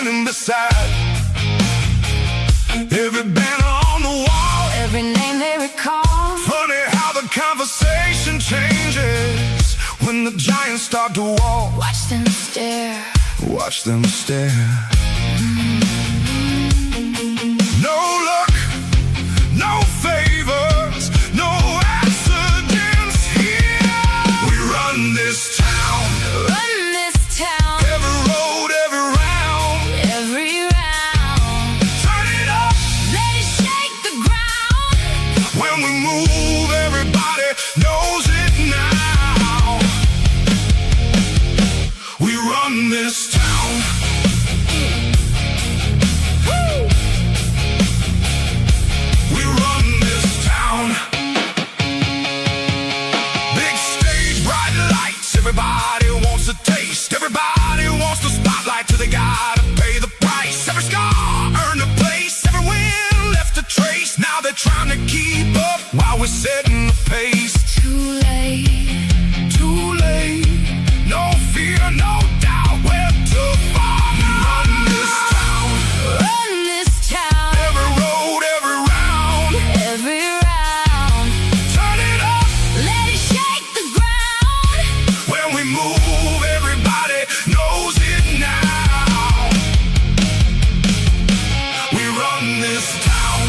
standing beside. Every banner on the wall, every name they recall. Funny how the conversation changes when the giants start to walk. Watch them stare. Watch them stare. No luck, no favors, no accidents here. We run this town. Run this town. Every road, every round. Every round. Turn it up. Let it shake the ground. When we move, everybody knows it now. We run this town. We run this town. Big stage, bright lights. Everybody wants a taste. Everybody wants the spotlight till they gotta pay the price. Every scar earned a place. Every win left a trace. Now they're trying to keep up while we're setting the pace. Too late. Too late. No fear, no doubt. We're too far. We run this town. Run this town. Every road, every round. Every round. Turn it up. Let it shake the ground. When we move, everybody knows it now. We run this town.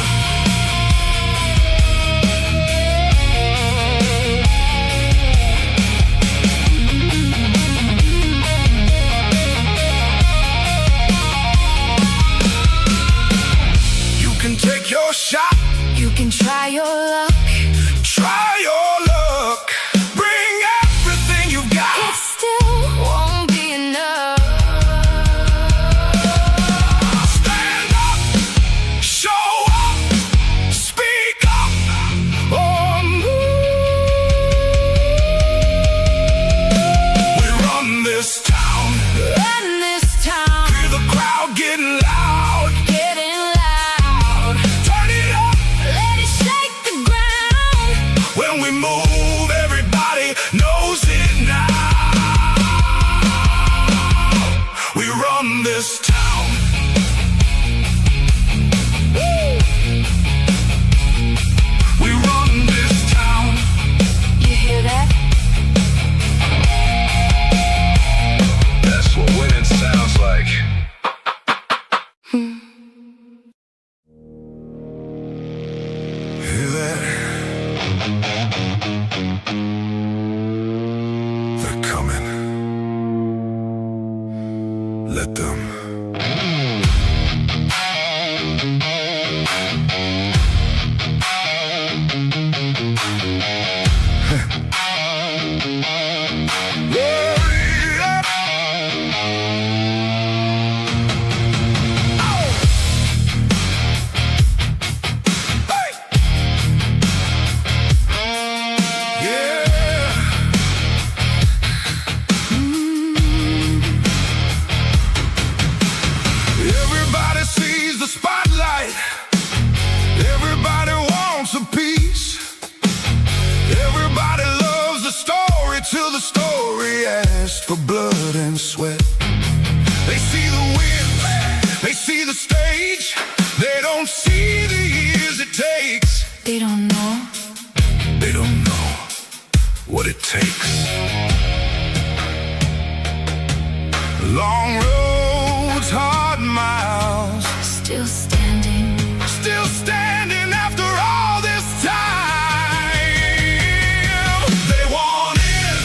You can take your shot. You can try your luck. Try your luck. Bring everything you've got. It still won't be enough. Stand up, show up, speak up, or move. We run this town. Run this town. Hear the crowd getting loud. Getting loud. Turn it up. Let it shake the ground. When we move, everybody knows it now. We run this town. Woo! We run this town. You hear that? That's what winning sounds like. Hear that? They're coming. Let them. Everybody sees the spotlight. Everybody wants a piece. Everybody loves the story till the story asks for blood and sweat. They see the win, they see the stage. They don't see the years it takes. They don't know. They don't know what it takes. Long roads, hard miles. Still standing. Still standing after all this time. They want in,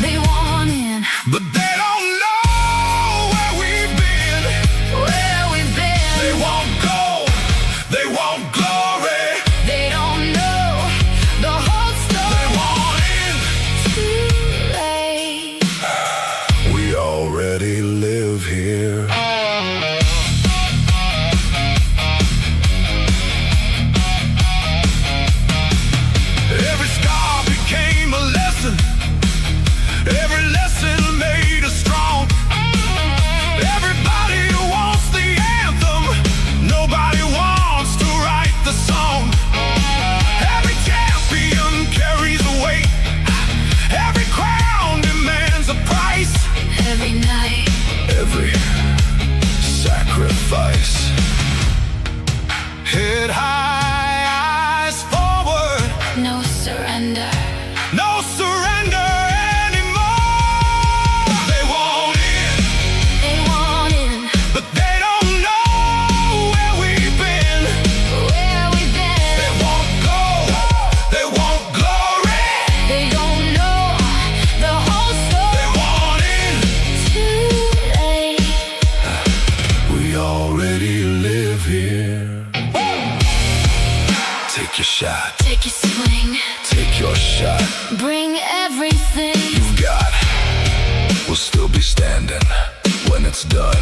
They want in. but they don't know where we've been. Where we've been. They want gold, they want glory. They don't know the whole story. They want in. Too late. We already live here. Take your shot. Take your swing. Take your shot. Bring everything You've got. We'll still be standing when it's done.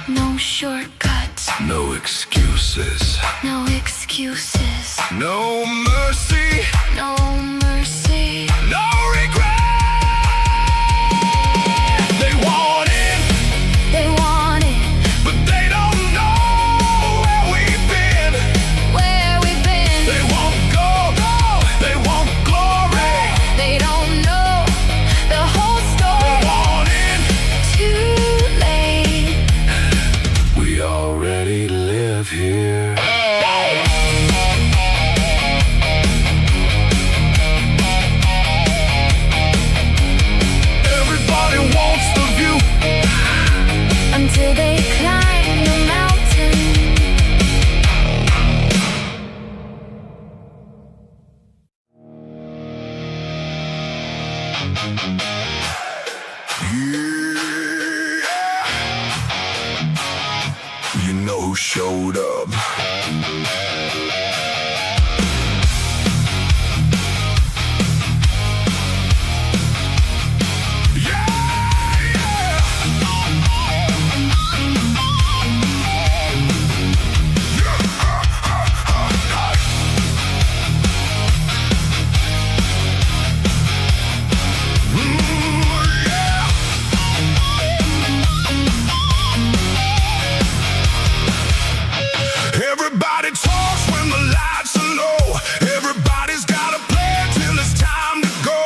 No shortcuts. No excuses. No excuses. No mercy. No mercy. No regret. They want it. They want it. But they don't know where we've been. Where we've been. They want gold. They want glory. They don't know the whole story. They want it. Too late. We already live here. Everybody wants the view Until they climb the mountain. Yeah. You know who showed up. Everybody talks when the lights are low. Everybody's got a plan till it's time to go.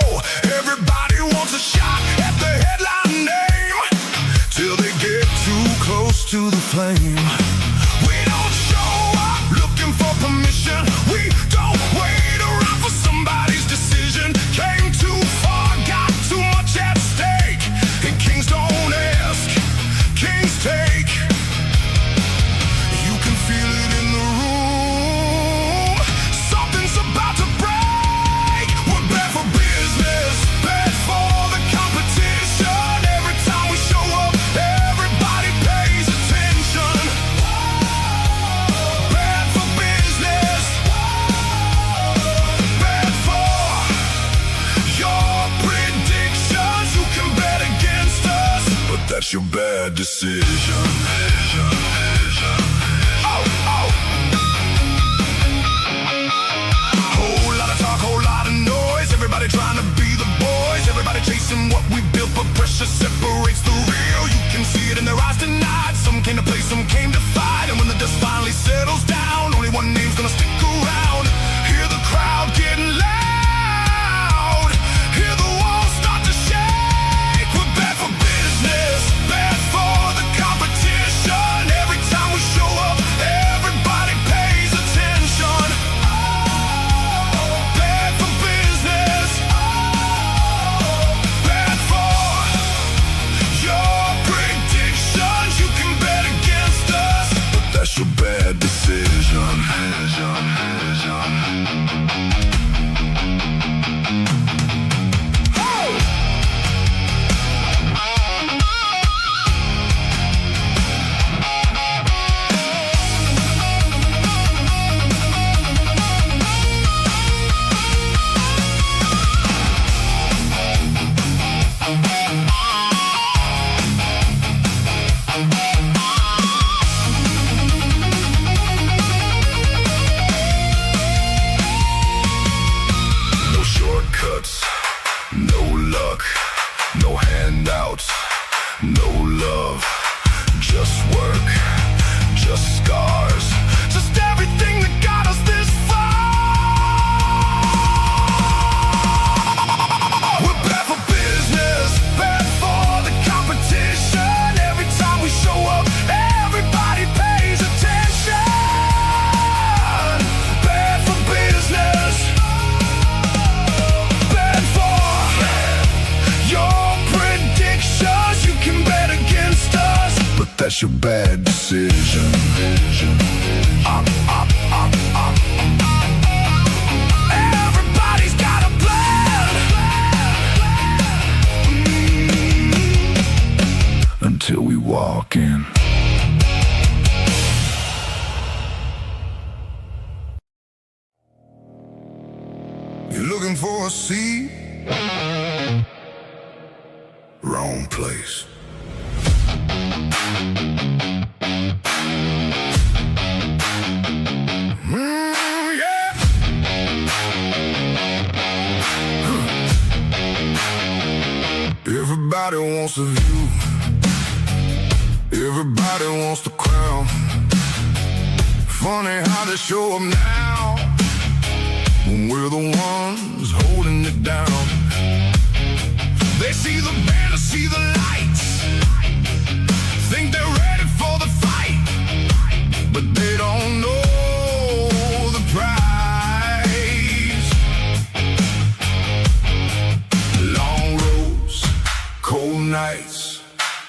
Everybody wants a shot at the headline name till they get too close to the flame. We don't show up looking for permission. We don't wait around for somebody's decision. Came too far, got too much at stake. And kings don't ask, kings take. You can feel it in the room. Something's about to break. We're bad for business, bad for the competition. Every time we show up, everybody pays attention. Bad for business, bad for your predictions. You can bet against us, but that's your bad decision. Whole lot of talk, whole lot of noise. Everybody trying to be the boys. Everybody chasing what we built, but pressure separates the real. You can see it in their eyes tonight. Some came to play, some came to fight. And when the dust finally settles down, only one name's gonna stick around. Hear the crowd getting loud. Hear the walls start to shake. We're bad for business, bad for the competition. Every time we show up, everybody pays attention. Bad for business, bad for your predictions. You can bet against us, but that's your bad decision. such a bad decision. Everybody's got a plan. Until we walk in. You're looking for a seat? Wrong place. Yeah. Everybody wants a view. Everybody wants the crown. Funny how they show up now when we're the ones holding it down. They see the banner, see the lights, think they're ready for the fight, but they don't know the price. Long roads, cold nights,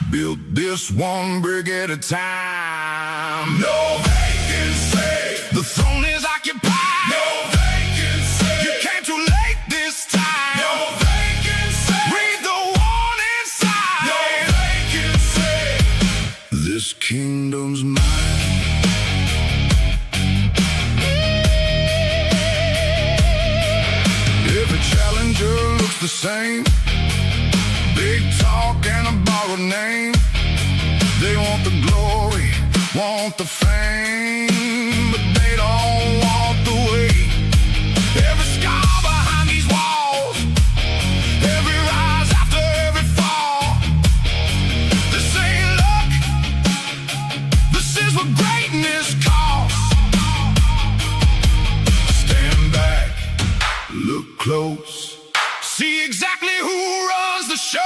build this one brick at a time. No vacancy, the throne is occupied. No vacancy, you came too late this time. No vacancy, read the warning sign. No vacancy, this kingdom's mine. Every challenger looks the same. Big talk and a borrowed name. They want the glory, want the fame, but they don't want the weight. Every scar behind these walls, every rise after every fall. This ain't luck, this is what greatness costs. Stand back, look close, see exactly who runs the show.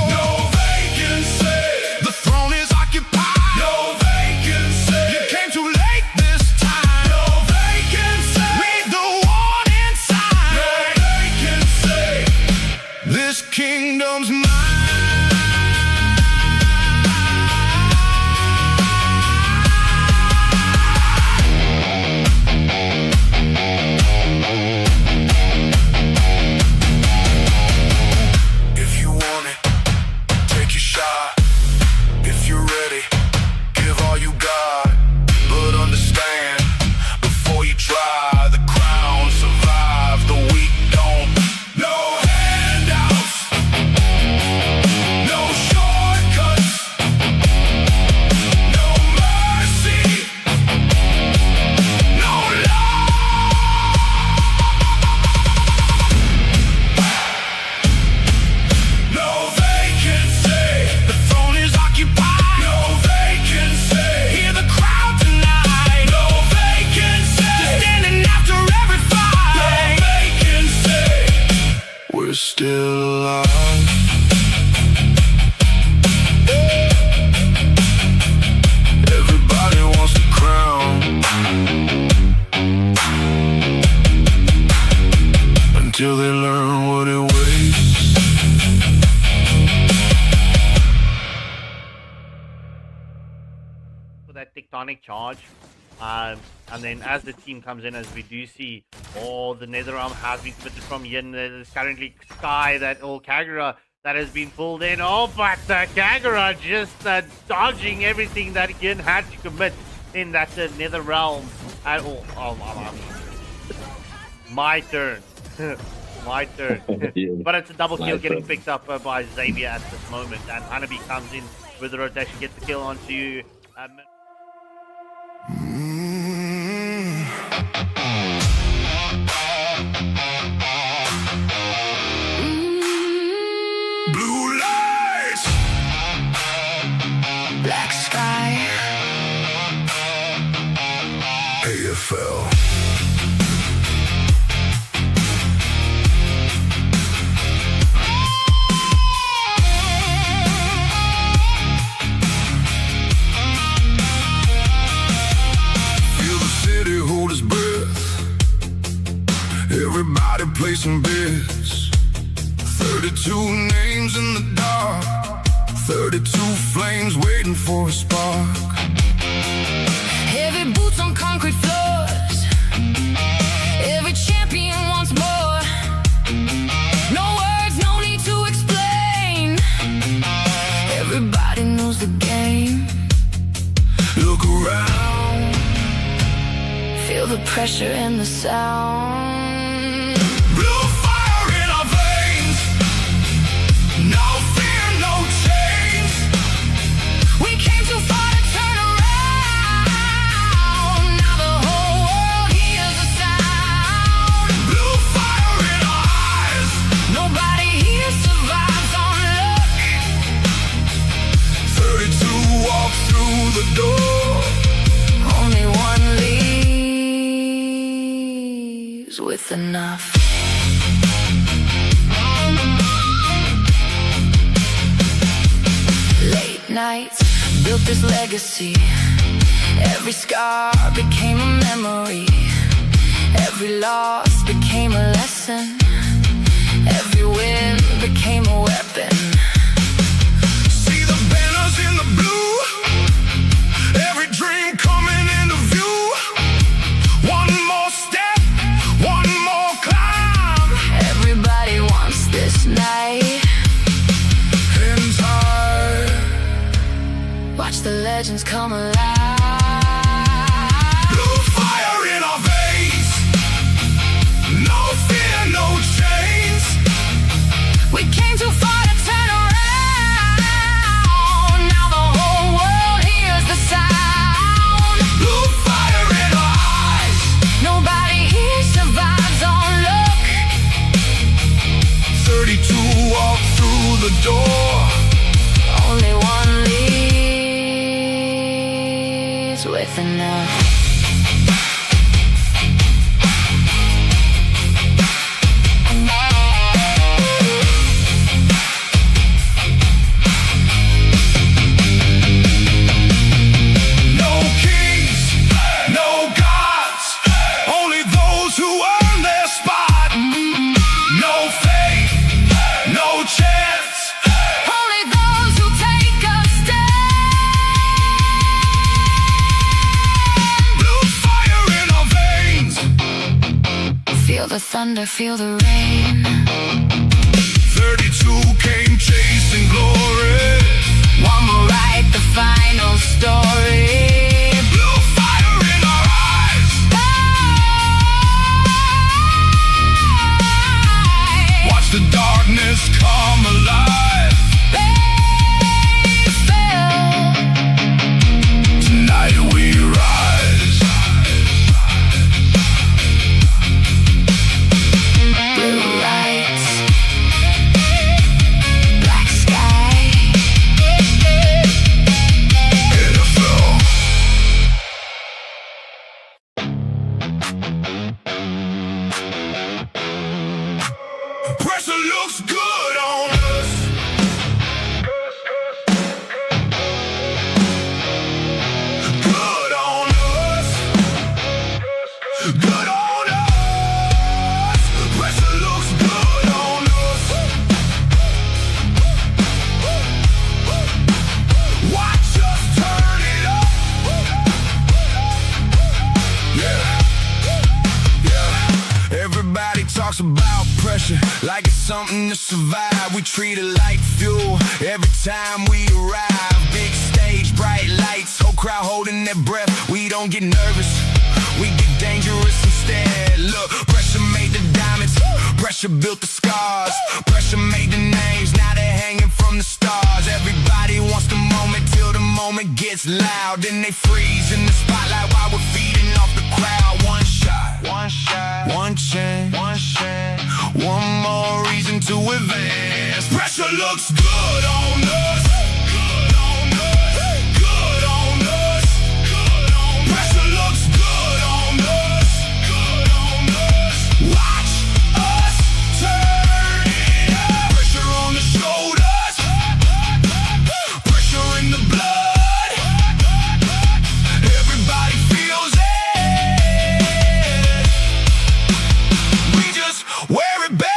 No vacancy, the throne is occupied. No vacancy, you came too late this time. No vacancy, read the warning sign. No vacancy, this kingdom's mine. If you want it, take your shot. If you're ready, give all you got. But understand, before you try, the crown survives, the weak don't. No handouts, no shortcuts, no mercy, no love. No vacancy, the throne is occupied. No vacancy, hear the crowd tonight. No vacancy, just standing after every fight. No vacancy, we're still alive. Everybody wants the crown until they learn what it weighs. For that tectonic charge. And then as the team comes in, as we do see, the Netherrealm has been committed from Yin. There's currently Sky Kagura that has been pulled in. But Kagura just dodging everything that Yin had to commit in that Netherrealm at all. My turn. My turn. Yeah. But it's a double kill Nice, getting bro. picked up by Xavier at this moment. And Hanabi comes in with the rotation, gets the kill onto Blue lights, Black sky, AFL. Feel the city hold its breath. Everybody placing bets. 32 names in the dark, 32 flames waiting for a spark. Heavy boots on concrete floors. Every champion wants more. No words, no need to explain. Everybody knows the game. Look around, Feel the pressure and the sound. blue fire in our veins. No fear, no change. We came too far to turn around. Now the whole world hears the sound. Blue fire in our eyes. Nobody here survives on luck. 32 walk through the door. Only one leaves with enough. Late nights built this legacy. Every scar became a memory. Every loss became a lesson. Every win became a weapon. See the banners in the blue. Every dream coming into view. One more step, one more climb. Everybody wants this night. Hands high. Watch the legends come alive. Blue fire in our veins. No fear, no chains. We came too far to turn around. Now the whole world hears the sound. Blue fire in our eyes. Nobody here survives on luck. 32 walk through the door. Only one leaves with enough. No kings, no gods. Only those who earn their spot. No faith, no chance. Only those who take a stand. Blue fire in our veins. Feel the thunder, feel the rain. 32 came chasing glory. One will write the final story. Blue fire in our eyes. Watch the darkness come alive. They fell. Tonight we rise. Blue lights, black sky. NFL. Pressure looks good on us. Good on us. Good on us. Pressure looks good on us. Watch us turn it up. Yeah. Yeah. Everybody talks about pressure like it's something to survive. We treat it like fuel every time we arrive. Big stage, bright lights, whole crowd holding their breath. We don't get nervous, we get dangerous instead. Look, pressure made the diamonds, pressure built the scars. Pressure made the names, now they're hanging from the stars. Everybody wants the moment till the moment gets loud. Then they freeze in the spotlight while we're feeding off the crowd. One shot, one shot, one chance, one chance. One more reason to advance. Pressure looks good on us. Good on us. Good on us. Good on us. Pressure looks good on us. Good on us. Watch us turn it up. Pressure on the shoulders. Pressure in the blood. Everybody feels it. We just wear it better.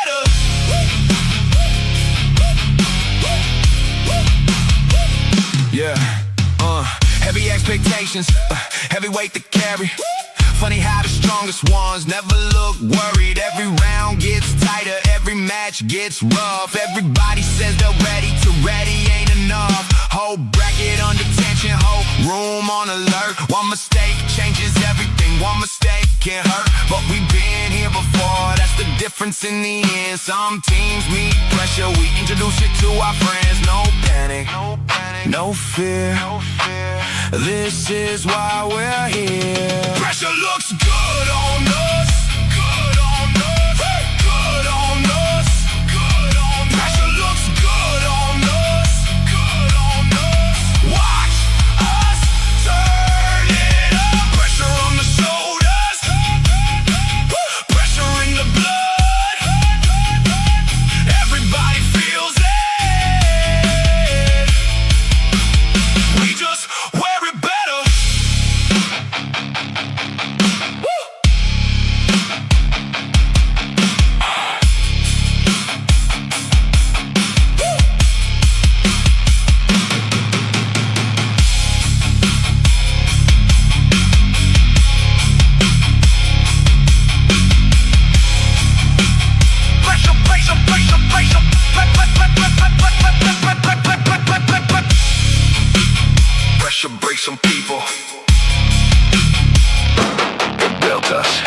expectations, heavyweight to carry. Funny how the strongest ones never look worried. Every round gets tighter, every match gets rough. Everybody says they're ready ain't enough. Whole bracket under tension, whole room on alert. One mistake changes everything, one mistake can hurt. But we've been here before, that's the difference in the end. Some teams meet pressure, we introduce it to our friends. No panic, no fear, this is why we're here. Pressure looks good on us, good on us, good on us, good on us. Pressure looks good on us, good on us. Watch us turn it up. Pressure on the shoulders, pressure in the blood. Everybody feels it. We just wear it better. Pressure breaks some people. It built us.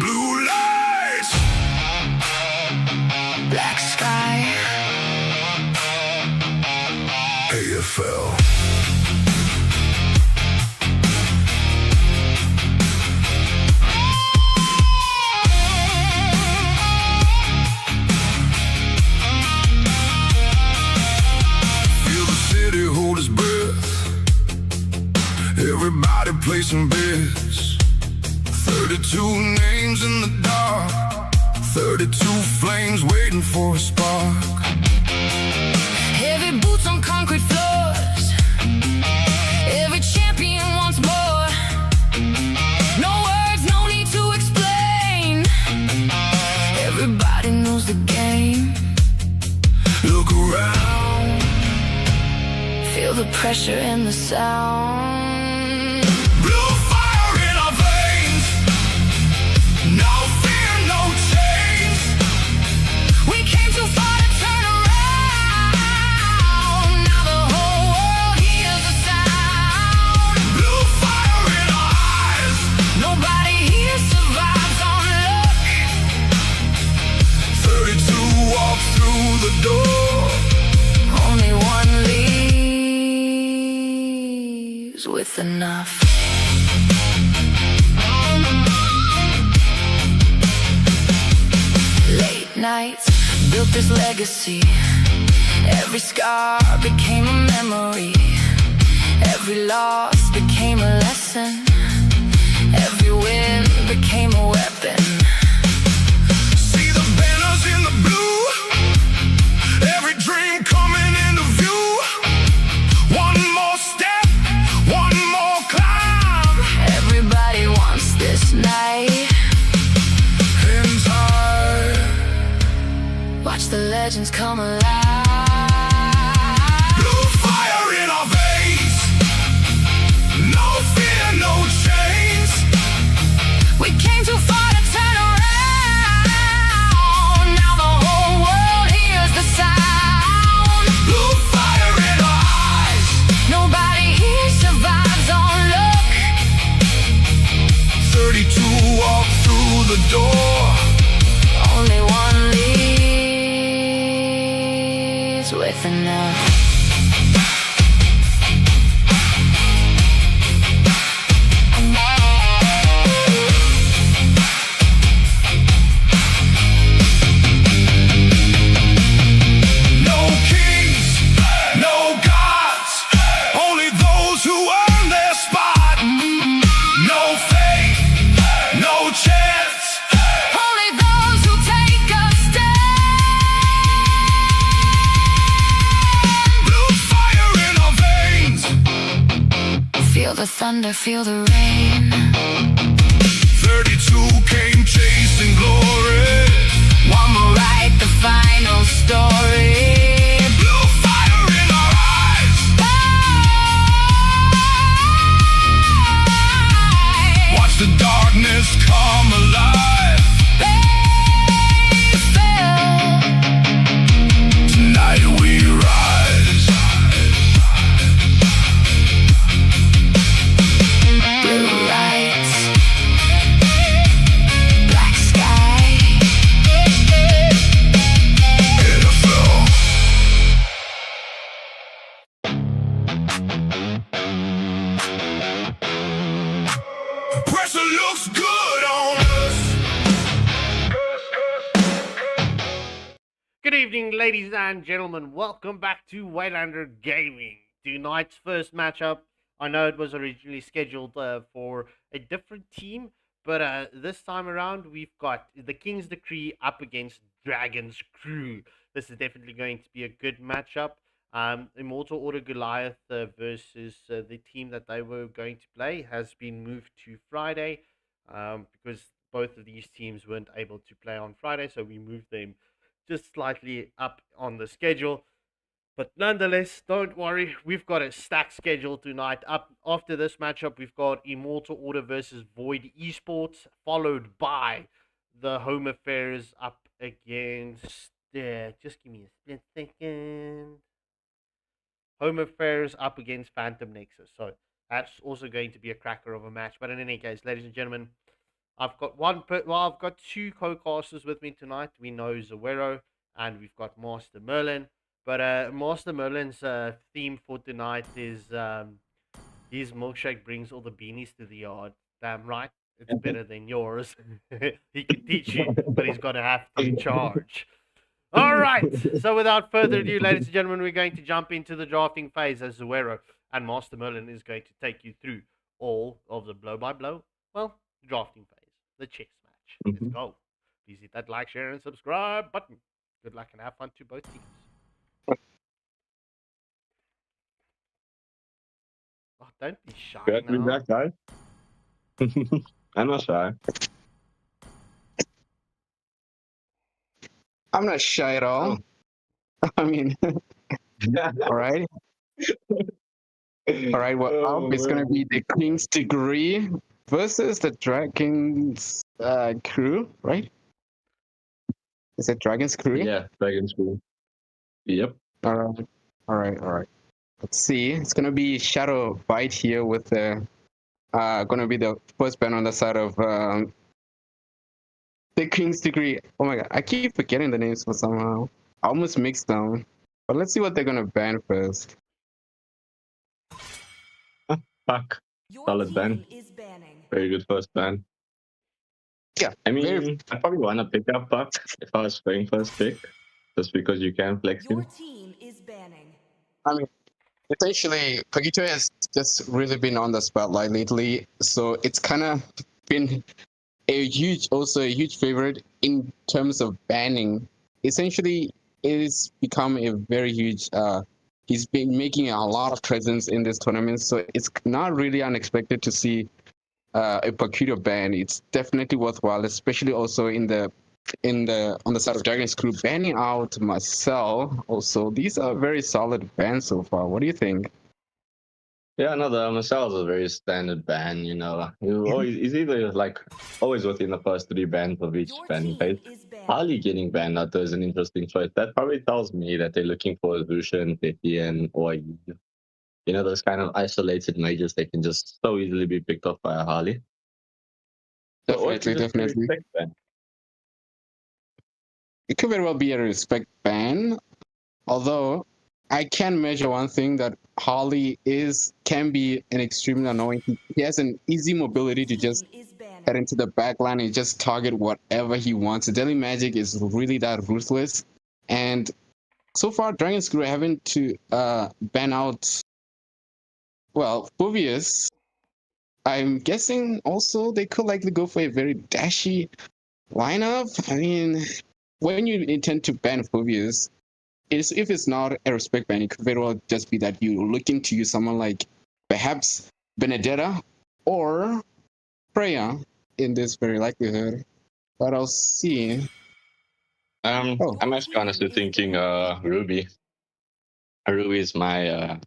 Blue lights, Black sky, AFL. Feel the city hold its breath. Everybody placing bets. 32 names in the dark, 32 flames waiting for a spark. heavy boots on concrete floors. Every champion wants more. No words, no need to explain. Everybody knows the game. Look around, Feel the pressure and the sound. blue fire in our veins. No fear, no change. We came too far to turn around. Now the whole world hears the sound. Blue fire in our eyes. Nobody here survives on luck. 32 walk through the door. Only one leaves with enough. Late nights built this legacy. Every scar became a memory. Every loss became a lesson. Every win became a weapon. See the banners in the blue. Every dream coming into view. One more step, one more climb. Everybody wants this night. Hands high. Watch the legends come alive. Blue fire in our veins. No fear, no chains. We came too far to turn around. Now the whole world hears the sound. Blue fire in our eyes. Nobody here survives on luck. 32 walk through the door. Only one leaves with enough. No kings, no gods. Only those who earn their spot. No faith, no chance. Only those who take a stand. Feel the thunder, feel the rain. 32 came chasing glory. One more write the final story. Blue fire in our eyes. Watch the darkness come alive. Tonight we rise. Blue lights, black sky. AFL. Pressure looks good on us. Good evening, ladies and gentlemen. Welcome back to Waylander Gaming. Tonight's first matchup. I know it was originally scheduled for a different team, but this time around we've got the King's Decree up against Dragon's Crew. This is definitely going to be a good matchup. Immortal Order Goliath versus the team that they were going to play has been moved to Friday because both of these teams weren't able to play on Friday, so we moved them just slightly up on the schedule. But nonetheless, don't worry, we've got a stacked schedule tonight. Up after this matchup, we've got Immortal Order versus Void eSports, followed by the Home Affairs up against. Just give me a split second. Home Affairs up against Phantom Nexus. So that's also going to be a cracker of a match. But in any case, ladies and gentlemen, I've got I've got two co-casters with me tonight. We know Zawero and we've got Master Merlin. But Master Merlin's theme for tonight is his milkshake brings all the beanies to the yard. Damn right, it's better than yours. He can teach you, but he's gonna have to charge. All right. So without further ado, ladies and gentlemen, we're going to jump into the drafting phase as Zawero and Master Merlin is going to take you through all of the blow-by-blow, drafting phase, the chess match. Let's go. Please hit that like, share, and subscribe button. Good luck and have fun to both teams. Oh, don't be shy Good to be now. back, guys. I'm not shy. I'm not shy at all. I mean, all right. All right, well, Oh, it's going to man. be the King's Degree versus the Dragon's Crew, right? Is it Dragon's Crew? Yeah, Dragon's School. Yep. All right, all right, all right. Let's see. It's going to be Shadow Fight here with the, going to be the first ban on the side of the King's Degree. Oh my god, I keep forgetting the names for somehow. I almost mixed them. But let's see what they're going to ban first. Fuck. Solid ban. Is banning. Very good first ban. Yeah, I mean, very- I probably want to pick up Buck if I was playing first pick, just because you can flex Your him. team is banning. I mean, essentially, Pagito has just really been on the spotlight lately, so it's kind of been a huge favorite in terms of banning. Essentially, it's become a very huge. He's been making a lot of presence in this tournament, so it's not really unexpected to see a Pagito ban. It's definitely worthwhile, especially also on the side of Dragon's Crew banning out Marcel. Also, these are very solid bans so far. What do you think? Yeah, no, the Marcel's a very standard ban, you know. He's either like always within the first 3 bans of each Your banning team phase. is banning. Harley getting banned out there is an interesting choice. That probably tells me that they're looking for Zushan, Tetian, or you know, those kind of isolated mages that can just so easily be picked off by a Harley. So, or it's just a Definitely. respect ban. It could very well be a respect ban, although I can measure one thing that Harley can be an extremely annoying. He has an easy mobility to just Team is banning. head into the back line and just target whatever he wants. The Daily Magic is really that ruthless, and so far Dragon's Crew having to ban out, well, Phobius. I'm guessing also they could likely go for a very dashy lineup. I mean, when you intend to ban Phobius, if it's not a respect ban, it could very well just be that you're looking to use someone like perhaps Benedetta or Freya in this very likelihood. But I'll see. Oh. I'm actually honestly thinking Ruby. Ruby is my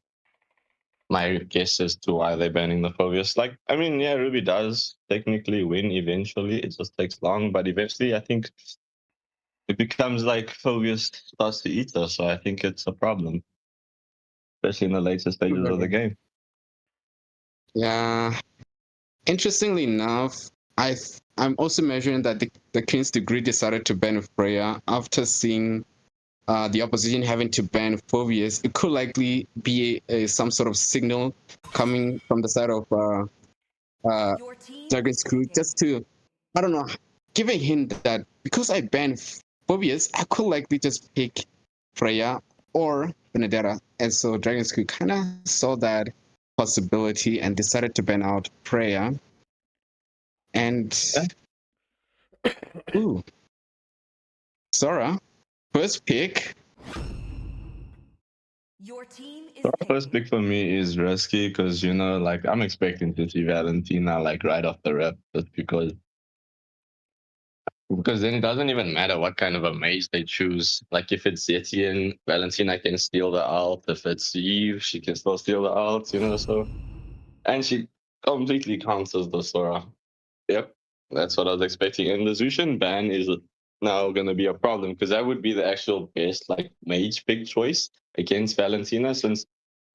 guess as to why they're banning the Phobius. Like, I mean, yeah, Ruby does technically win eventually. It just takes long, but eventually I think it becomes like Phobius starts to eat us, so I think it's a problem. Especially in the later stages of the game. Yeah. Interestingly enough, I'm also measuring that the King's Degree decided to ban Freya after seeing the opposition having to ban Phobius. It could likely be some sort of signal coming from the side of Dragon's Crew, just to, I don't know, give a hint that because I banned Phobius, I could likely just pick Freya or Benedetta. And so Dragon's Crew kind of saw that possibility and decided to ban out Freya. And ooh, Sora, first pick. Your team is The first pick for me is risky because, you know, like I'm expecting to see Valentina like right off the rip, just because then it doesn't even matter what kind of a mage they choose. Like if it's Zetian, Valentina can steal the ult. If it's Eve, she can still steal the ult, you know, so. And she completely counters the Sora. Yep, that's what I was expecting. And the Zushin ban is now going to be a problem because that would be the actual best like mage pick choice against Valentina, since,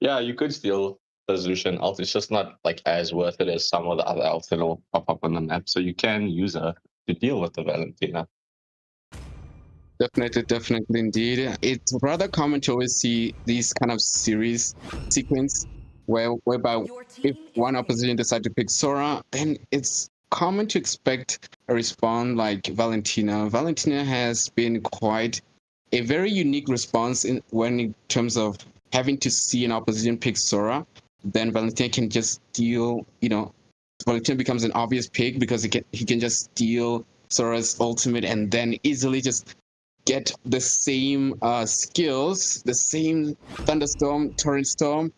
yeah, you could steal the Zushin ult. It's just not like as worth it as some of the other ults that will pop up on the map. So you can use her to deal with the Valentina. Definitely indeed. It's rather common to always see these kind of series sequence whereby if one opposition decide to pick Sora, then it's common to expect a respawn like Valentina. Valentina has been quite a very unique response in terms of having to see an opposition pick Sora. Then Valentina can just steal, you know, Valentina becomes an obvious pick because he can just steal Sora's ultimate and then easily just get the same skills, the same Thunderstorm, Torrent Storm,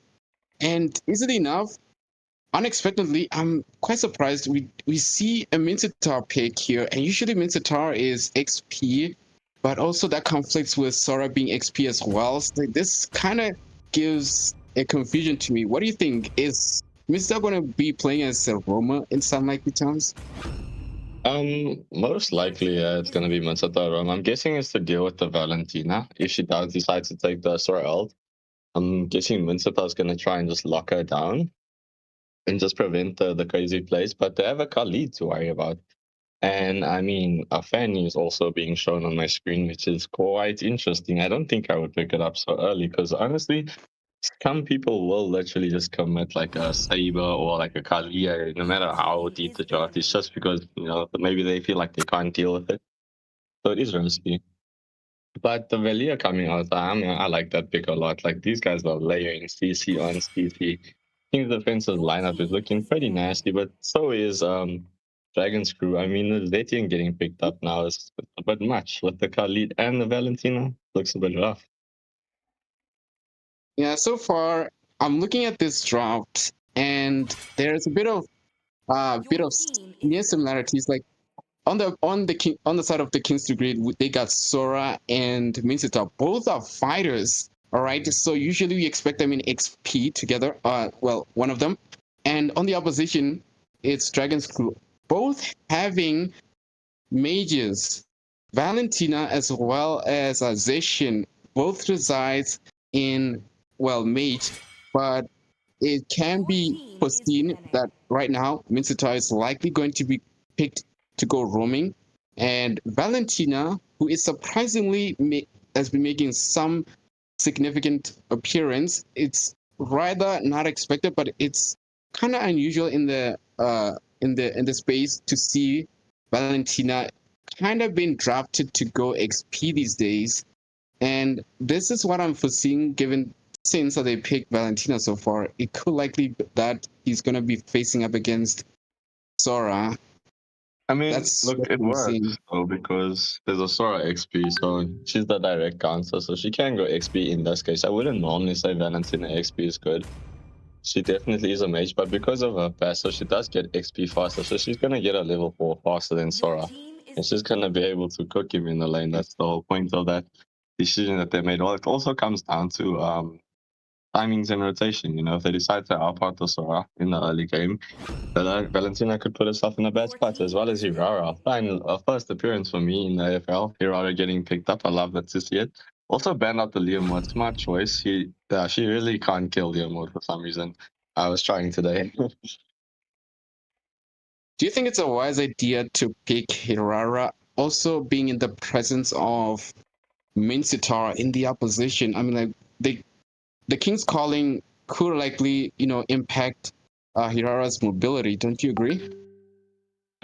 and easily enough, unexpectedly, I'm quite surprised. We see a Mincetar pick here, and usually Mincetar is XP, but also that conflicts with Sora being XP as well. So this kind of gives a confusion to me. What do you think? Is Mincetar going to be playing as a Roma in some likely terms? Most likely, it's gonna be Mincetar. I'm guessing it's to deal with the Valentina. If she does decide to take the Sora ult, I'm guessing Mincetar is gonna try and just lock her down and just prevent the crazy plays. But they have a Khalid to worry about. And I mean, a Fanny is also being shown on my screen, which is quite interesting. I don't think I would pick it up so early because honestly, some people will literally just commit like a Saber or like a Kalia, no matter how deep the draft is, just because, you know, maybe they feel like they can't deal with it. So it is risky. But the Velia coming out, I like that pick a lot. Like these guys are layering CC on CC. King's defensive lineup is looking pretty nasty, but so is Dragon's Crew. I mean, the Zetian getting picked up now is a bit much with the Khalid and the Valentina. Looks a bit rough. Yeah, so far I'm looking at this draft, and there's a bit of near similarities. Like on the side of the King's Degree, they got Sora and Mincetar. Both are fighters. All right, so usually we expect them in XP together. Well, one of them, and on the opposition, it's Dragon's Crew. Both having mages, Valentina as well as Zetian, both resides in, well, mage, but it can be foreseen that right now Mincetar is likely going to be picked to go roaming, and Valentina, who is surprisingly has been making some significant appearance. It's rather not expected, but it's kind of unusual in the space to see Valentina kind of being drafted to go XP these days. And this is what I'm foreseeing, given since they picked Valentina so far. It could likely be that he's going to be facing up against Sora. I mean, look, it works though, because there's a Sora XP, so she's the direct counter, so she can go XP in this case. I wouldn't normally say Valentina XP is good. She definitely is a mage, but because of her passive, she does get XP faster, so she's gonna get a level 4 faster than Sora. And she's gonna be able to cook him in the lane. That's the whole point of that decision that they made. Well, it also comes down to timings and rotation. You know, if they decide to outpart the Sora in the early game, Valentina could put herself in a bad spot, as well as Hirara. Final first appearance for me in the AFL. Hirara getting picked up. I love that to see it. Also banned out the leaderboard. Smart choice. She really can't kill leaderboard for some reason. I was trying today. Do you think it's a wise idea to pick Hirara, also being in the presence of Minsitar in the opposition? I mean, like the King's calling could likely, impact Hirara's mobility. Don't you agree?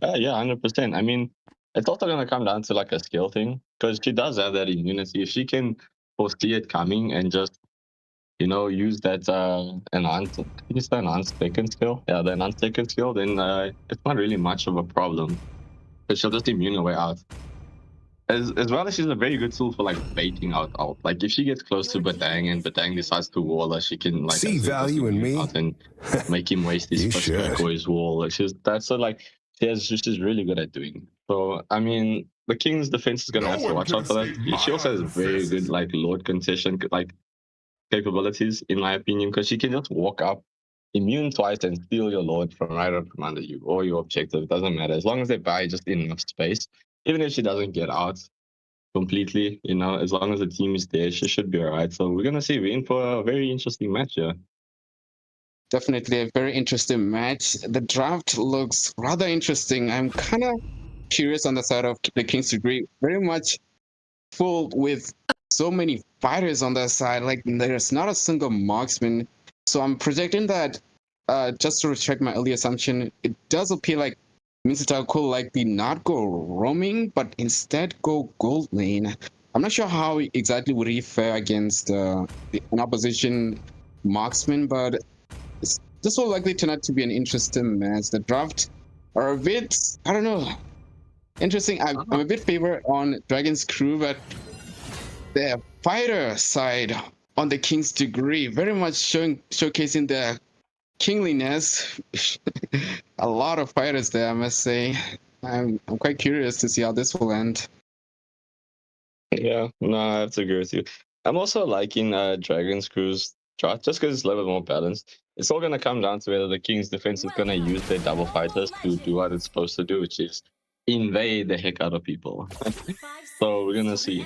Yeah, 100%. I mean, it's also gonna come down to like a skill thing, because she does have that immunity. If she can foresee it coming and just use that enhanced second skill. Yeah, the enhanced second skill, then it's not really much of a problem. But she'll just immune her way out. As well as she's a very good tool for like baiting out. Like if she gets close to Batang and Batang decides to wall her, she can like See value in me? and make him waste his first strike or his wall. Like she's really good at doing. So I mean, the King's defense is gonna have to watch out for that. She also has very good like Lord contestation capabilities, in my opinion, because she can just walk up, immune twice, and steal your Lord from right up from under you or your objective. It doesn't matter, as long as they buy just enough space. Even if she doesn't get out completely, as long as the team is there, she should be alright. So we're we're in for a very interesting match here. Definitely a very interesting match. The draft looks rather interesting. I'm kind of curious on the side of the King's Degree, very much full with so many fighters on their side. Like there's not a single marksman. So I'm projecting that, just to retract my early assumption, it does appear like Minsitar could likely not go roaming, but instead go gold lane. I'm not sure how exactly would he fare against an opposition marksman, but this will likely turn out to be an interesting match. The draft are a bit, I don't know, interesting. I'm a bit favored on Dragon's Crew, but the fighter side on the King's Degree very much showcasing their kingliness. A lot of fighters there, I must say. I'm quite curious to see how this will end. Yeah, no, I have to agree with you. I'm also liking Dragon's Crew's chart just because it's a little bit more balanced. It's all going to come down to whether the King's defense is going to use their double fighters to do what it's supposed to do, which is invade the heck out of people. So we're going to see.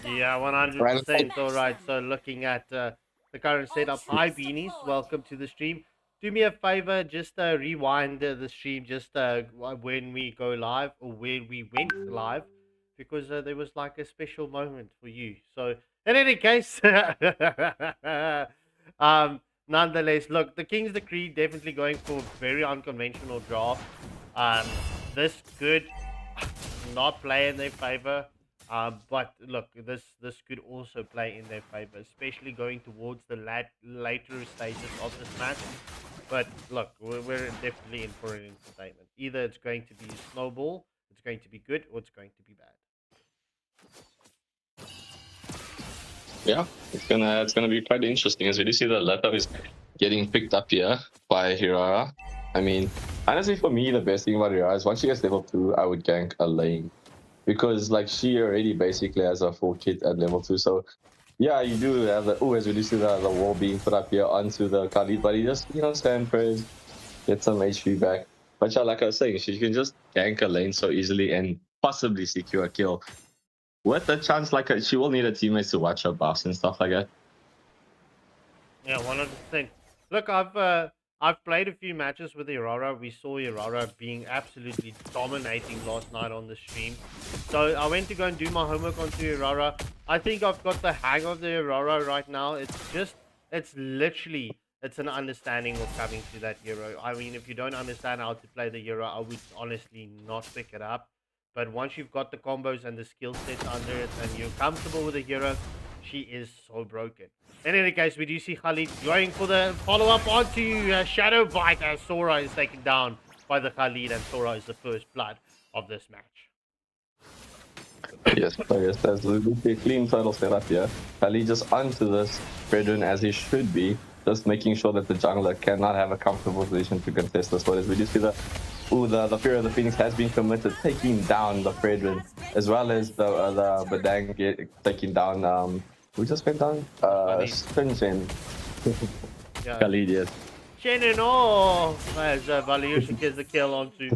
Yeah, 100% all right. So looking at the current setup, hi Beanies, welcome to the stream. Do me a favor, just rewind the stream just when we go live or when we went live, because there was like a special moment for you. So in any case, nonetheless, look, the King's Decree definitely going for a very unconventional draft. This could not play in their favor. But look, this could also play in their favor, especially going towards the later stages of this match. But look, we're definitely in for an entertainment. Either it's going to be a snowball, it's going to be good, or it's going to be bad. Yeah, it's gonna be quite interesting, as we do see the letter is getting picked up here by Hirara. I mean, honestly, for me, the best thing about Hirara is once she gets level 2, I would gank a lane. Because like she already basically has a full kit at level 2, so yeah, you do have the as we do see the wall being put up here onto the Khalid, but he just stand praise, get some HP back. But yeah, like I was saying, she can just gank a lane so easily and possibly secure a kill. With the chance, like she will need a teammate to watch her buffs and stuff like that. Yeah, 100%. Look, I've played a few matches with Hirara. We saw Hirara being absolutely dominating last night on the stream. So I went to go and do my homework onto Hirara. I think I've got the hang of the Hirara right now. It's literally an understanding of coming to that hero. I mean, if you don't understand how to play the hero, I would honestly not pick it up. But once you've got the combos and the skill sets under it and you're comfortable with the hero, she is so broken. In any case, we do see Khalid going for the follow-up onto Shadow Bite as Sora is taken down by the Khalid, and Sora is the first blood of this match. Yes, that's a clean turtle setup here. Khalid just onto this Brethren as he should be. just making sure that the jungler cannot have a comfortable position to contest this. Whereas we do see the Fear of the Phoenix has been committed, taking down the Fredrin, as well as the Badang taking down who just went down? Stringent. Yeah. Khalid, yes. Shannon off as Valiusha gets the kill onto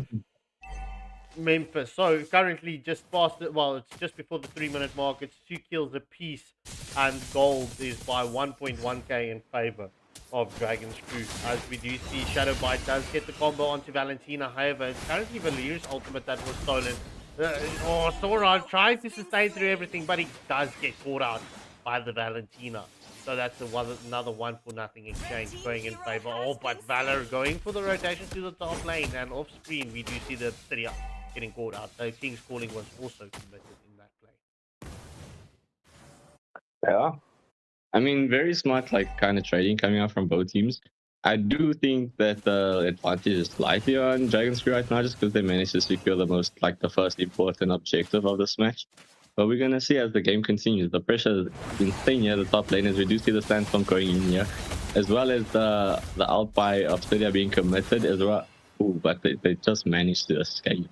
Memphis. So currently just past it, well, it's just before the 3-minute mark. It's 2 kills apiece, and gold is by 1.1k in favor of Dragon's Crew. As we do see, Shadowbite does get the combo onto Valentina. However, it's currently Valir's ultimate that was stolen. Sora tries to sustain through everything, but he does get caught out by the Valentina. So that's another 1-0 exchange going in favor. Oh, but Valor going for the rotation to the top lane, and off screen we do see the Obsidia getting caught out. So King's Calling was also committed in that play. Yeah. I mean, very smart, like, kind of trading coming out from both teams. I do think that the advantage is slightly on Dragon's Crew right now, just because they managed to secure the first important objective of this match. But we're gonna see as the game continues. The pressure is insane here at the top lane, as we do see the Sandstorm going in here, as well as the out by Obsidia being committed as well. Ooh, but they just managed to escape.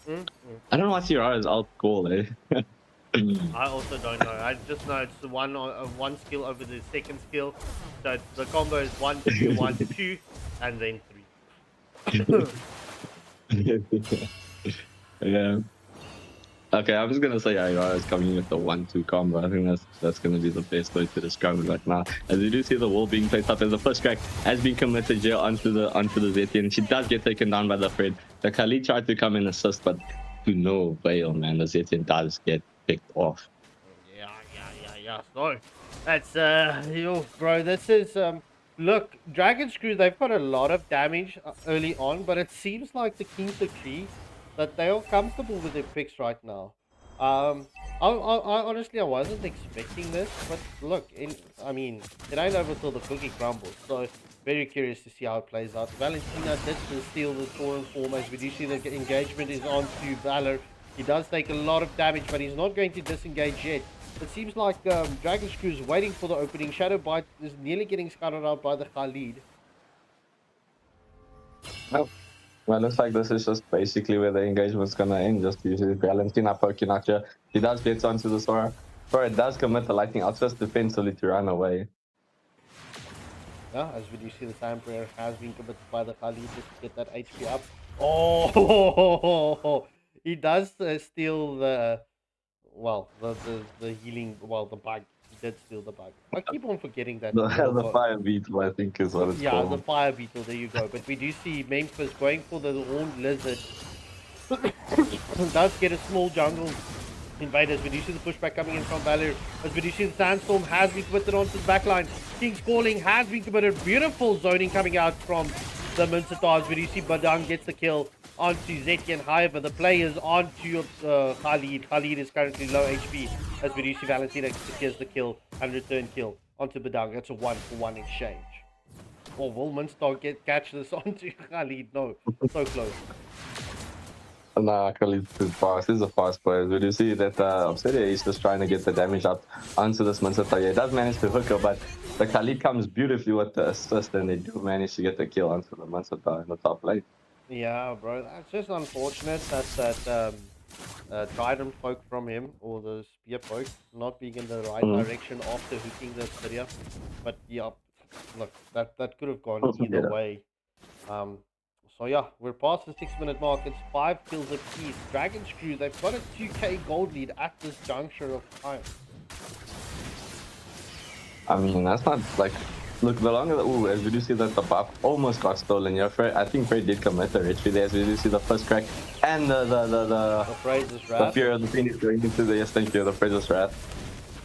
I don't know what's Urara's out call, eh? I also don't know. I just know it's the one skill over the second skill. So the combo is 1 2 1 2 and then 3. Yeah. Okay, I'm just gonna say Urara is coming with the 1-2 combo. I think that's gonna be the best way to describe it right now. As you do see the wall being placed up, as the first crack has been committed here onto the Zetian. She does get taken down by the Fred. The Khalid tried to come and assist, but to no avail, man. The Zetian does get picked off. Yeah. So that's bro. This is look, Dragon's Crew. They've got a lot of damage early on, but it seems like the Kings agree that they are comfortable with their picks right now. I honestly wasn't expecting this, but look, I mean, it ain't over till the cookie crumbles. So very curious to see how it plays out. Valentina did steal the Torin form, as we do see the engagement is on to Valor. He does take a lot of damage, but he's not going to disengage yet. It seems like Dragon's Crew is waiting for the opening. Shadowbite is nearly getting scouted out by the Khalid. Oh. Well, looks like this is just basically where the engagement's gonna end. Just usually Valentina poking out here. He does get onto the Sora. Sora does commit the lightning out just defensively to run away. Yeah, as we do see, the Time Prayer has been committed by the Khalid just to get that HP up. Oh, he does steal the healing, the bug. He did steal the bug. I keep on forgetting that. The fire beetle, I think, is what it's called. Yeah, the fire beetle, there you go. But we do see Memphis going for the horned lizard. Does get a small jungle invaders. We do see the pushback coming in from Valor. As we do see the Sandstorm has been committed onto the backline. King's Calling has been committed. Beautiful zoning coming out from the Minsatars. We do see Badang gets the kill onto Zetian. However, the play is onto Khalid. Khalid is currently low HP, as we do see Valentina secures the kill and return kill onto Badang. That's a 1-for-1 exchange. Or will Minstar catch this onto Khalid? No, so close. Nah, Khalid's too fast. He's a fast player. We do see that Obsidia is just trying to get the damage up onto this Minsata. Yeah, he does manage to hook her, but the Khalid comes beautifully with the assist, and they do manage to get the kill onto the Minsata in the top lane. Yeah, bro, that's just unfortunate that trident poke from him, or the spear poke, not being in the right direction after hooking the Obsidia. But yeah, look, that could have gone either way. So yeah, we're past the 6-minute mark. It's 5 kills apiece. Dragon's Crew, they've got a 2k gold lead at this juncture of time. I mean, that's not like... Look, the longer as we do see that the buff almost got stolen here. I think Fred did commit the retreat there, as we do see the first crack and the Fraser's Wrath. The Fear of the Phoenix going into the the Fraser's Wrath,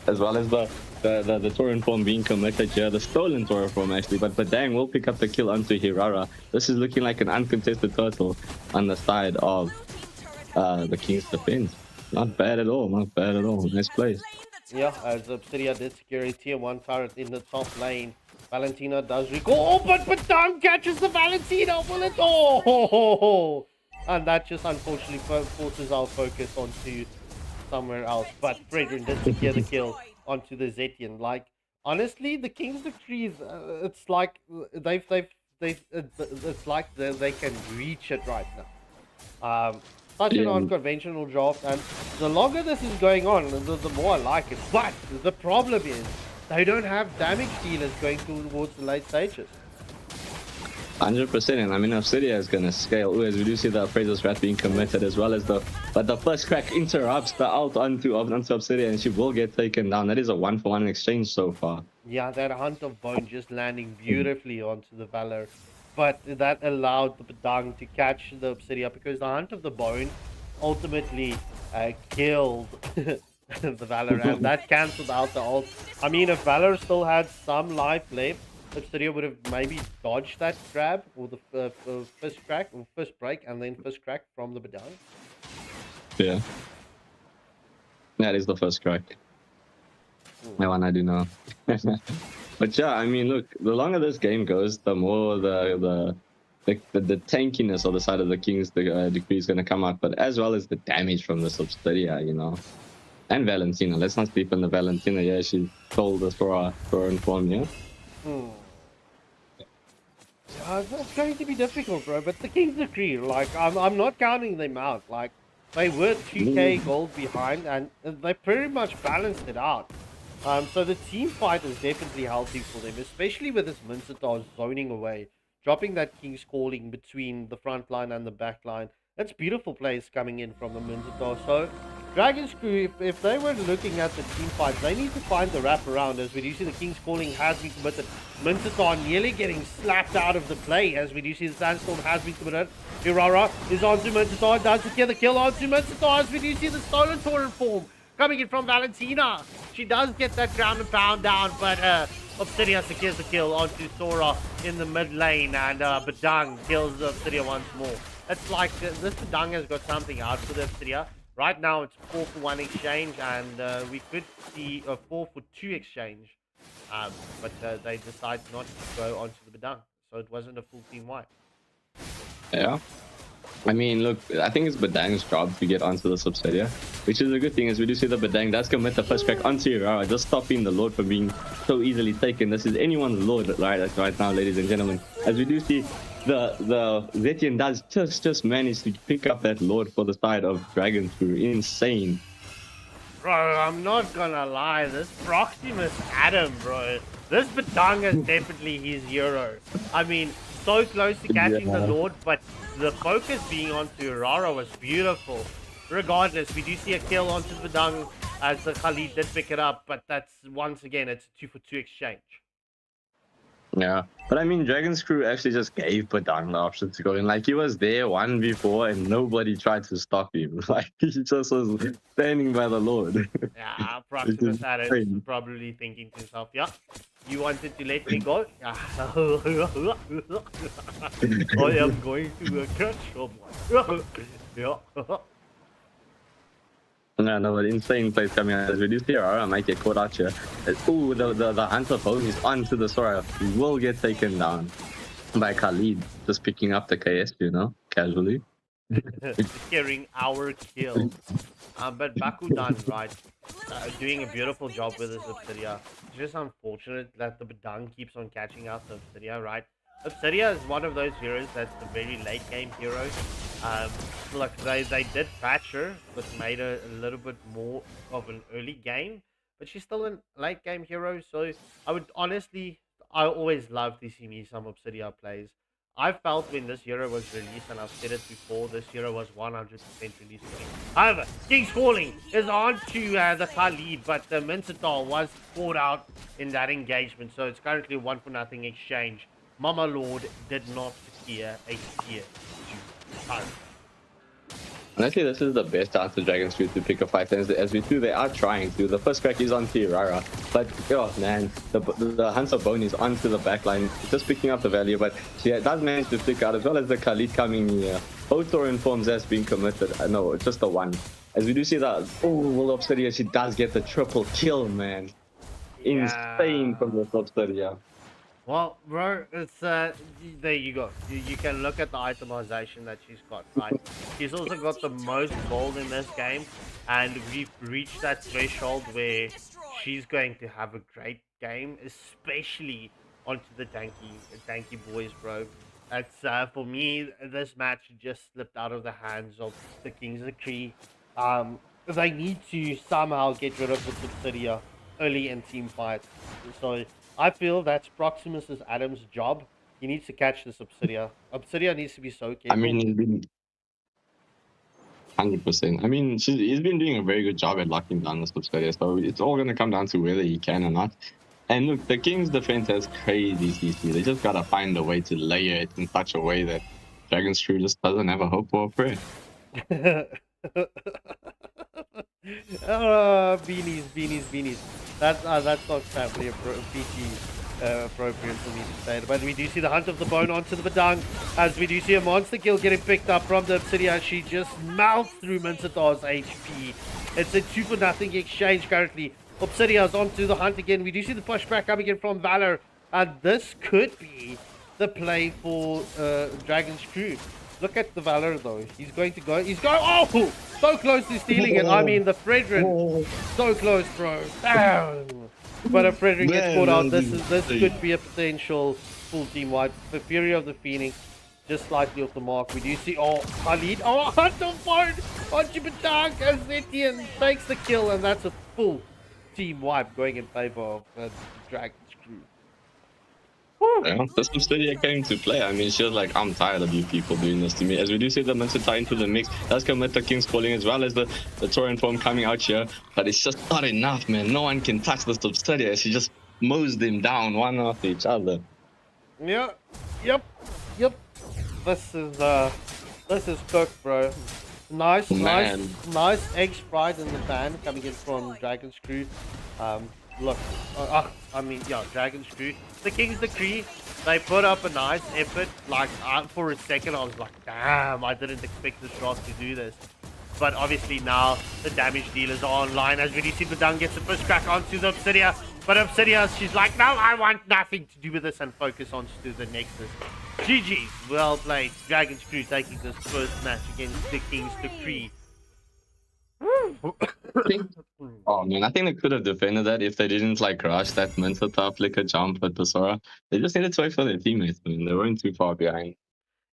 as well as the Tauren form being committed here, the stolen Tauren form actually, but Badang will pick up the kill onto Hirara. This is looking like an uncontested turtle on the side of the King's defense. Not bad at all, Nice play. Yeah, as Obsidia did secure a tier 1 turret in the top lane. Valentina does recall. Oh, but Badang catches the Valentina. Will it? Oh, and that just unfortunately forces our focus onto somewhere else. But Fredrin did secure the kill onto the Zetian. Like, Honestly, the King's Decrees, it's like it's like they can reach it right now. Such an Yeah, unconventional draft, and the longer this is going on, the more I like it. But the problem is, they don't have damage dealers going towards the late stages. 100%. And I mean, Obsidia is going to scale. Ooh, as we do see the Appraiser's Rat being committed as well as but the first crack interrupts the ult onto Obsidia, and she will get taken down. That is a 1-for-1 exchange so far. Yeah, that Hunt of Bone just landing beautifully onto the Valor. But that allowed the Padang to catch the Obsidia because the Hunt of the Bone ultimately killed the Valor, and that cancelled out the ult. I mean, if Valor still had some life left, Obsidia would have maybe dodged that grab or the first crack or first break and then first crack from the Padang. Yeah. That is the first crack. That one I do know. But yeah, I mean, look, the longer this game goes, the more the tankiness on the side of the King's Decree is going to come out, but as well as the damage from the Obsidia, you know. And Valentina. Let's not sleep on the Valentina. Yeah, she told us for her inform, yeah. It's going to be difficult, bro. But the King's Decree, like, I'm not counting them out. Like, they were 2k gold behind, and they pretty much balanced it out. So the team fight is definitely healthy for them, especially with this Mincetar zoning away, dropping that King's Calling between the front line and the back line. That's beautiful plays coming in from the Mincetar. So Dragon's Crew, if they were looking at the team fight, they need to find the wraparound. As we do see the King's Calling has been committed. Mincetar nearly getting slapped out of the play. As we do see the Sandstorm has been committed. Irara is onto Mincetar, does secure the kill onto Mincetar. As we do see the Stolen Torrent form coming in from Valentina. She does get that ground and pound down, but Obsidia secures the kill onto Sora in the mid lane, and Badang kills Obsidia once more. It's like this Badang has got something out for the Obsidia. Right now it's 4-for-1 exchange, and we could see a 4-for-2 exchange, but they decide not to go onto the Badang, so it wasn't a full team wipe. Yeah. I mean, look, I think it's Badang's job to get onto the Obsidia, which is a good thing, as we do see that Badang does commit the first crack onto Irara, just stopping the Lord from being so easily taken. This is anyone's Lord right now, ladies and gentlemen. As we do see, the Zetian does just manage to pick up that Lord for the side of Dragon Crew. Insane. Bro, I'm not gonna lie, this Proximus Adam, bro, this Badang is definitely his hero. I mean, so close to catching the Lord, but the focus being onto Irara was beautiful. Regardless, we do see a kill onto the Badang as the Khalid did pick it up, but that's, once again, it's a 2-for-2 exchange. Yeah, but I mean, Dragon's Crew actually just gave Badang the option to go in. Like, he was there one before and nobody tried to stop him. Like, he just was standing by the Lord. Yeah, Proximus Adam is probably thinking to himself, yeah, you wanted to let me go? Yeah. I am going to catch someone. Yeah. No, but insane plays coming out. As we do see Irara might get caught out here. Ooh, the Hunter phone is onto the Sora. He will get taken down by Khalid. Just picking up the KS, you know, casually. Securing our kill. But Bakudan, right, doing a beautiful job with his Obsidia. It's just unfortunate that the Badang keeps on catching out the Obsidia, right? Obsidia is one of those heroes that's a very late game hero. Look, they did patch her, but made her a little bit more of an early game. But she's still a late game hero, so I would honestly, I always love to see me some Obsidia plays. I felt when this hero was released, and I've said it before, this hero was 100% released for me. However, King's Calling is on to the Khalid, but the Mincetar was caught out in that engagement, so it's currently 1-for-0 exchange. Mama Lord did not secure a tier 2 turret. Honestly, this is the best chance for Dragon's Crew to pick a fight. As we do, they are trying to. The first crack is onto Irara, but oh man, the Hunter Bone is onto the backline, just picking up the value, but she does manage to pick out, as well as the Khalid coming here. Both Thorin forms has been committed. No, it's just the one. As we do see that, oh, Obsidia, she does get the triple kill, man. Yeah. Insane from the Obsidia. Well, bro, it's there you go. You can look at the itemization that she's got, right? She's also got the most gold in this game, and we've reached that threshold where she's going to have a great game, especially onto the tanky boys, bro. That's for me. This match just slipped out of the hands of the Kings of the Cree. They need to somehow get rid of the Subsidia early in team fights. So I feel that's Proximus' Adam's job. He needs to catch the Subsidia. Subsidia needs to be so careful. I mean, he's been 100%. I mean, he's been doing a very good job at locking down the Subsidia, so it's all going to come down to whether he can or not. And look, the Kings' defense has crazy CC. They just got to find a way to layer it in such a way that Dragon's Crew just doesn't have a hope or a prayer. Beanies. That's not family appropriate for me to say. But we do see the Hunt of the Bone onto the Badang, as we do see a monster kill getting picked up from the Obsidia. She just melts through Mincetar's HP. It's a 2-0 exchange currently. Obsidia's onto the hunt again. We do see the pushback coming in from Valor, and this could be the play for Dragon's Crew. Look at the Valor though. He's going. Oh, so close to stealing it. I mean, the Fredrin, so close, bro. Damn. But if Fredrin gets caught out, this could be a potential full team wipe. The Fury of the Phoenix just slightly off the mark. We do see Khalid. Hunt of Bone onto Badang as Etienne takes the kill, and that's a full team wipe going in favor of Dragon's Crew. Yeah, the Subsidia came to play. I mean, she was like, I'm tired of you people doing this to me. As we do see the Mincetar into the mix, that's come with the King's calling as well as the Tauren form coming out here. But it's just not enough, man. No one can touch the Subsidia. She just mows them down one after each other. Yeah, yep. This is cooked, bro. Nice eggs fried in the pan coming in from Dragon's Crew. Look, Dragon's Crew. The Kings the Cree, they put up a nice effort. Like, for a second, I was like, damn, I didn't expect the Sharks to do this. But obviously now, the damage dealers are online. As we see, Badang gets a first crack onto the Obsidia. But Obsidia, she's like, no, I want nothing to do with this and focus on to the Nexus. GG's, well played. Dragon's Crew taking this first match against the Kings the Cree. Oh man, I think they could have defended that if they didn't like rush that Mincetar flicker jump at the Sora. They just needed to wait for their teammates, man. They weren't too far behind.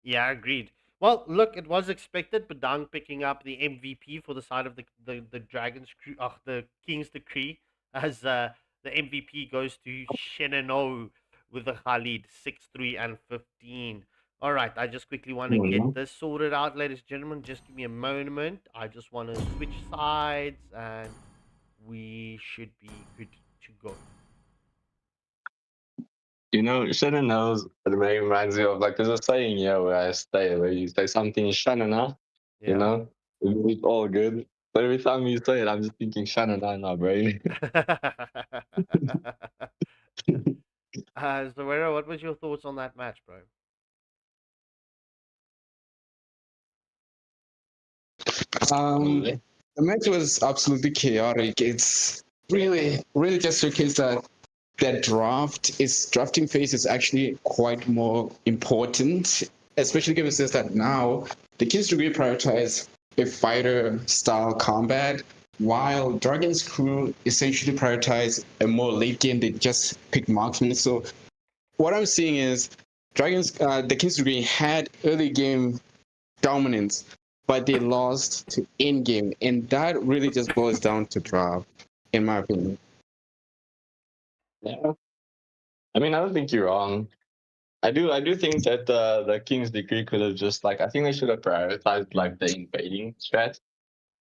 Yeah, agreed. Well, look, it was expected. Badang picking up the MVP for the side of the Dragon's Crew, the Kings the Cree, as the MVP goes to Shenano with the Khalid 6-3 and 15. All right, I just quickly want to get this sorted out, ladies and gentlemen. Just give me a moment. I just want to switch sides, and we should be good to go. You know, Shannon knows, it reminds me of, like, there's a saying here where I stay, where you say something Shannon, you know, it's all good. But every time you say it, I'm just thinking Shannon now, bro. Zawera, what was your thoughts on that match, bro? The match was absolutely chaotic. It's really just showcased that drafting phase is actually quite more important, especially given since that now the Kings really prioritize a fighter style combat, while Dragon's Crew essentially prioritize a more late game. They just pick marksmen. So what I'm seeing is the Kings degree had early game dominance, but they lost to end game, and that really just boils down to draft, in my opinion. Yeah, I mean, I don't think you're wrong. I do think that the King's Decree could have just, like, I think they should have prioritized like the invading strat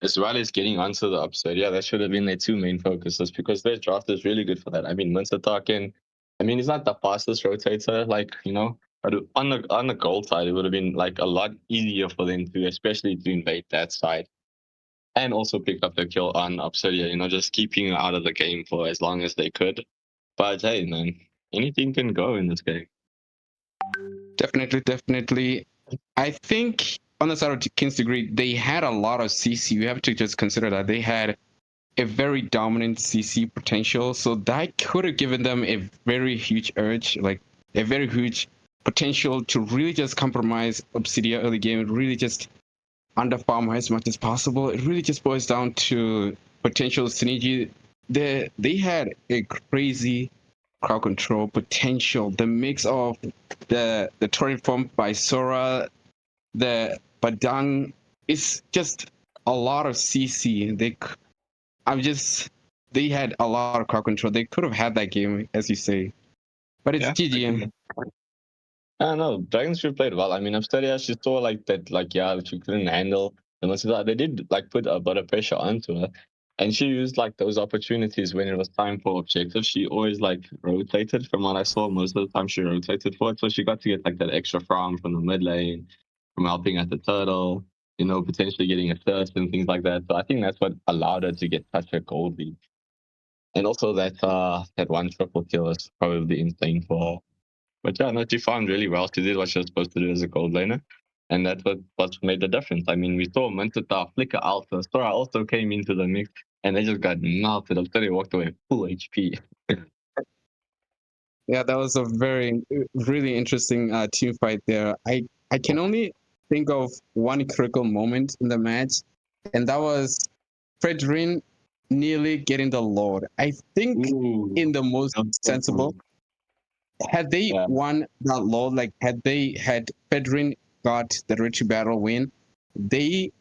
as well as getting onto the upside. Yeah, that should have been their two main focuses, because their draft is really good for that. I mean, Mincetar he's not the fastest rotator, like, you know, but on the gold side, it would have been like a lot easier for them to, especially to invade that side, and also pick up the kill on Obsidia, you know, just keeping out of the game for as long as they could. But hey, man, anything can go in this game. Definitely. I think on the side of King's Degree, they had a lot of CC. You have to just consider that they had a very dominant CC potential. So that could have given them a very huge urge, like a very huge potential to really just compromise Obsidia early game, really just underfarm as much as possible. It really just boils down to potential synergy. They had a crazy crowd control potential. The mix of the turret formed by Sora, the Badang, is just a lot of CC. They had a lot of crowd control. They could have had that game, as you say, but it's Yeah. GG. I don't know. Dragons should played well. I mean, Upstadia, she saw like that, like, yeah, she couldn't handle. And most of that, they did like put a bit of pressure onto her. And she used like those opportunities when it was time for objectives. She always like rotated from what I saw. Most of the time she rotated for it. So she got to get like that extra farm from the mid lane, from helping at the turtle, you know, potentially getting a thirst and things like that. So I think that's what allowed her to get such a gold lead. And also that one triple kill was probably insane for her. But yeah, no, she farmed really well. She did what she was supposed to do as a gold laner. And that's what made the difference. I mean, we saw Mintata flicker out. Sora also came into the mix and they just got melted until they walked away full HP. Yeah, that was a really interesting team fight there. I can only think of one critical moment in the match, and that was Fredrin nearly getting the Lord. I think Ooh, in the most that was so sensible, cool. had they Yeah. won that Lord, like had Fredrin got the Richie Battle win, they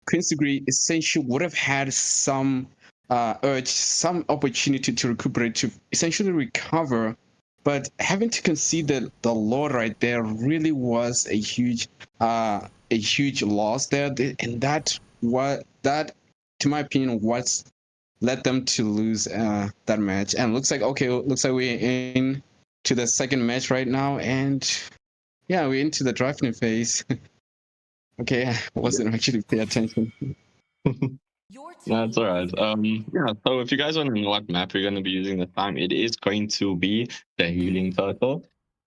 Queen's Degree essentially would have had some urge, some opportunity to recuperate, to essentially recover. But having to concede the Lord right there really was a huge loss there, and that, to my opinion, was led them to lose that match. And looks like we're in to the second match right now, and yeah, we're into the drafting phase. Okay, I wasn't actually paying attention. Your team No, it's all right. is banning. Yeah. So if you guys want to know what map we're going to be using this time, it is going to be the Healing Turtle.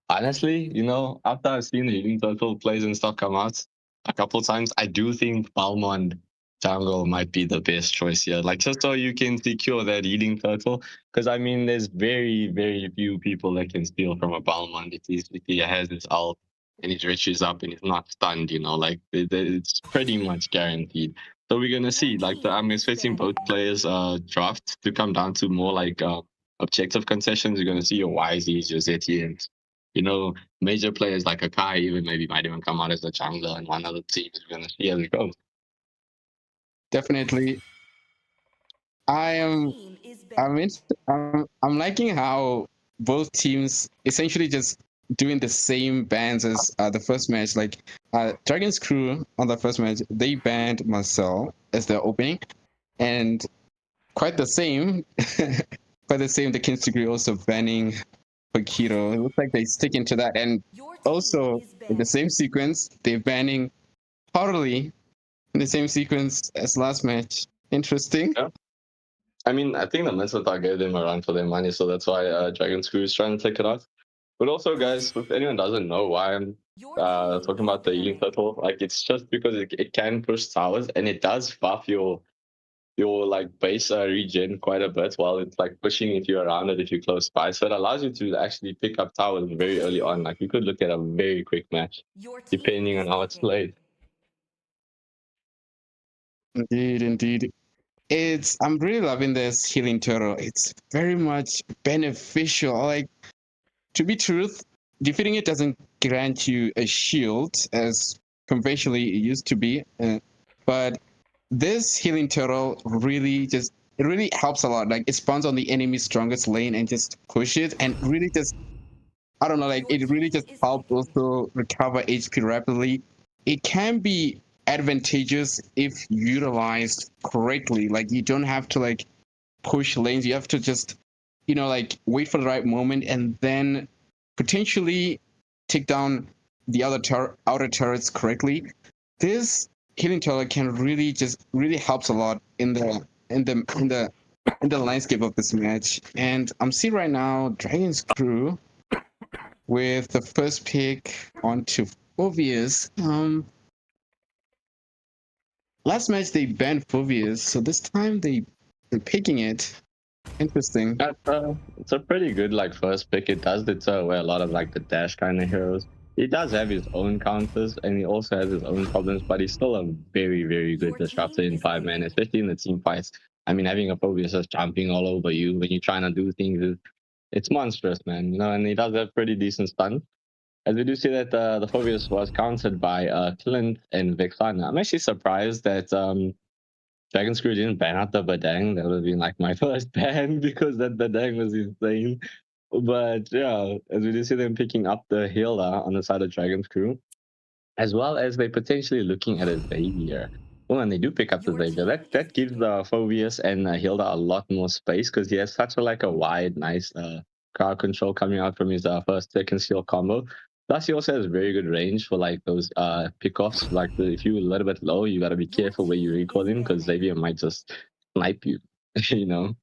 Honestly, you know, after I've seen the Healing Turtle plays and stuff come out a couple of times, I do think Balmond Jungle might be the best choice here. Like, just so you can secure that Healing Turtle, because I mean, there's very, very few people that can steal from a Balmond if he has his ult and his riches up and he's not stunned. You know, like it's pretty much guaranteed. So we're gonna see, like, I'm expecting both players draft to come down to more like objective concessions. You're gonna see your YZs, your ZTNs, you know, major players like Akai even maybe might even come out as a jungler and one other team. We're gonna see how it goes. Definitely. Team is banning. I'm liking how both teams essentially just doing the same bans as the first match. Like Dragon's Crew on the first match, they banned Marcel as their opening, and quite the same. Quite the same. The King's Degree also banning Paquito. It looks like they stick into that, and Your team also is in the banning. same sequence, they're banning Harley in the same sequence as last match. Interesting. Yeah. I mean, I think the Minnesota gave them a run for their money, so that's why Dragon Screw is trying to take it out. But also, guys, if anyone doesn't know why I'm Your team talking is about the Healing banning. Turtle, like, it's just because it can push towers and it does buff your like base regen quite a bit while it's like pushing if you're around it, if you're close by. So it allows you to actually pick up towers very early on. Like, you could look at a very quick match Your team depending is on how it's picking. played. Indeed. I'm really loving this healing turtle. It's very much beneficial. Like, to be truth, defeating it doesn't grant you a shield as conventionally it used to be. But this healing turtle it really helps a lot. Like, it spawns on the enemy's strongest lane and just push it, and really just, I don't know, like, Your it really team just is helps picking. also recover HP rapidly. It can be advantageous if utilized correctly. Like, you don't have to like push lanes. You have to just, like, wait for the right moment and then potentially take down the outer turrets correctly. This healing turret can really helps a lot in the landscape of this match. And I'm seeing right now Dragon's Crew with the first pick onto Phobius. Last match they banned Phobius, so this time they're picking it. Interesting. It's a pretty good like first pick. It does deter away a lot of like the dash kind of heroes. He does have his own counters and he also has his own problems, but he's still a very, very good Your disruptor team in is 5-man, picking. especially in the team fights. I mean, having a Phobius just jumping all over you when you're trying to do things it's monstrous, man. You know, and he does have pretty decent stun. As we do see that the Phobius was countered by Clint and Vexana. I'm actually surprised that Dragon Screw didn't ban out the Badang. That would have been like my first ban because that Badang was insane. But yeah, as we do see them picking up the healer on the side of Dragon Screw, as well as they potentially looking at a Xavier. Well, and they do pick up the Xavier. That gives the Phobius and Hilda a lot more space because he has such a wide, nice crowd control coming out from his first, second skill combo. Plus, he also has very good range for like those pickoffs. Like if you're a little bit low, you gotta be careful where you recall him because Xavier might just snipe you. You know.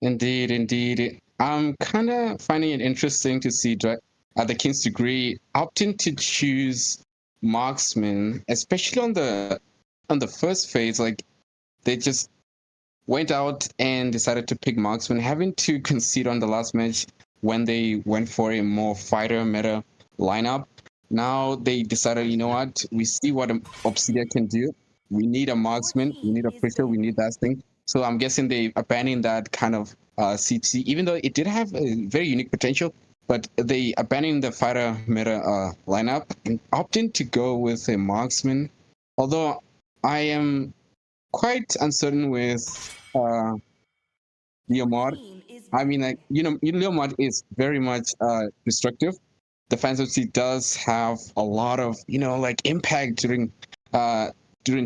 Indeed, indeed. I'm kind of finding it interesting to see the King's Degree opting to choose marksman, especially on the first phase. Like they just went out and decided to pick marksman, having to concede on the last match when they went for a more fighter meta lineup. Now they decided, you know what? We see what Obsidian can do. We need a marksman. We need a pusher. We need that thing. So I'm guessing they abandoned that kind of CT, even though it did have a very unique potential. But they abandoned the fighter meta lineup and opted to go with a marksman. Although I am quite uncertain with Leomod. I mean, like, Leomod is very much destructive. The Fantasy does have a lot of, impact during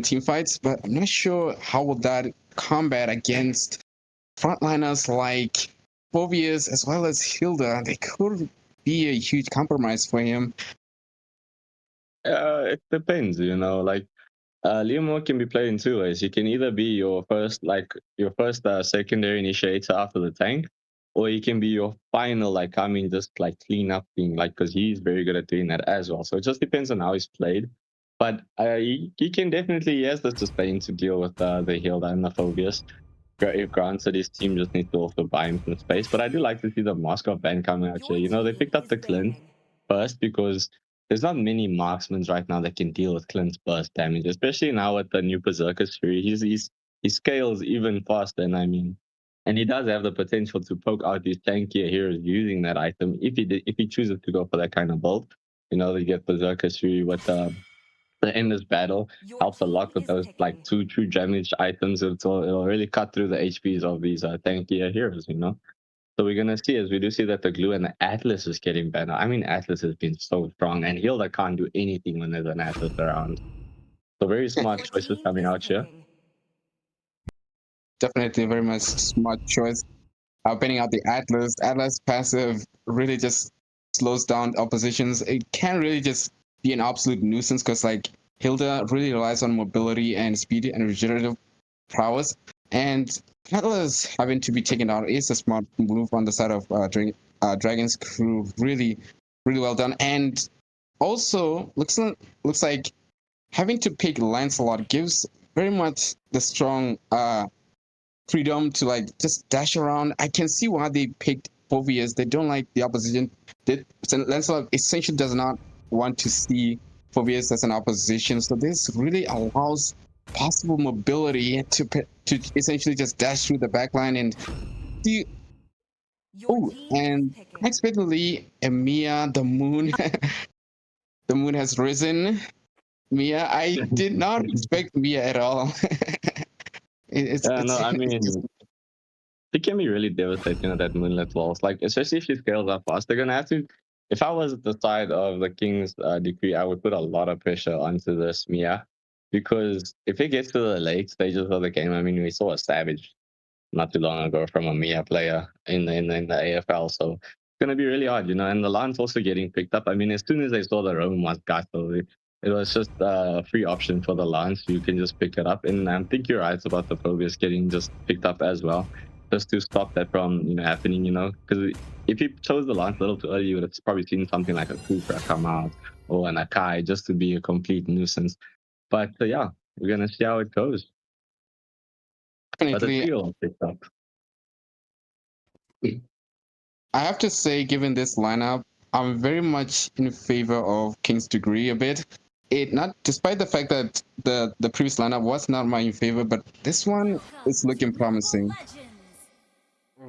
team fights, but I'm not sure how will that combat against frontliners like Phobius as well as Hilda. They could be a huge compromise for him. It depends, Leomord can be played in two ways. He can either be your first secondary initiator after the tank, or he can be your final just clean up thing, because he's very good at doing that as well. So it just depends on how he's played. But he can definitely, he has the sustain to deal with the Hilda and the Phobius. If granted, his team just needs to also buy him some space. But I do like to see the Moscow band coming out here. They picked up the Clint first because there's not many marksmen right now that can deal with Clint's burst damage, especially now with the new Berserker Fury. He scales even faster, and he does have the potential to poke out these tankier heroes using that item if he chooses to go for that kind of build. They get Berserker Fury with the endless battle helps a lot with those two true damage items. It'll really cut through the HPs of these tankier heroes. So we're gonna see, as we do see that the glue and the Atlas is getting better. Atlas has been so strong, and Hilda can't do anything when there's an Atlas around. So very smart choices coming out here. Definitely a very much smart choice. Banning out the Atlas. Atlas passive really just slows down oppositions. It can really just be an absolute nuisance because Hilda really relies on mobility and speed and regenerative prowess. And Atlas having to be taken out is a smart move on the side of Dragon's Crew. Really, really well done. And also looks like having to pick Lancelot gives very much the strong freedom to just dash around. I can see why they picked Phobius. They don't like the opposition. Lancelot essentially does not want to see Phobius as an opposition. So this really allows possible mobility to essentially just dash through the backline and see. Oh, and unexpectedly, Mia, the moon, the moon has risen. Mia, I did not expect Mia at all. It can be really devastating at that moonlit walls. Especially if she scales up fast, they're gonna have to. If I was at the side of the King's Decree, I would put a lot of pressure onto this Mia, because if it gets to the late stages of the game, we saw a Savage not too long ago from a Mia player in the AFL, so it's gonna be really hard, And the Lance also getting picked up. As soon as they saw the Rome was got, it was just a free option for the Lance. You can just pick it up, and I think you're right about the Phobius getting just picked up as well, just to stop that from happening. Because if you chose the Lance a little too early, you would have probably seen something like a Kufra come out or an Akai just to be a complete nuisance. But yeah, we're gonna see how it goes. But the trio picked up. I have to say, given this lineup, I'm very much in favor of King's Degree a bit. Despite the fact that the previous lineup was not my favor, but this one is looking promising.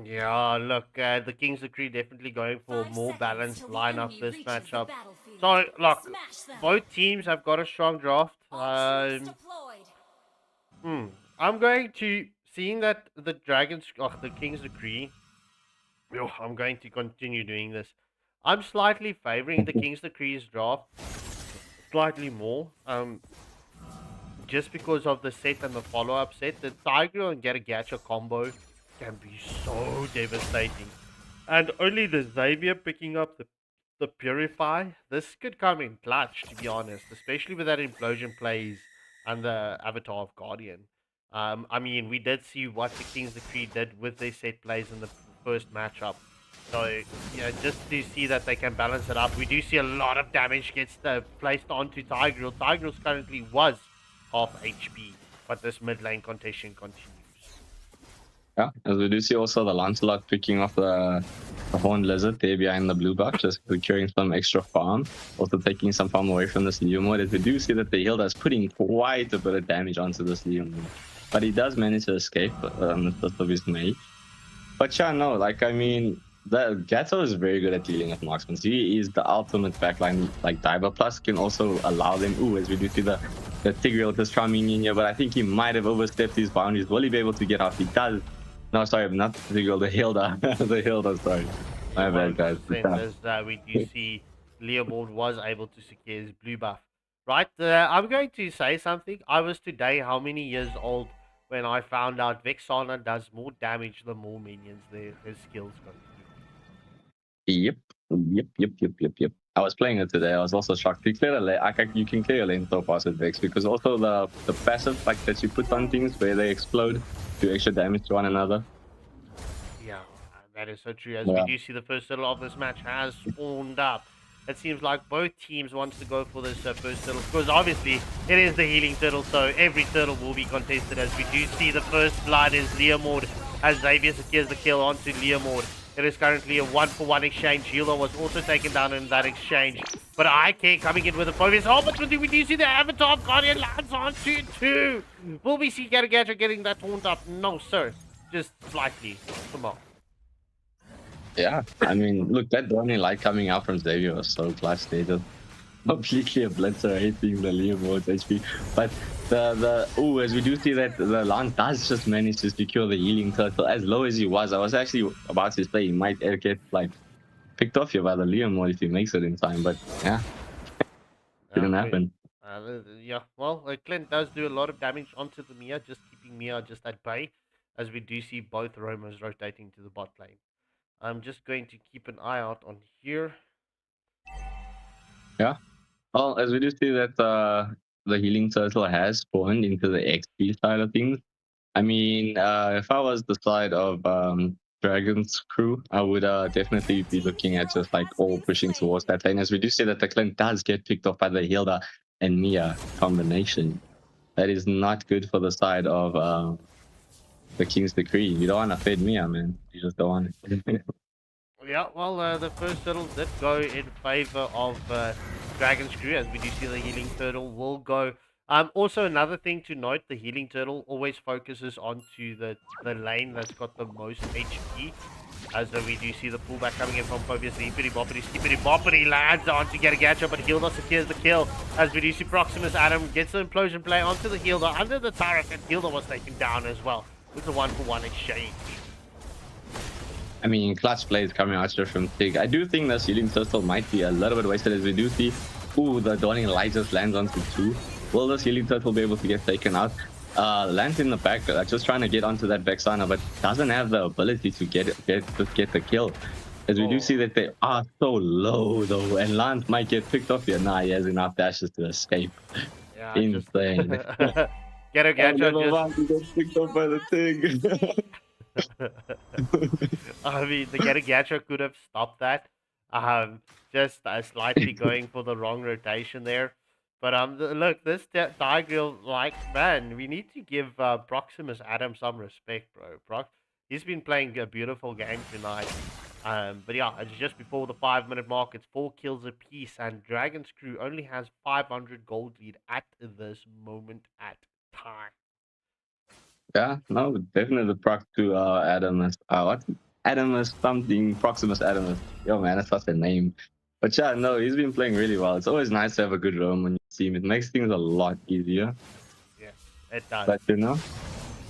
Yeah, look, the Kings Decree definitely going for a 5 more seconds balanced till the lineup enemy this reaches the matchup. battlefield. So, look, Smash them. both teams have got a strong draft. All troops deployed. Hmm, I'm going to, seeing that the Kings Decree, I'm going to continue doing this. I'm slightly favoring the Kings Decree's draft slightly more. Just because of the set and the follow-up set, the Tiger and get a Gacha combo can be so devastating. And only the Xavier picking up the Purify, this could come in clutch, to be honest, especially with that implosion plays and the Avatar of Guardian. I mean, we did see what the King's Decree did with their set plays in the first matchup. So, yeah, just to see that they can balance it up. We do see a lot of damage gets placed onto Tigreal. Tigreal's currently was half HP, but this mid lane contention continues. Yeah, as we do see also the Lancelot picking off the Horned Lizard there behind the blue buff, just securing some extra farm. Also taking some farm away from this Leo mode, as we do see that the Hilda is putting quite a bit of damage onto this Leo mode. But he does manage to escape on the first of his mate. But yeah, no, like, I mean, the Gato is very good at dealing with marksmen. He is the ultimate backline, like, diver. Plus, can also allow them, as we do see the Tigreal just coming in here, but I think he might have overstepped his boundaries. Will he be able to get out? He does. No, sorry, not the Tigreal, the Hilda. The Hilda, sorry. My bad, guys. 100% as we do see Leopold was able to secure his blue buff. Right, I'm going to say something. I was today how many years old when I found out Vexana does more damage the more minions their skills go Yep. Yep. I was playing it today. I was also shocked. You clear a lane. You can clear a lane so fast with Vex because also the passive like that you put on things where they explode do extra damage to one another. Yeah, that is so true. As Yeah. we do see the first turtle of this match has spawned up. It seems like both teams wants to go for this first turtle because obviously it is the healing turtle, so every turtle will be contested. As we do see the first blood is Leomord as Xavier secures the kill onto Leomord. It is currently a 1-for-1 exchange. Healer was also taken down in that exchange. But IK coming in with a focus. Oh, but we do see the Avatar of Guardian lands onto 2. Will we see Gadget getting that taunt up? No, sir. Just slightly. Come on. Yeah, I mean, look, that Donny light coming out from Xavier was so clutch. They just completely obliterating the Leomord's HP. But as we do see that the Lance does just manage to secure the healing turtle as low as he was. I was actually about to say he might get like picked off here by the Leomord if he makes it in time, but yeah, didn't happen. Yeah, well, Clint does do a lot of damage onto the Mia, just keeping Mia just at bay, as we do see both Romos rotating to the bot lane. I'm just going to keep an eye out on here. Yeah. Well, as we do see that the healing turtle has spawned into the XP side of things. I mean, if I was the side of Dragon's crew, I would definitely be looking at just like all pushing towards that lane. As we do see that the Clint does get picked off by the Hilda and Mia combination. That is not good for the side of the King's Decree. You don't want to fed Mia, man. You just don't want it. Yeah, well, the first turtle did go in favor of Dragon's crew, as we do see the healing turtle will go. Also, another thing to note, the healing turtle always focuses onto the lane that's got the most HP. As we do see the pullback coming in from Phobius, Skippity Boppity lands on to get a Gacha, but Hilda secures the kill. As we do see Proximus Adam gets the implosion play onto the Hilda under the turret, and Hilda was taken down as well with the 1-for-1 exchange. I mean, clutch plays coming out here from Tig. I do think the healing turtle might be a little bit wasted, as we do see, the Dawning Light just lands onto 2. Will this healing turtle be able to get taken out? Lands in the back, just trying to get onto that Vexana, but doesn't have the ability to get the kill. As we do see that they are so low though, and Lance might get picked off here. Nah, he has enough dashes to escape. Yeah, insane. Get a Gacha just get picked off by the Tig. I mean, the Get a Gacha could have stopped that. Just slightly going for the wrong rotation there. But look, this Tigreal, like, man, we need to give Proximus Adam some respect, bro. He's been playing a beautiful game tonight. But yeah, it's just before the 5-minute mark. It's 4 kills apiece, and Dragon's crew only has 500 gold lead at this moment at time. Yeah, no, definitely the proc to Adam. What? Adamus something, Proximus Adamus. Yo, man, that's such a name. But yeah, no, he's been playing really well. It's always nice to have a good roam when you see him. It makes things a lot easier. Yeah, it does. But you know,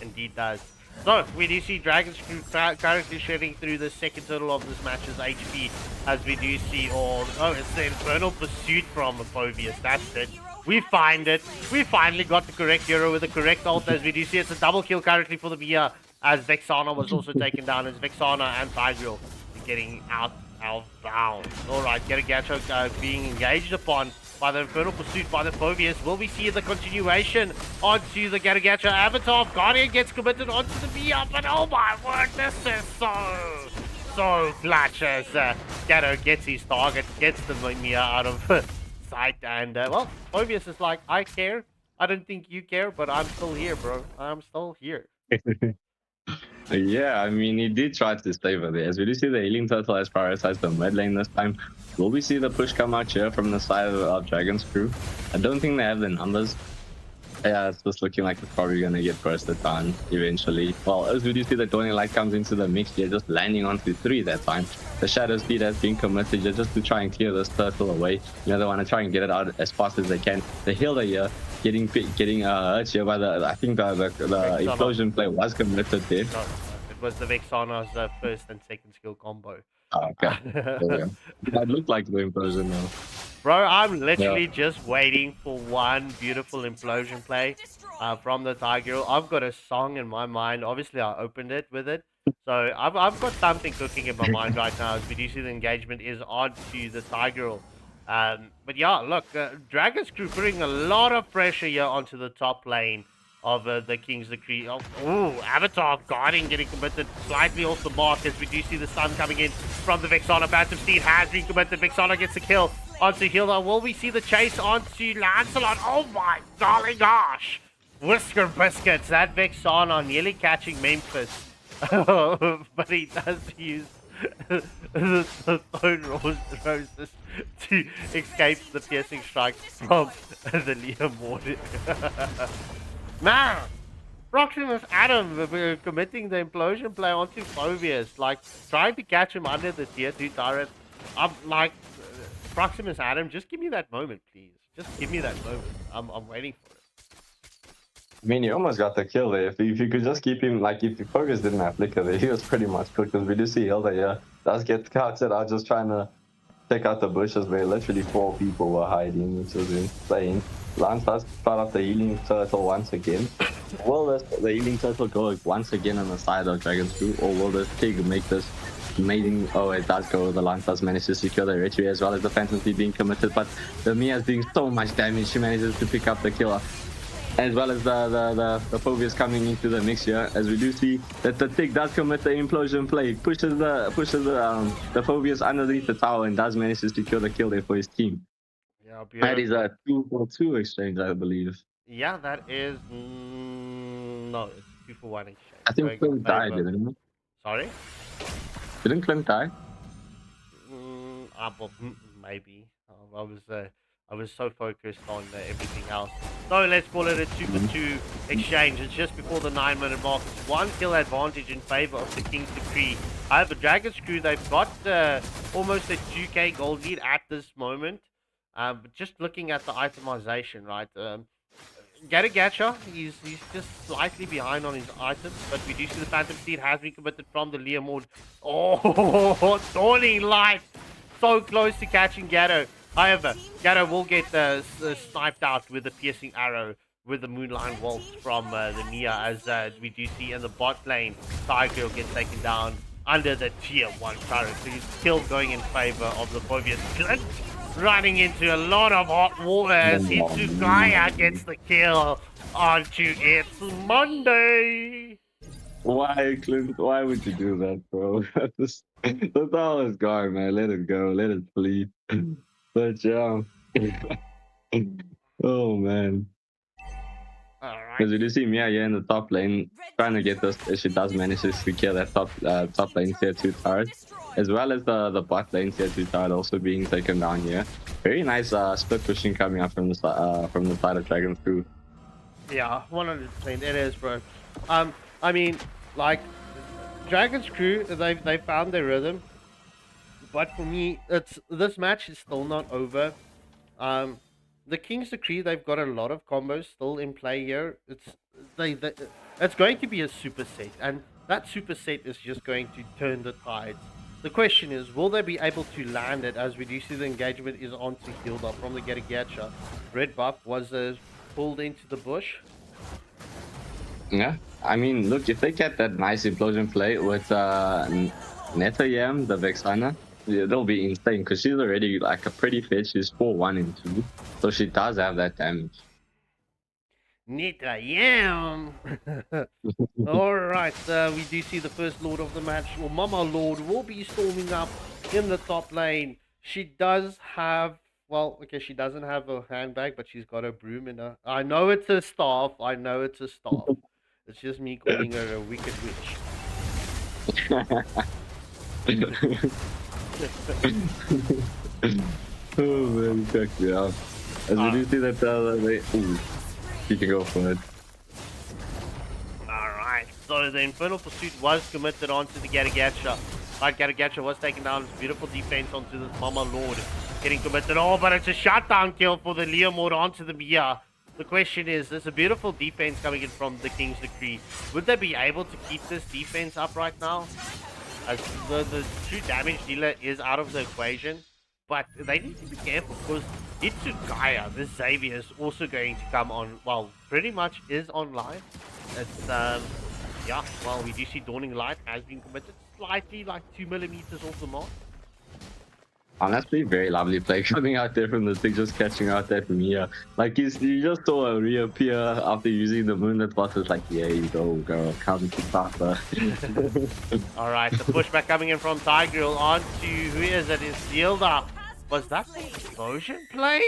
Indeed does. So, we do see Dragon's Crew currently shredding through the second total of this match's HP, as we do see all... Oh, it's the Infernal Pursuit from Phobius, that's it. We find it. We finally got the correct hero with the correct ult, as we do see it's a double kill currently for the Mia, as Vexana was also taken down, as Vexana and Tigreal getting out of bounds. Alright, Garagacho being engaged upon by the Infernal Pursuit by the Phobius. Will we see the continuation onto the Garagacho avatar? Guardian gets committed onto the Mia, but oh my word, this is so clutch as Gatto gets his target, gets the Mia out of sight, and well, Phobius is like, I care. I don't think you care, but I'm still here, bro. I'm still here. yeah, I mean, he did try to save it there. As we do see the healing turtle has prioritized the mid lane this time. Will we see the push come out here from the side of Dragon's Crew? I don't think they have the numbers. Yeah, it's just looking like it's probably going to get bursted down eventually. Well, as we do see the Dawning Light comes into the mix, you're just landing onto 3 that time. The Shadow Speed has been committed just to try and clear this turtle away. You know, they want to try and get it out as fast as they can. The healer here getting hurt here by the, I think the implosion play was committed there. No, it was the Vexana's first and second skill combo. Oh, okay. That looked like the implosion though. Bro, I'm literally just waiting for one beautiful implosion play from the Tigreal. I've got a song in my mind. Obviously, I opened it with it. So I've got something cooking in my mind right now as we do see the engagement is on to the Tigreal. But yeah, look, Dragon's Crew putting a lot of pressure here onto the top lane of the King's Decree. Oh, Avatar Guarding getting committed slightly off the mark as we do see the sun coming in from the Vexana. Phantom Steed has been committed. Vexana gets a kill onto Healer. Will we see the chase onto Lancelot? Oh my golly gosh! Whisker Biscuits, that Vexana nearly catching Memphis. But he does use the Stone Roses to escape the piercing strikes from the Leaderboard. Man, Proximus Adam committing the implosion play onto Phobius, like trying to catch him under the tier 2 turret. I'm like, Proximus Adam, just give me that moment, please. Just give me that moment. I'm waiting for it. I mean, you almost got the kill there. If you could just keep him, like, if Focus didn't have Flicker there, he was pretty much cooked. Because we do see Hilda here does get scouted out just trying to take out the bushes where literally 4 people were hiding, which was insane. Lance does start off the healing turtle once again. Will the healing turtle go once again on the side of Dragon's Crew, or will this pig make this amazing? Oh, it does go. The Lance does manage to secure the retreat as well as the Phantom Speed being committed, but the Mia is doing so much damage. She manages to pick up the killer, as well as the Phobius coming into the mix here, as we do see that the Tick does commit the implosion play, pushes the Phobius underneath the tower and does manage to secure the kill there for his team. Yeah, that is a 2-for-2 exchange, I believe. Yeah, that is no, it's 2-for-1 exchange. I think Clint died, didn't he? Sorry? Didn't Clint die? Well, maybe. I was so focused on everything else. So let's call it a 2-for-2 exchange. It's just before the 9-minute mark. It's 1 kill advantage in favor of the King's Decree. However, Dragon's Crew, they've got almost a 2k gold lead at this moment. But just looking at the itemization, right? Garagacha, he's just slightly behind on his items, but we do see the Phantom Steed has been committed from the Leaderboard. Oh, Dawning Light! So close to catching Gatto. However, Gatto will get sniped out with a piercing arrow with the Moonline Waltz from the Mia, as we do see in the bot lane. Tigreal gets taken down under the tier 1 turret. So he's still going in favor of the Phobius. Running into a lot of hot water as Hitsugaya gets the kill onto It's Monday. Why, Clint? Why would you do that, bro? The tower is gone, man. Let it go. Let it flee. But yeah. Oh, man. Because we do see Mia here in the top lane trying to get this. She does manage to secure that top lane tier 2 turret, as well as the bot lane tier 2 turret also being taken down here. Very nice split pushing coming up from the side of Dragon's Crew. Yeah, 100%. It is, bro. I mean, like, Dragon's Crew, they found their rhythm, but for me, this match is still not over. Um, the King's Decree, they've got a lot of combos still in play here. They it's going to be a superset, and that superset is just going to turn the tides. The question is, will they be able to land it? As we do see, the engagement is onto Hilda from the Getagacha. Red buff was pulled into the bush. Yeah, I mean, look, if they get that nice implosion play with Neta Yam, the Vexana, yeah, they'll be insane because she's already like a pretty fit. She's 4-1 in 2, so she does have that damage. Nita Yam! Alright, we do see the first Lord of the match. Well, Mama Lord will be storming up in the top lane. She does have, well, okay, she doesn't have a handbag, but she's got a broom in her. I know it's a staff. I know it's a staff. It's just me calling her a wicked witch. Oh man, check me out. As we do see that, ooh, you can go for it. Alright, so the Infernal Pursuit was committed onto the Getagacha. But Getagacha was taken down. It's beautiful defense onto the Mama Lord. Getting committed. Oh, but it's a shutdown kill for the Leomord onto the Mia. The question is, there's a beautiful defense coming in from the King's Decree. Would they be able to keep this defense up right now? As the true damage dealer is out of the equation. But they need to be careful because Itsugaya, this Xavier, is also going to come on, well, pretty much is online. It's, yeah, well, we do see Dawning Light has been committed slightly, like 2 millimeters off the mark. Honestly, very lovely play coming out there from the thing, just catching out that Mia. Like, you just saw her reappear after using the moonlit boss. It's like, yeah, you go, girl, come to Papa. Alright, the pushback coming in from Tigreal on to, who is it? It's Zelda. Was that the explosion play?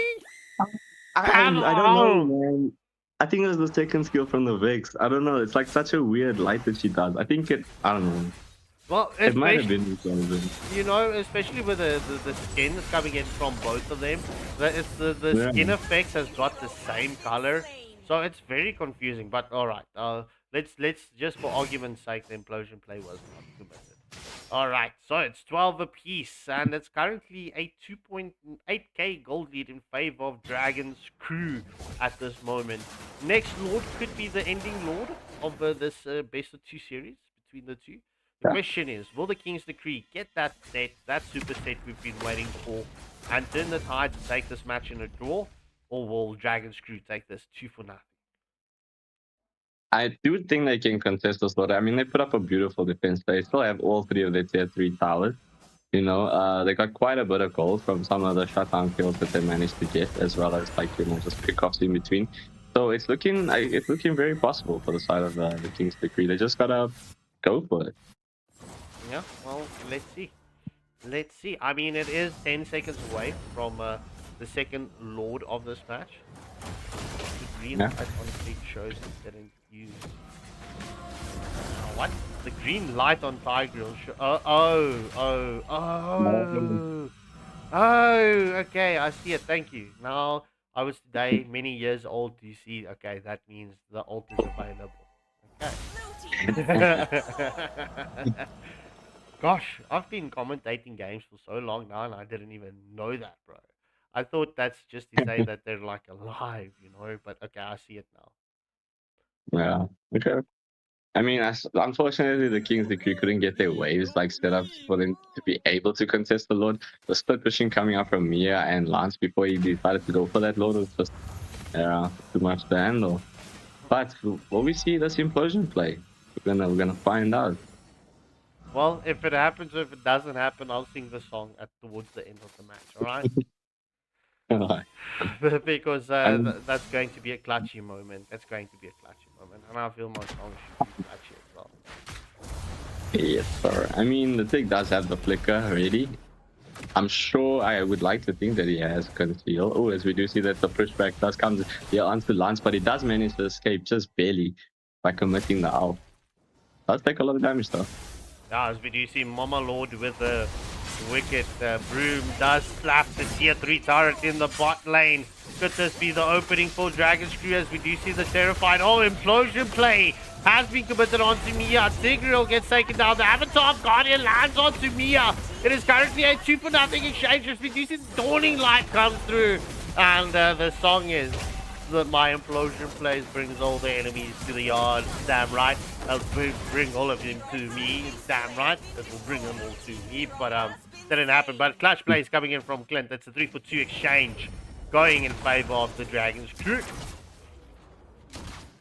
I don't know, man. I think it was the second skill from the Vex. I don't know. It's like such a weird light that she does. I think I don't know. Well, it might have been something. You know, especially with the skins coming in from both of them, it's the skin effects has got the same color, so it's very confusing. But all right, let's just for argument's sake, the implosion play was not committed. All right, so it's 12 apiece, and it's currently a 2.8k gold lead in favor of Dragon's Crew at this moment. Next Lord could be the ending Lord of this best of 2 series between the two. The question is, will the King's Decree get that set, that super set we've been waiting for, and turn the tide to take this match in a draw, or will Dragon's Crew take this 2-0? I do think they can contest this lot. I mean, they put up a beautiful defense. They still have all 3 of their tier 3 towers. You know, they got quite a bit of gold from some of the shutdown kills that they managed to get, as well as, like, you know, just pickoffs in between. So it's looking very possible for the side of the King's Decree. They just gotta go for it. Yeah, well, let's see. Let's see. I mean, it is 10 seconds away from the second Lord of this match. The green light honestly shows it didn't use... what? The green light on Tigreal okay, I see it. Thank you. Now, I was today many years old to see, okay, that means the ult is available. Okay. Gosh, I've been commentating games for so long now, and I didn't even know that, bro. I thought that's just to say that they're like alive, you know. But okay, I see it now. Yeah. Okay. I mean, unfortunately, the King's Decree couldn't get their waves like set up for them to be able to contest the Lord. The split pushing coming out from Mia and Lance before he decided to go for that Lord was just too much to handle. But will we see this implosion play? We're gonna find out. Well, if it happens or if it doesn't happen, I'll sing the song towards the end of the match, alright? Because that's going to be a clutchy moment. That's going to be a clutchy moment. And I feel my song should be clutchy as well. Yes, sir. I mean, the thing does have the flicker already. I'm sure I would like to think that he has conceal. Oh, as we do see that the pushback does come here onto Lance, but he does manage to escape just barely by committing the ult. Does take a lot of damage though. Yeah, as we do see Mama Lord with the wicked broom does slap the tier 3 turret in the bot lane. Could this be the opening for Dragon's Crew as we do see the terrified implosion play has been committed onto Mia. Tigreal gets taken down. The Avatar of Guardian lands onto Mia. It is currently a 2-0 exchange as we do see the Dawning Light come through. And the song is that my implosion plays brings all the enemies to the yard. Damn right. I'll bring all of them to me. Damn right. That will bring them all to me. But didn't happen. But clutch plays coming in from Clint. It's a 3-for-2 exchange going in favor of the Dragon's Crew.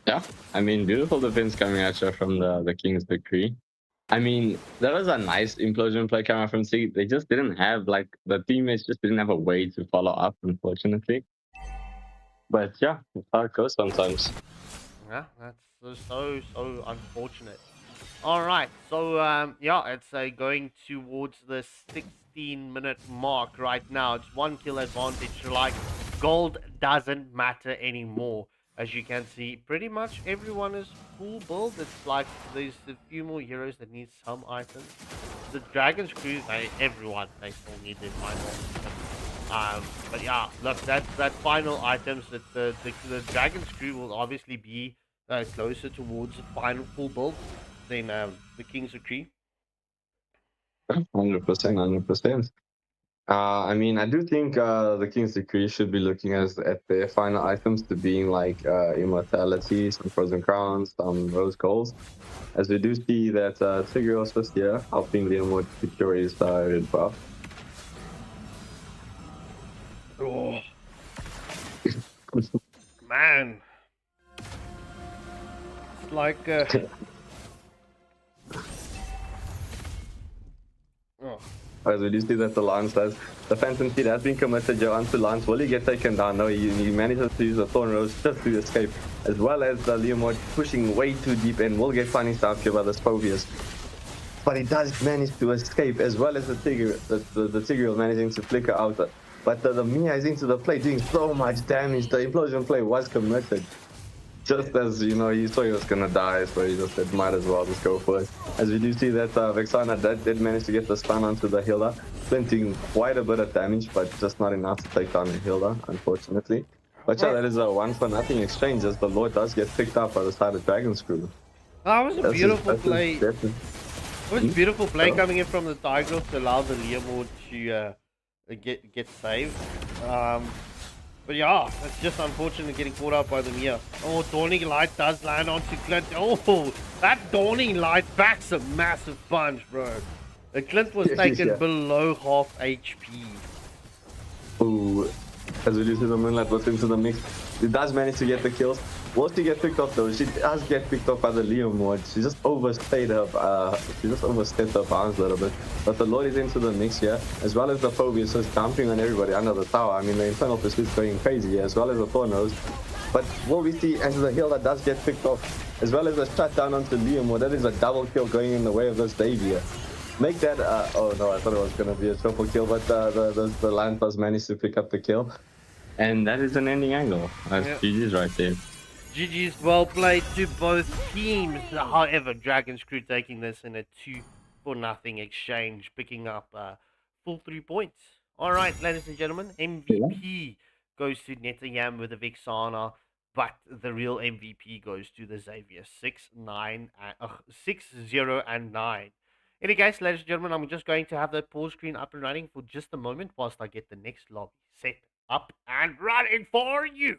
Yeah, I mean, beautiful defense coming at you from the King's Decree. I mean, that was a nice implosion play coming from C. They just didn't have, like, the teammates just didn't have a way to follow up, unfortunately. But yeah, that's how it goes sometimes. Yeah, that's so unfortunate. All right, so yeah, it's going towards the 16-minute mark right now. It's 1 kill advantage. Like, gold doesn't matter anymore. As you can see, pretty much everyone is full build. It's like there's a few more heroes that need some items. The Dragon's Crew, they still need their final items. But yeah, look, that final items that the Dragon's Crew will obviously be closer towards the final full build than the King's Decree. 100%. I mean, I do think the King's Decree should be looking at their final items to being like immortality, some frozen crowns, some rose golds. As we do see that Tigreal is just here helping Leaderboard secure his red buff. Oh. Man. It's like oh. As we do see that the Lance has, the Phantom Seed has been committed onto Lance. Will he get taken down? No, he manages to use the Thorn Rose just to escape, as well as the Leomord pushing way too deep and will get punished out here by the Spovius. But he does manage to escape, as well as the Tigreal managing to flicker out. But the Mia is into the play, doing so much damage. The implosion play was committed. Just as, you know, he saw he was going to die, so he just said, might as well just go for it. As we do see that Vexana did manage to get the stun onto the healer, plenty quite a bit of damage, but just not enough to take down the healer, unfortunately. But yeah, that is a 1-for-0 exchange, as the Lord does get picked up by the side of Dragon's Crew. That was a beautiful play. It was a beautiful play coming in from the Tigreal to allow the Leomord to get saved. But yeah, it's just unfortunate getting caught up by the Mia. Oh, Dawning Light does land onto Clint. Oh, that Dawning Light backs a massive punch, bro. The Clint was taken below half HP. Ooh, as we do see the Moonlight was into the mix. He does manage to get the kills. Will she get picked off though? She does get picked off by the Leomord. She just overstepped her bounds a little bit. But the Lord is into the mix here, as well as the Phobius is dumping on everybody under the tower. I mean, the Infernal Pursuit's going crazy here, as well as the Thorn Rose. But what we see as the healer does get picked off, as well as the shutdown onto Leomord. That is a double kill going in the way of this Dave here. Make that, oh no, I thought it was going to be a triple kill, but the Land Plus managed to pick up the kill. And that is an ending angle. GG's right there. GG's well played to both teams. However, Dragon's Crew taking this in a 2-for-0 exchange, picking up full 3 points. Alright, ladies and gentlemen, MVP goes to Netayam with the Vexana, but the real MVP goes to the Xavier 6-0 and 9. In any case, ladies and gentlemen, I'm just going to have the pause screen up and running for just a moment whilst I get the next lobby set up and running for you.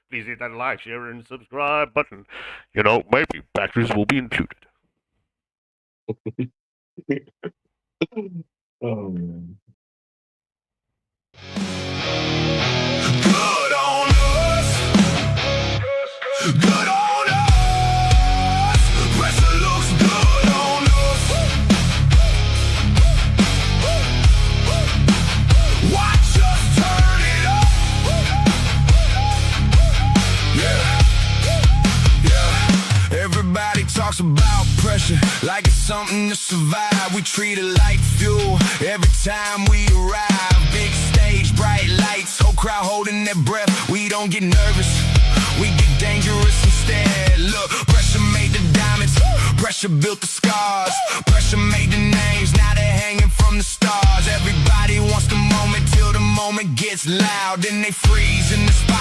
Please hit that like, share, and subscribe button. You know, maybe batteries will be included. Oh, man. Good on us. Good on us. Pressure looks good on us. Watch us turn it up. Yeah. Everybody talks about pressure like it's something to survive. We treat it like fuel every time we arrive. Big stage, bright lights, whole crowd holding their breath. We don't get nervous, we get dangerous instead. Look, pressure made the diamonds, pressure built the scars. Pressure made the names, now they're hanging from the stars. Everybody wants the moment till the moment gets loud. Then they freeze in the spot.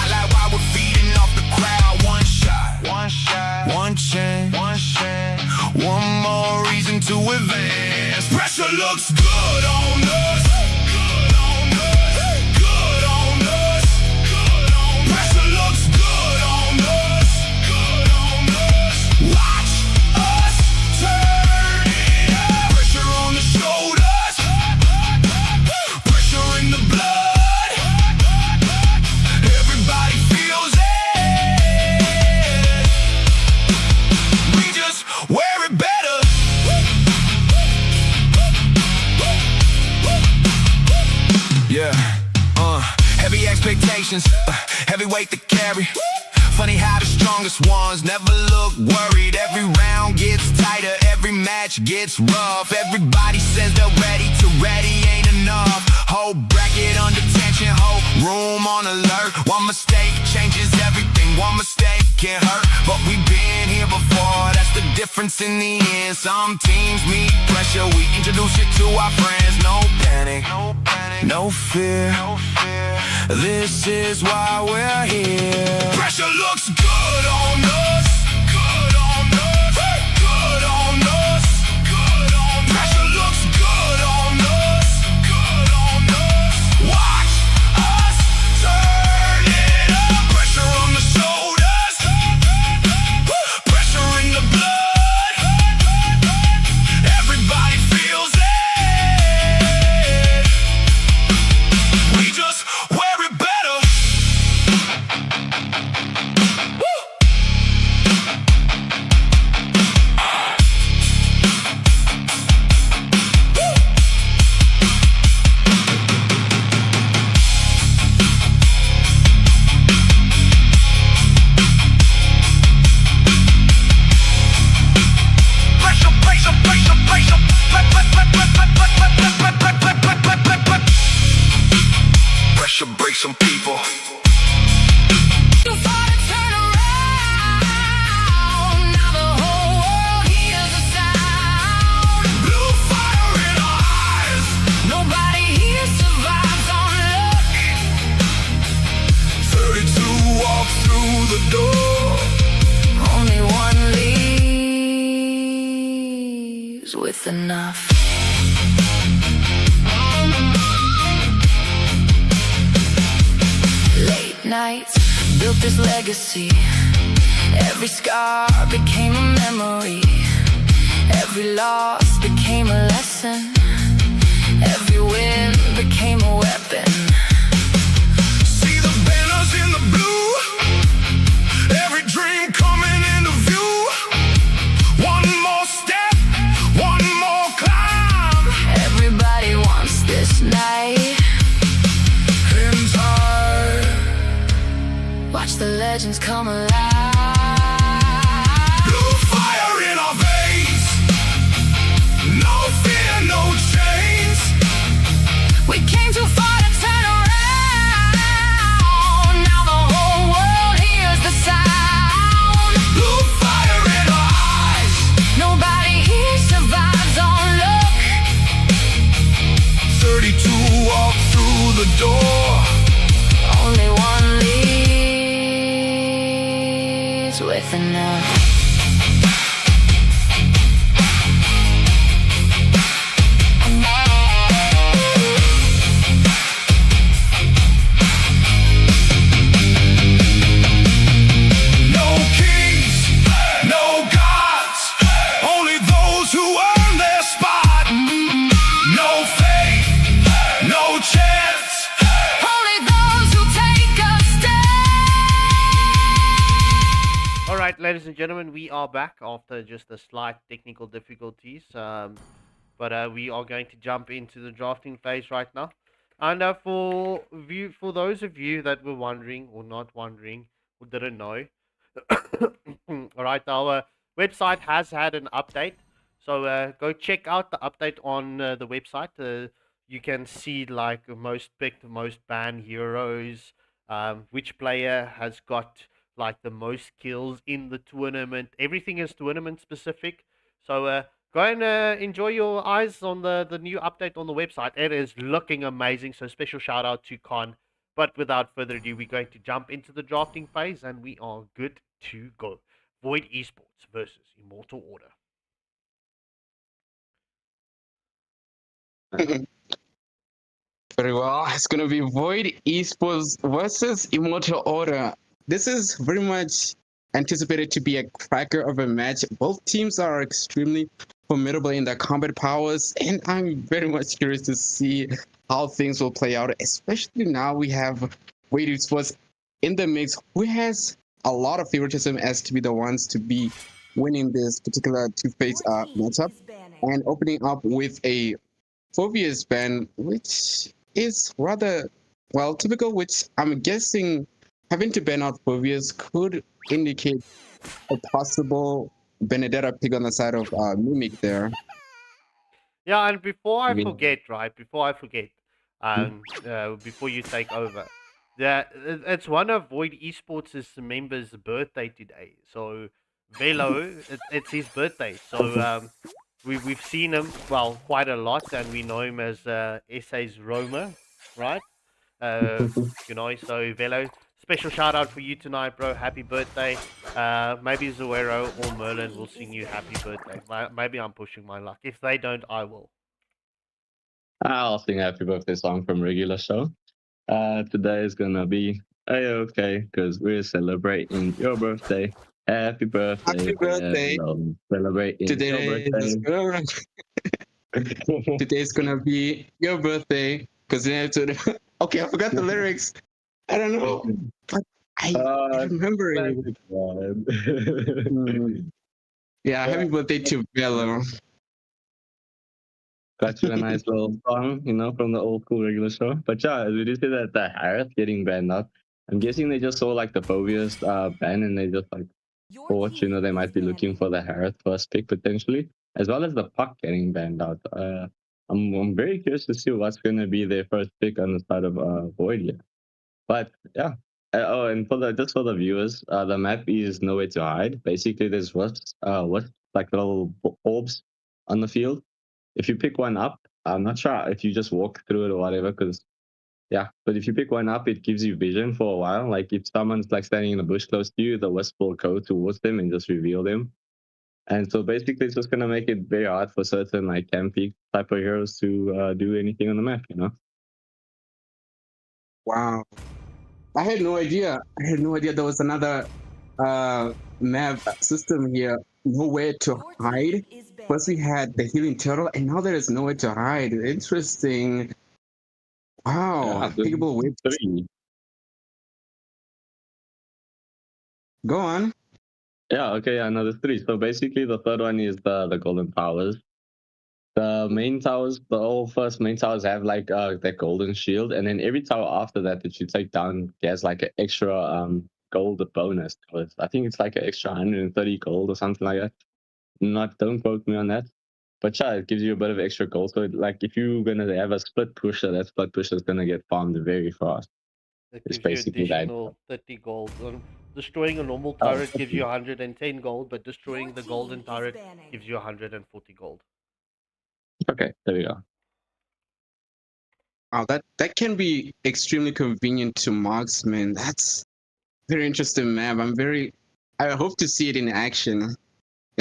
one chance, one more reason to advance. Pressure looks good on us. Good on us. Good on us. Good on us. Pressure looks good on us. Good on us. Watch us turn it up. Pressure on the shoulders. Pressure in the blood. Everybody feels it. We just wear it better. Yeah, heavy expectations, heavy weight to carry. Funny how the strongest ones never look worried. Every round gets tighter, every match gets rough. Everybody says they're ready to ready ain't enough. Whole bracket under tension, whole room on alert. One mistake changes everything, one mistake can hurt. But we've been here before, that's the difference in the end. Some teams meet pressure, we introduce you to our friends. No panic, no fear. This is why we're here. Pressure looks good on us. Good on us. Good on us. Good on us. Pressure looks good on us. Good on us. Watch us turn it up. Pressure on the shoulders. Pressure in the blood. Everybody feels it. We just wear it better. Woo! Pressure, pressure, pressure, pressure. Pressure breaks some people. You fought to turn around. Now the whole world hears the sound. Blue fire in our eyes. Nobody here survives on luck. 32 walk through the door. Only one leaves with enough. Late nights built this legacy. Every scar became a memory. Every loss became a lesson. Every win became a weapon. See the banners in the blue. Every dream coming into view. One more step, one more climb. Everybody wants this night. In time. Watch the legends come alive. Blue fire in our veins. No fear, no chains. We came too far to turn around. Now the whole world hears the sound. Blue fire in our eyes. Nobody here survives on luck. 32 walk through the door. Only one leaves with enough. No kings, no gods. Only those who earn their spot. No faith, no chance. Only those who take a stand. All right, ladies and gentlemen, we are back after just the slight technical difficulties. But we are going to jump into the drafting phase right now. And for those of you that were wondering or not wondering or didn't know, all right, our website has had an update. So go check out the update on the website. You can see like most picked, most banned heroes, which player has got like the most kills in the tournament. Everything is tournament specific. So go and enjoy your eyes on the new update on the website. It is looking amazing. So special shout out to Con. But without further ado, we're going to jump into the drafting phase and we are good to go. Void eSports versus Immortal Order. Very well. It's gonna be Void Esports versus Immortal Order. This is very much anticipated to be a cracker of a match. Both teams are extremely formidable in their combat powers, and I'm very much curious to see how things will play out, especially now we have Void Esports in the mix, who has a lot of favoritism as to be the ones to be winning this particular two-phase matchup, and opening up with a Phobia's ban, which is rather, well, typical, which I'm guessing having to ban out Phobias could indicate a possible Benedetta pick on the side of Mimic there. Yeah, and before I I mean- forget, right? Before you take over, it's one of Void Esports' members' birthday today. So Velo, it's his birthday. So we've seen him quite a lot, and we know him as SA's Roma, right? So Velo, special shout out for you tonight, bro. Happy birthday. Maybe Zuero or Merlin will sing you happy birthday. Maybe I'm pushing my luck. If they don't, I will. I'll sing a happy birthday song from regular show. Today is gonna be a-okay because we're celebrating your birthday. Happy birthday. Happy birthday. Celebrating your birthday. Today's gonna be your birthday because okay, I forgot the lyrics. I don't know, but I remember it. Yeah, happy birthday to Velo. Got you a nice little song, from the old school regular show. But yeah, as we do see that the Harris getting banned out, I'm guessing they just saw like the Phobia's ban and they just like thought, they might be looking for the Harris first pick potentially, as well as the Puck getting banned out. I'm very curious to see what's going to be their first pick on the side of Void here. But yeah. And just for the viewers, the map is nowhere to hide. Basically, there's like little orbs on the field. If you pick one up, I'm not sure if you just walk through it or whatever, but if you pick one up, it gives you vision for a while. Like if someone's like standing in the bush close to you, the wisp will go towards them and just reveal them. And so basically, it's just gonna make it very hard for certain like campy type of heroes to do anything on the map, Wow, I had no idea. There was another map system here. Nowhere to hide. First we had the healing turtle, and now there is nowhere to hide. Interesting. Wow. Pickable whip. 3. Go on. Yeah, okay, yeah, no, there's 3. So basically the third one is the golden towers. The main towers, the whole first main towers have like that golden shield, and then every tower after that you take down gets like an extra gold bonus. I think it's like an extra 130 gold or something like that. Don't quote me on that. But yeah, it gives you a bit of extra gold. So like if you're gonna have a split pusher, that split pusher is gonna get farmed very fast. It gives you additional 30 gold. Destroying a normal turret gives you 110 gold, but destroying the golden turret gives you 140 gold. Okay, there we go. Wow, that can be extremely convenient to marksmen. That's very interesting map. I hope to see it in action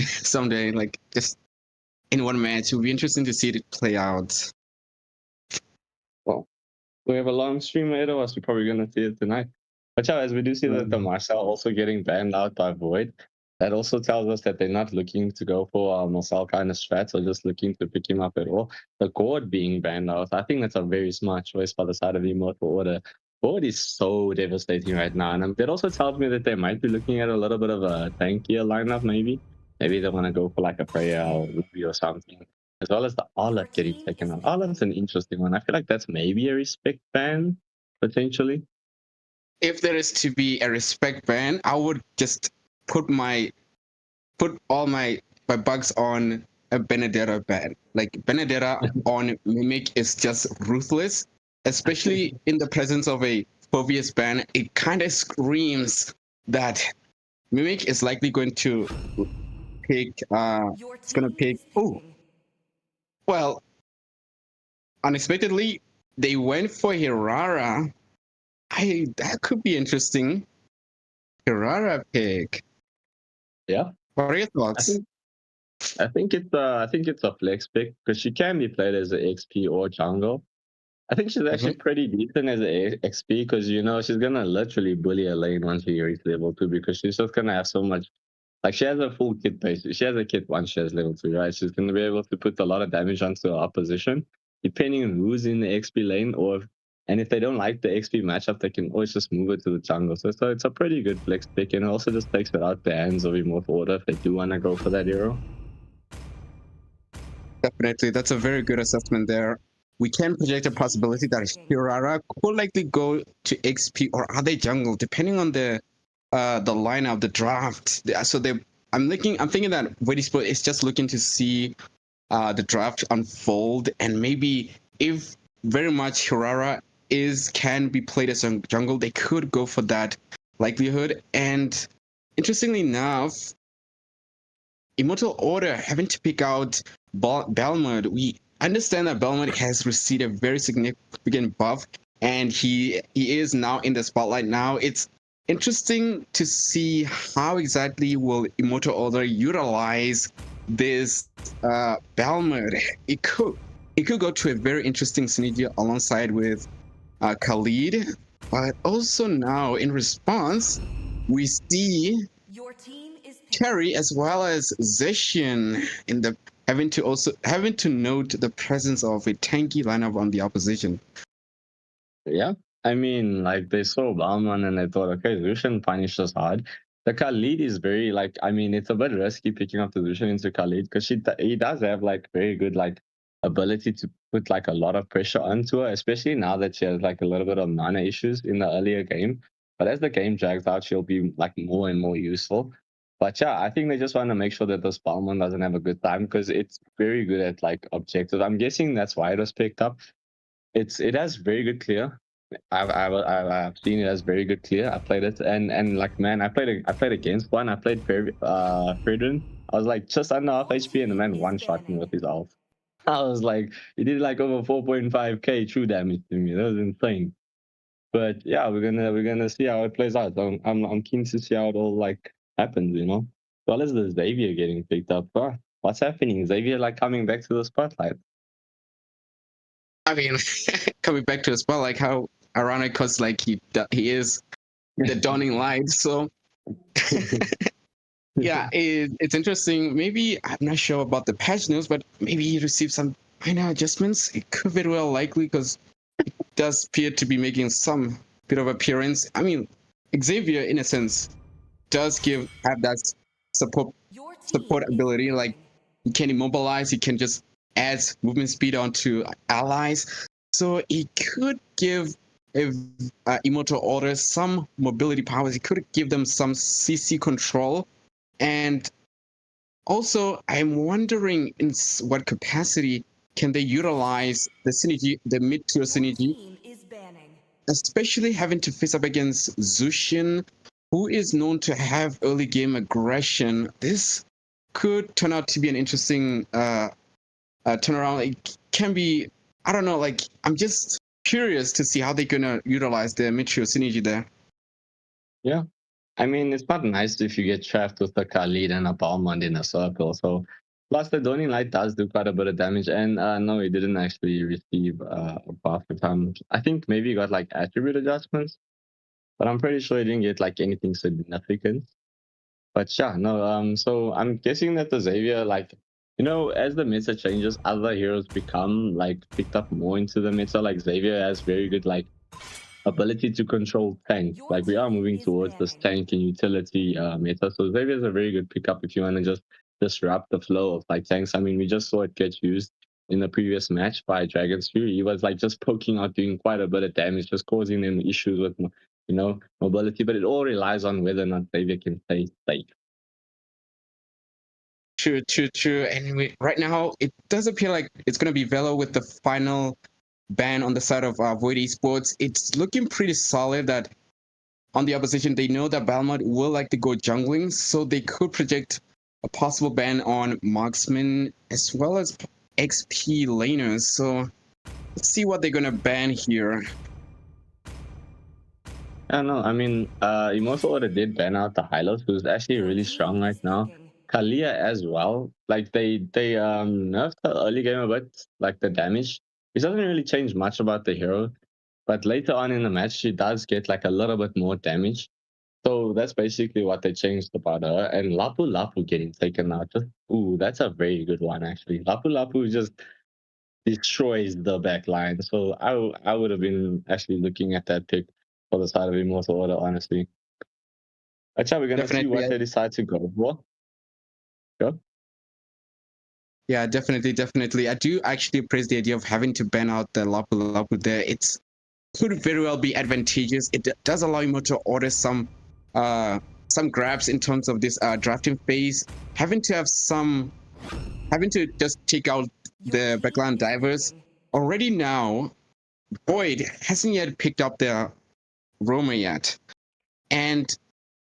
someday, like just in one match. It would be interesting to see it play out. Well, we have a long stream ahead of us. We're probably going to see it tonight. But yeah, as we do see that the Marcel also getting banned out by Void, that also tells us that they're not looking to go for Marcel kind of strats or just looking to pick him up at all. The Gord being banned out, I think that's a very smart choice by the side of Immortal Order. Gord is so devastating right now. And it also tells me that they might be looking at a little bit of a tankier lineup, maybe. Maybe they want to go for like a Freya or Ruby or something. As well as the Olive getting taken out. Olive's an interesting one. I feel like that's maybe a respect ban, potentially. If there is to be a respect ban, I would just put all my bugs on a Benedetta ban. Like Benedetta on Mimic is just ruthless, especially in the presence of a Phobias ban. It kind of screams that Mimic is likely going to pick. It's gonna pick. Oh, well, unexpectedly they went for Hirara. That could be interesting. Hirara pick. Yeah, What are your I thoughts? think I think it's a flex pick because she can be played as an XP or jungle. I think she's actually pretty decent as an XP because she's gonna literally bully a lane once she reaches level 2 because she's just gonna have so much. Like she has a full kit base. She has a kit once she has level 2, right? She's gonna be able to put a lot of damage onto her opposition, depending on who's in the XP lane and if they don't like the XP matchup, they can always just move it to the jungle. So it's a pretty good flex pick, and it also just takes it out the hands of Immortal Order if they do want to go for that hero. Definitely, that's a very good assessment there. We can project a possibility that Hirara could likely go to XP or are they jungle, depending on the lineup, the draft. So I'm thinking that Waylander is just looking to see the draft unfold, and maybe if very much Hirara can be played as a jungle, they could go for that likelihood. And interestingly enough, Immortal Order having to pick out Belmont. We understand that Belmont has received a very significant buff, and he is now in the spotlight. Now it's interesting to see how exactly will Immortal Order utilize this Belmont. It could go to a very interesting synergy alongside with Khalid, but also now in response we see Your team is Terry as well as Zeshin in the having to note the presence of a tanky lineup on the opposition. Yeah, I mean, like they saw Bauman and they thought, okay, Zushin punishes hard. The Khalid is very I mean, it's a bit risky picking up the Zushin into Khalid because he does have like very good ability to put like a lot of pressure onto her, especially now that she has like a little bit of mana issues in the earlier game. But as the game drags out, she'll be like more and more useful. But yeah, I think they just want to make sure that the Spalman doesn't have a good time because it's very good at like objectives. I'm guessing that's why it was picked up. It has very good clear. I've seen it as very good clear. I played it and like man, I played against one. I played Fredrin. I was like just under half HP and the man one shot me with his ult. I was like, he did like over 4.5k true damage to me. That was insane. But yeah, we're gonna see how it plays out. I'm keen to see how it all like happens, As well as the Xavier getting picked up. What's happening? Xavier like coming back to the spotlight. I mean, coming back to the spotlight, how ironic, because like he is the dawning light. So yeah, it's interesting. Maybe I'm not sure about the patch news, but maybe he received some minor adjustments. It could very well likely because it does appear to be making some bit of appearance. I mean, Xavier, in a sense, does have that support ability. Like he can immobilize, he can just add movement speed onto allies. So he could give Immortal Order some mobility powers. He could give them some CC control. And also, I'm wondering in what capacity can they utilize the synergy, the mid-tier synergy, especially having to face up against Zushin, who is known to have early game aggression. This could turn out to be an interesting turnaround. It can be, I don't know, like I'm just curious to see how they're gonna utilize the mid-tier synergy there. Yeah. I mean, it's not nice if you get trapped with a Khalid and a Balmond in a circle. So, plus the Dawning Light does do quite a bit of damage. And no, he didn't actually receive a buff. I think maybe he got like attribute adjustments, but I'm pretty sure he didn't get like anything significant. But yeah, no. So I'm guessing that the Xavier, like, as the meta changes, other heroes become like picked up more into the meta. Like Xavier has very good like ability to control tanks. Like we are moving towards this tank and utility meta. So Xavier is a very good pickup if you want to just disrupt the flow of like tanks. I mean, we just saw it get used in the previous match by Dragon's Fury. He was like just poking out, doing quite a bit of damage, just causing them issues with mobility. But it all relies on whether or not Xavier can stay safe. True. And right now, it does appear like it's going to be Velo with the final ban on the side of Void Esports. It's looking pretty solid that on the opposition, they know that Balmont will like to go jungling, so they could project a possible ban on marksmen as well as XP laners. So let's see what they're going to ban here. I don't know. I mean, Immortal Order did ban out the Hylos, who's actually Your really team strong right is now. picking. Kalia as well. Like they nerfed the early game a bit, like the damage. It doesn't really change much about the hero, but later on in the match, she does get like a little bit more damage. So that's basically what they changed about her. And Lapu Lapu getting taken out. Just ooh, that's a very good one actually. Lapu Lapu just destroys the back line. So I would have been actually looking at that pick for the side of Immortal Order, honestly. Actually, we're gonna see Definitely, what they decide to go for. Go. yeah, definitely. I do actually praise the idea of having to ban out the Lapu Lapu there. It's could very well be advantageous. It does allow you to order some grabs in terms of this drafting phase. Having to have having to just take out the backline divers already now. Boyd hasn't yet picked up the Roma yet, and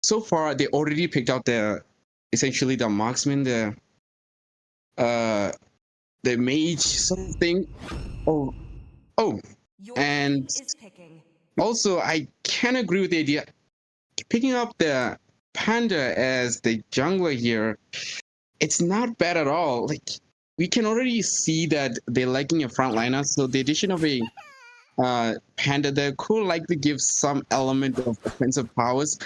so far they already picked out essentially the marksman, uh the mage sort of thing. Oh, oh, Your and team is picking. also I can agree with the idea picking up the panda as the jungler here. It's not bad at all. Like we can already see that they're lacking a frontliner, so the addition of a panda there could likely give some element of offensive powers.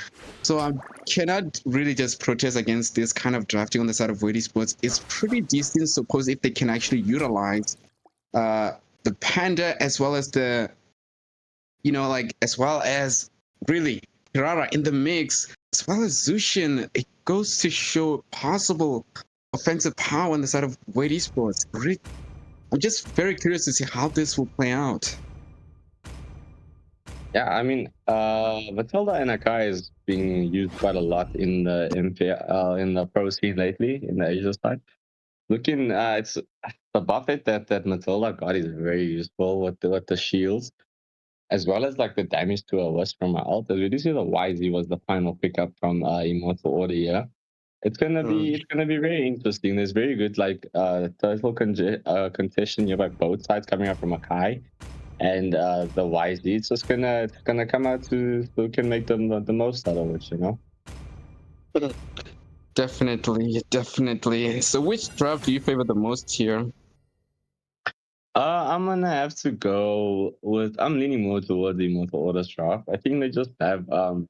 So I cannot really just protest against this kind of drafting on the side of Void Esports. It's pretty decent, suppose if they can actually utilize uh, the panda as well as as well as really Kirara in the mix, as well as Zushin. It goes to show possible offensive power on the side of Void Esports. Really, I'm just very curious to see how this will play out. Yeah, I mean, Matilda and Akai is being used quite a lot in the in the pro scene lately in the Asia side. Looking, it's the buffet that Matilda got is very useful with the shields, as well as like the damage to a wisp from her ult. As we do see, the YZ was the final pickup from Immortal Order. Yeah, it's gonna be very interesting. There's very good like total contention here by both sides coming up from Akai and the YZ. It's gonna come out to who can make the most out of it, you know. Definitely. So, which draft do you favor the most here? I'm gonna have to go with. I'm leaning more towards the Immortal Order draft. I think they just have a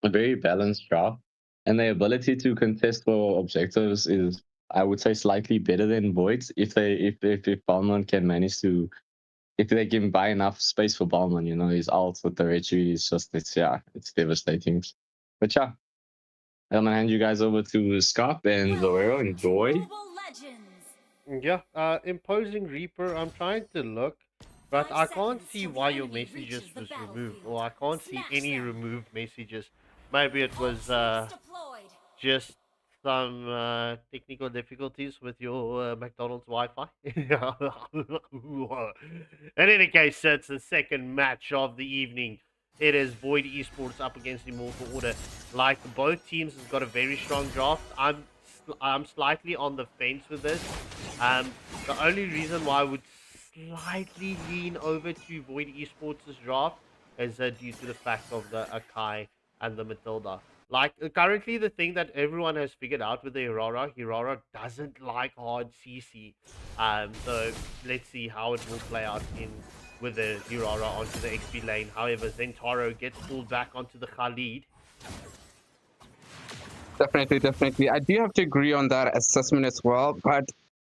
very balanced draft, and the ability to contest for objectives is, I would say, slightly better than Voids if Balmon can manage to, if they can buy enough space for Balmon, you know, his ult with the retreat is just, it's devastating. But yeah, I'm gonna hand you guys over to Scop and Zoero. Enjoy. Mobile Legends. Yeah, imposing Reaper. I'm trying to look, but 5 I can't seconds see till the why your enemy messages reaches the was removed, battlefield. or I can't see Smash any them. removed messages. Maybe it was All troops deployed. just some technical difficulties with your McDonald's Wi-Fi. In any case, it's the second match of the evening. It is Void Esports up against Immortal Order. Like both teams has got a very strong draft. I'm slightly on the fence with this. The only reason why I would slightly lean over to Void Esports' draft is due to the fact of the Akai and the Matilda. Like currently, the thing that everyone has figured out with the Hirara doesn't like hard CC. So let's see how it will play out in with the Hirara onto the XP lane. However, Zentaro gets pulled back onto the Khalid. Definitely. I do have to agree on that assessment as well. But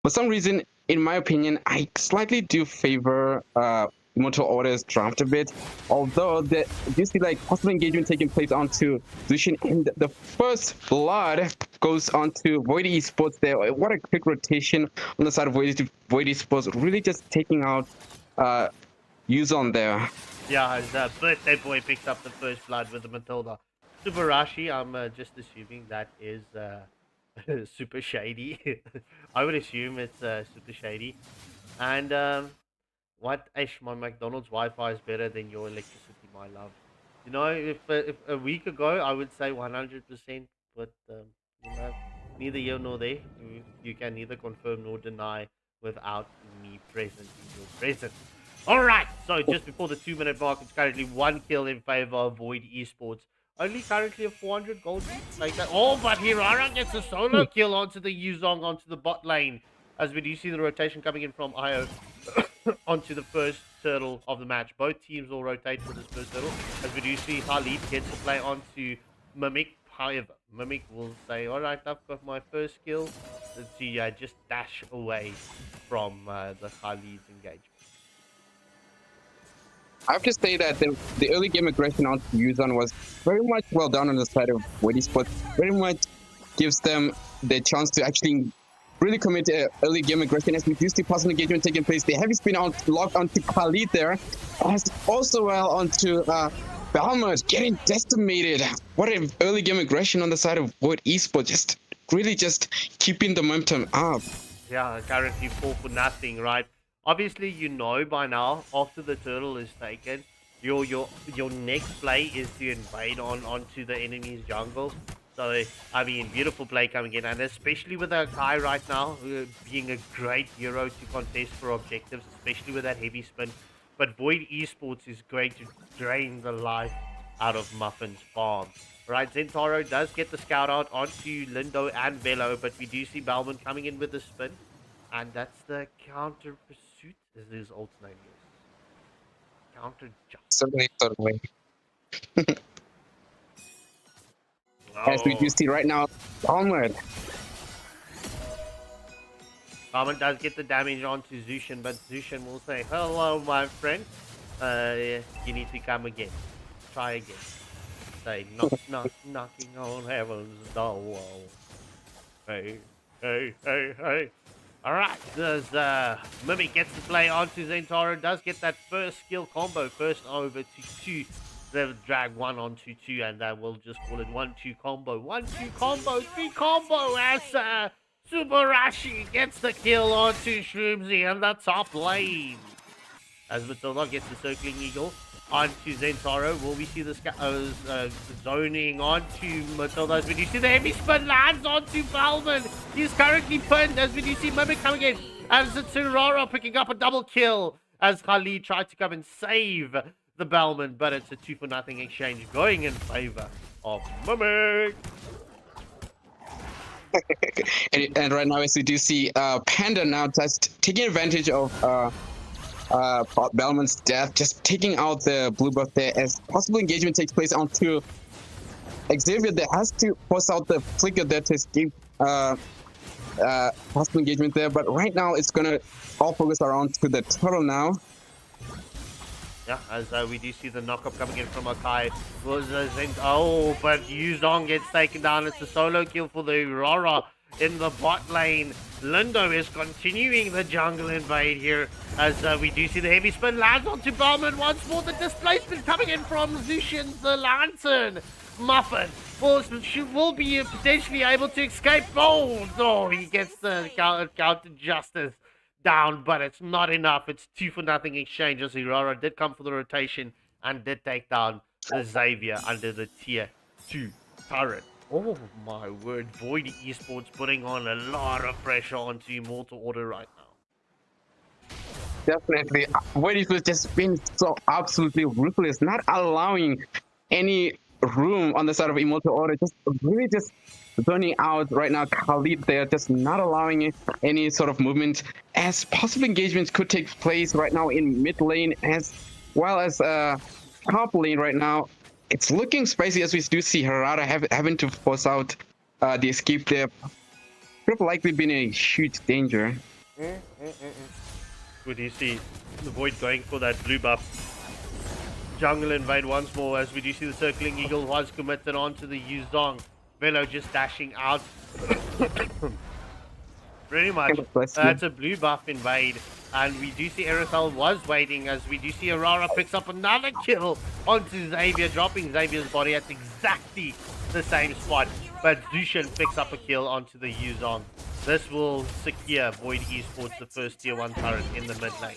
for some reason, in my opinion, I slightly do favor Immortal Order's draft a bit. Although you see like possible engagement taking place onto Zushin, and the first blood goes onto Void Esports there. What a quick rotation on the side of Void Esports, really just taking out Yuzon there. Yeah, his birthday boy picks up the first blood with the Matilda. Subarashi, I'm just assuming that is super shady. I would assume it's super shady. And what? Ish, my McDonald's Wi-Fi is better than your electricity, my love. You know, if a week ago I would say 100%, but you know, neither here nor there. You can neither confirm nor deny without me present in your presence. All right, so just before the 2-minute mark, it's currently 1 kill in favor of Void Esports. Only currently a 400 gold lead, like that. Oh, but Hirara gets a solo kill onto the Yuzong onto the bot lane. As we do see the rotation coming in from IO onto the first turtle of the match. Both teams will rotate for this first turtle. As we do see Khalid gets to play onto Mimic. However, Mimic will say, all right, I've got my first skill. To just dash away from the Khalid's engagement. I have to say that the early game aggression on Yuzon was very much well done on the side of Void Esports. Very much gives them the chance to actually really commit early game aggression. As we do see possible engagement taking place, the heavy spin locked onto Khalid there, as also well onto Balmert getting decimated. What an early game aggression on the side of Void Esports, just really just keeping the momentum up. Yeah, currently 4 for nothing, right? Obviously, you know by now, after the turtle is taken, your next play is to invade onto the enemy's jungle. So, I mean, beautiful play coming in, and especially with a guy right now being a great hero to contest for objectives, especially with that heavy spin. But Void Esports is going to drain the life out of Muffin's farm. Right, Zentaro does get the scout out onto Lindo and Velo, but we do see Balman coming in with the spin. And that's the counter pursuit, is his ult name is. Counter jump. Certainly. As we do see right now, Balmert. Balman does get the damage onto Zushin, but Zushin will say, hello, my friend. You need to come again. Try again. Say, knocking on heaven's door. Hey. Alright, there's Mimic gets to play onto Zentaro, does get that first skill combo, first over to 2. They'll drag 1 onto 2, and we'll just call it 1-2 combo. 1-2 combo, 3 combo as Subarashi gets the kill onto Shroomsy in the top lane. As Matilda gets the circling eagle onto Zentaro, will we see the zoning onto Matilda? As we do see the heavy spin lands onto Balman. He's currently pinned as we do see Mimic coming in. As it's Aurora picking up a double kill as Khalid tried to come and save the Balman, but it's a 2 for nothing exchange going in favor of Mimic. and right now, as we do see Panda now just taking advantage of Balman's death, just taking out the blue buff there as possible engagement takes place onto Xavier. That has to force out the flicker there to escape possible engagement there, but right now it's gonna all focus around to the turtle now. Yeah, as we do see the knockup coming in from Akai. Oh, but Yuzong gets taken down. It's a solo kill for the Aurora in the bot lane. Lindo is continuing the jungle invade here as we do see the heavy spin lands onto Bowman once more. The displacement coming in from Zushin the Lantern. Muffin will be potentially able to escape. Oh, he gets the counter justice down, but it's not enough. It's 2 for nothing exchange as Aurora did come for the rotation and did take down the Xavier under the tier 2 turret. Oh my word, Void Esports putting on a lot of pressure onto Immortal Order right now. Definitely, Void Esports just been so absolutely ruthless, not allowing any room on the side of Immortal Order, just really just zoning out right now. Khalid there, just not allowing any sort of movement, as possible engagements could take place right now in mid lane as well as top lane right now. It's looking spicy as we do see Harada having to force out the escape there. Could have likely been a huge danger. Would you see the Void going for that blue buff? Jungle invade once more as we do see the circling eagle was committed onto the Yuzong. Velo just dashing out. Pretty much, that's a blue buff invade. And we do see Aerothel was waiting as we do see Aurora picks up another kill onto Xavier, dropping Xavier's body at exactly the same spot. But Zushin picks up a kill onto the Yuzong. This will secure Void Esports the first tier 1 turret in the mid lane.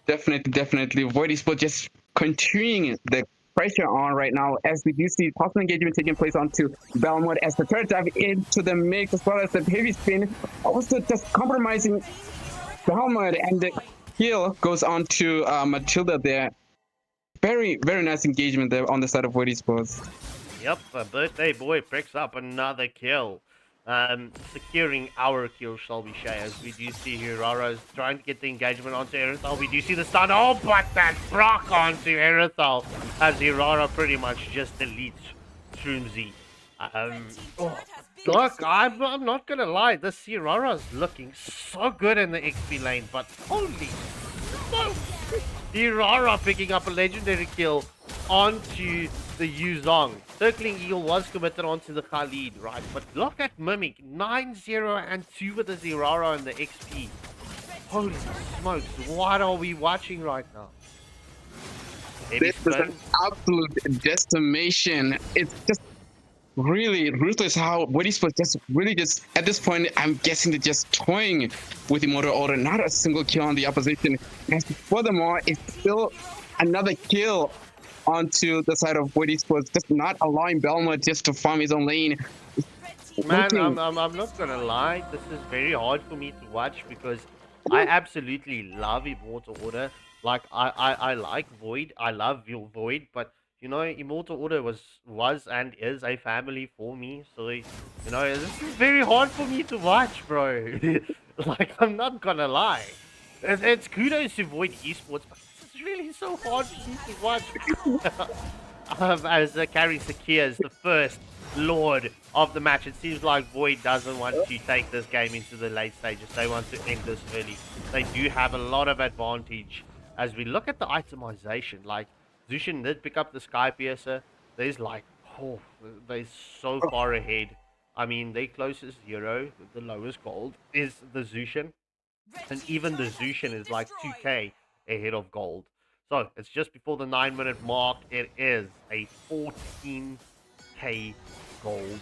Definitely. Void Esports just continuing the pressure on right now as we do see possible engagement taking place onto Belmont as the turret dive into the mix as well as the heavy spin. Also just compromising Belmont, and kill goes on to Matilda there. Very, very nice engagement there on the side of Void Esports. Yep, a birthday boy picks up another kill. Securing our kill, shall we say, as we do see Hirara's trying to get the engagement onto Erithal. We do see the stun. Oh, but that proc onto Erithal as Hirara pretty much just deletes Shroomzy. Look, I'm not gonna lie, this Hirara's looking so good in the XP lane, but holy smokes! Hirara picking up a legendary kill onto the Yuzong. Circling Eagle was committed onto the Khalid, right? But look at Mimic, 9-0 and 2 with the Zirara and the XP. Holy smokes, what are we watching right now? This is an absolute decimation. It's just really ruthless how Void Esports just at this point, I'm guessing they're just toying with Immortal Order. Not a single kill on the opposition. And furthermore, it's still another kill onto the side of Void Esports, just not allowing Belma just to farm his own lane. Man, I'm not gonna lie, this is very hard for me to watch because I absolutely love Immortal Order. Like, I like Void, I love your Void, but you know, Immortal Order was and is a family for me, so you know, this is very hard for me to watch, bro. Like, I'm not gonna lie. It's kudos to Void Esports, but it's really so hard for me to watch. As Carry secures the first Lord of the match, it seems like Void doesn't want to take this game into the late stages. They want to end this early. They do have a lot of advantage. As we look at the itemization, like, Zushin did pick up the Sky Piercer. There's like, oh, they're so far ahead. I mean, their closest hero with the lowest gold is the Zushin. And even the Zushin is like 2k ahead of gold. So, it's just before the 9-minute mark. It is a 14k gold.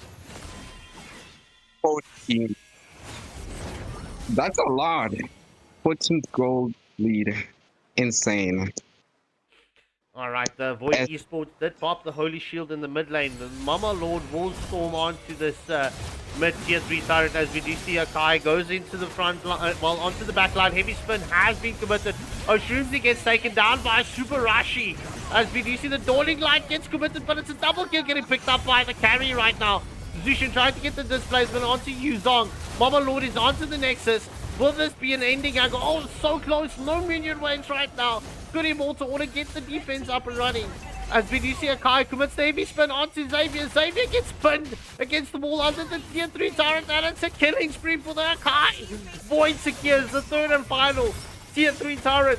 14. That's a lot. 14 gold lead. Insane. Alright, the Void Esports did pop the Holy Shield in the mid lane. The Mama Lord will storm onto this mid tier 3 turret as we do see Akai goes into the front line, well, onto the back line. Heavy spin has been committed. Shroomzy gets taken down by Super Rashi as we do see the Dawning Light gets committed, but it's a double kill getting picked up by the carry right now. Zushin trying to get the displacement onto Yuzong. Mama Lord is onto the Nexus. Will this be an ending angle? Oh, so close. No minion waves right now. Good Immortal Order get the defense up and running. As we do see Akai commits the heavy spin onto Xavier. Xavier gets pinned against the wall under the tier 3 turret, and it's a killing spree for the Akai. Void secures the third and final tier 3 turret.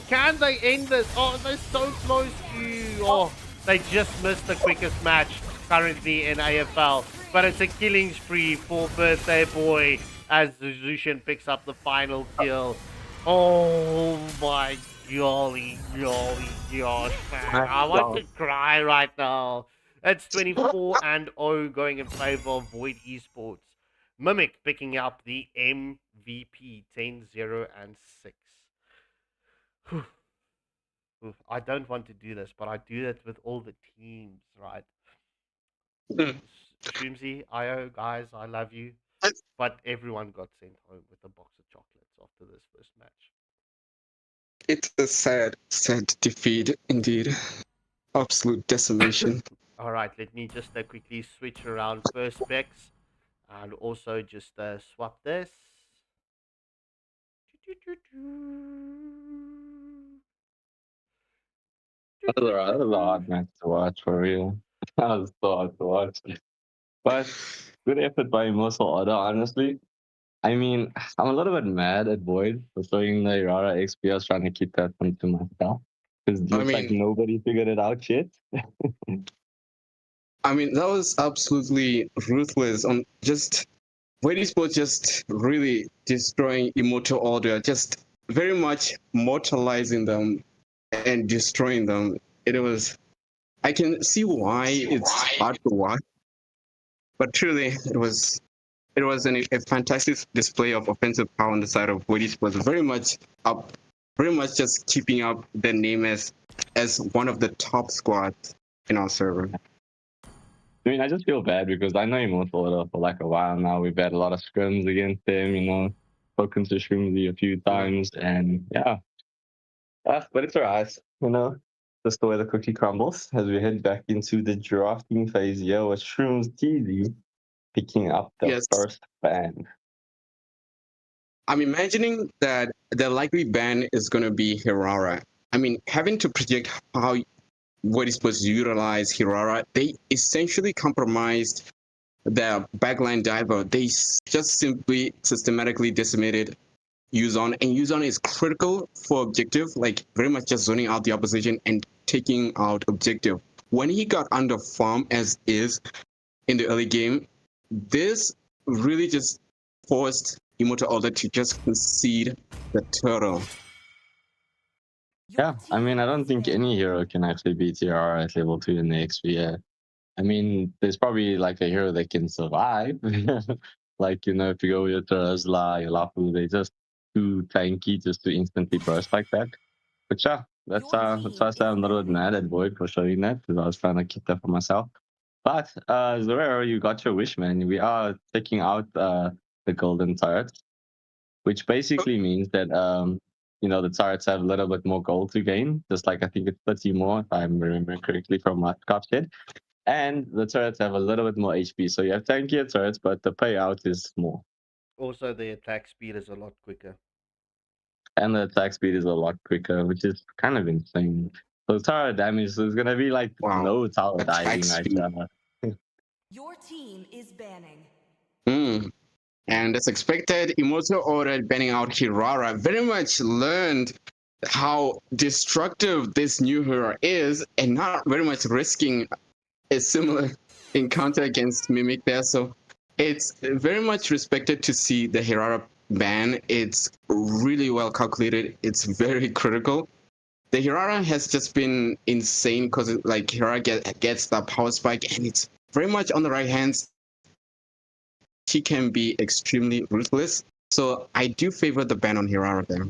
Can they end this? Oh, they're so close to... Oh, they just missed the quickest match currently in AFL. But it's a killing spree for Birthday Boy as Zushin picks up the final kill. Oh my golly gosh, man. I want to cry right now. It's 24-0 going in favor of Void Esports. Mimic picking up the MVP 10-0 and 6. I don't want to do this, but I do it with all the teams, right? Shroomzy, IO, guys, I love you. But everyone got sent home with a box of chocolates after this first match. It's a sad defeat indeed. Absolute decimation. Alright, let me just quickly switch around first specs and also just swap this. That was a hard match to watch, for real. That was so hard to watch. But good effort by Immortal Order, honestly. I mean, I'm a little bit mad at Void for throwing the Irara XP. I was trying to keep that one to myself. Because it looks like nobody figured it out yet. I mean, that was absolutely ruthless. Just Void Esports just really destroying Immortal Order, just very much mortalizing them and destroying them. It was... I can see why it's hard to watch. But truly, it was a fantastic display of offensive power on the side of Void Esports. Very much just keeping up their name as one of the top squads in our server. I mean, I just feel bad because I know Immortal Order for like a while now. We've had a lot of scrims against them, you know. spoken to Shrimsy a few times, and yeah. But it's alright, you know. Just the way the cookie crumbles as we head back into the drafting phase here with Shrooms TV picking up the Yes. first ban. I'm imagining that the likely ban is going to be Hirara. I mean, having to predict how what is supposed to utilize Hirara, they essentially compromised the backline diver. They just simply systematically decimated Yuzon, and Yuzon is critical for objective, like very much just zoning out the opposition and taking out objective. When he got under farm as is in the early game, this really just forced Immortal Order to just concede the turtle. Your Yeah, I mean, I team don't is think banned. any hero can actually beat TR at level 2 in the XP. I mean, there's probably like a hero that can survive. Like, you know, if you go with your Terazla, your Lafu, they just too tanky just to instantly burst like that. But yeah, that's why I say I'm a little bit mad at Void for showing that, because I was trying to keep that for myself. But Zorero, you got your wish, man. We are taking out the golden turrets, which basically means that you know, the turrets have a little bit more gold to gain, just like I think it's 30 more, if I remember correctly from what Cop said. And the turrets have a little bit more HP, so you have tankier turrets, but the payout is more. Also, the attack speed is a lot quicker. And the attack speed is a lot quicker, which is kind of insane. So tower damage is gonna be like no tower Attack diving right speed. now. Your team is banning. And as expected, Immortal Order banning out Hirara very much learned how destructive this new hero is, and not very much risking a similar encounter against Mimic there. So it's very much respected to see the Hirara ban. It's really well calculated. It's very critical. The Hirara has just been insane because like Hirara gets that power spike, and it's very much on the right hands. She can be extremely ruthless. So I do favor the ban on Hirara there.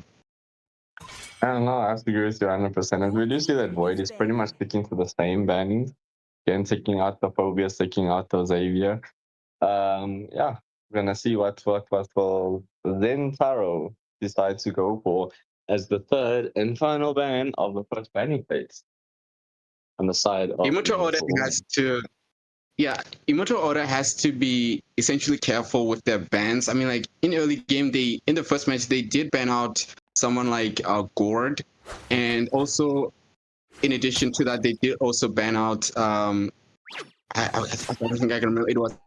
I don't know, I have to agree with you 100%. And we do see that Void is pretty much sticking to the same bannings. Again, taking out the Phobius, taking out the Xavier. Yeah, we're gonna see what will then Taro decide to go for as the third and final ban of the first banning phase. On the side of Immortal Order has to, yeah, Immortal Order has to be essentially careful with their bans. I mean, like in early game, in the first match they did ban out someone like Gord, and also in addition to that, they did also ban out I don't think I can remember, it was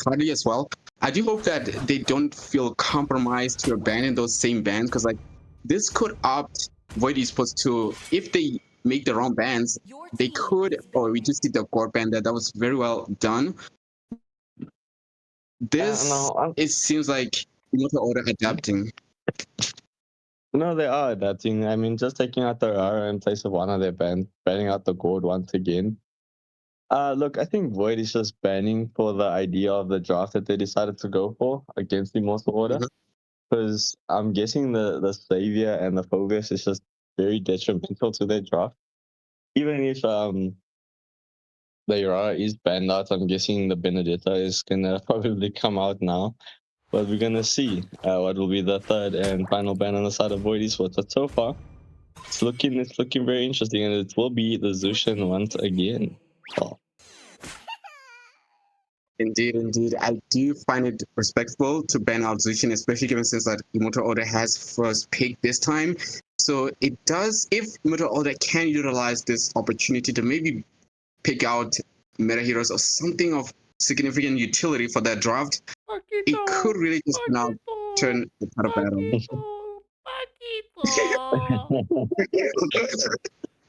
Hardy as well. I do hope that they don't feel compromised to abandoning those same bans, because like this could opt Void Esports to, if they make the wrong bans, they could, or we just did the core ban that was very well done. This it seems like Immortal Order adapting. No, they are adapting. I mean, just taking out the R in place of one of their bans, banning out the Gourd once again. Look, I think Void is just banning for the idea of the draft that they decided to go for against the Immortal Order. Because I'm guessing the Savior and the Phobius is just very detrimental to their draft. Even if the Urara is banned out, I'm guessing the Benedetta is gonna probably come out now. But we're gonna see what will be the third and final ban on the side of Void Esports. But so far, it's looking very interesting, and it will be the Zushin once again. Oh. Indeed. I do find it respectful to ban out Zushin, especially given since that Immortal Order has first pick this time. So it does, if Immortal Order can utilize this opportunity to maybe pick out meta heroes or something of significant utility for that draft, it could really just now turn the part of battle.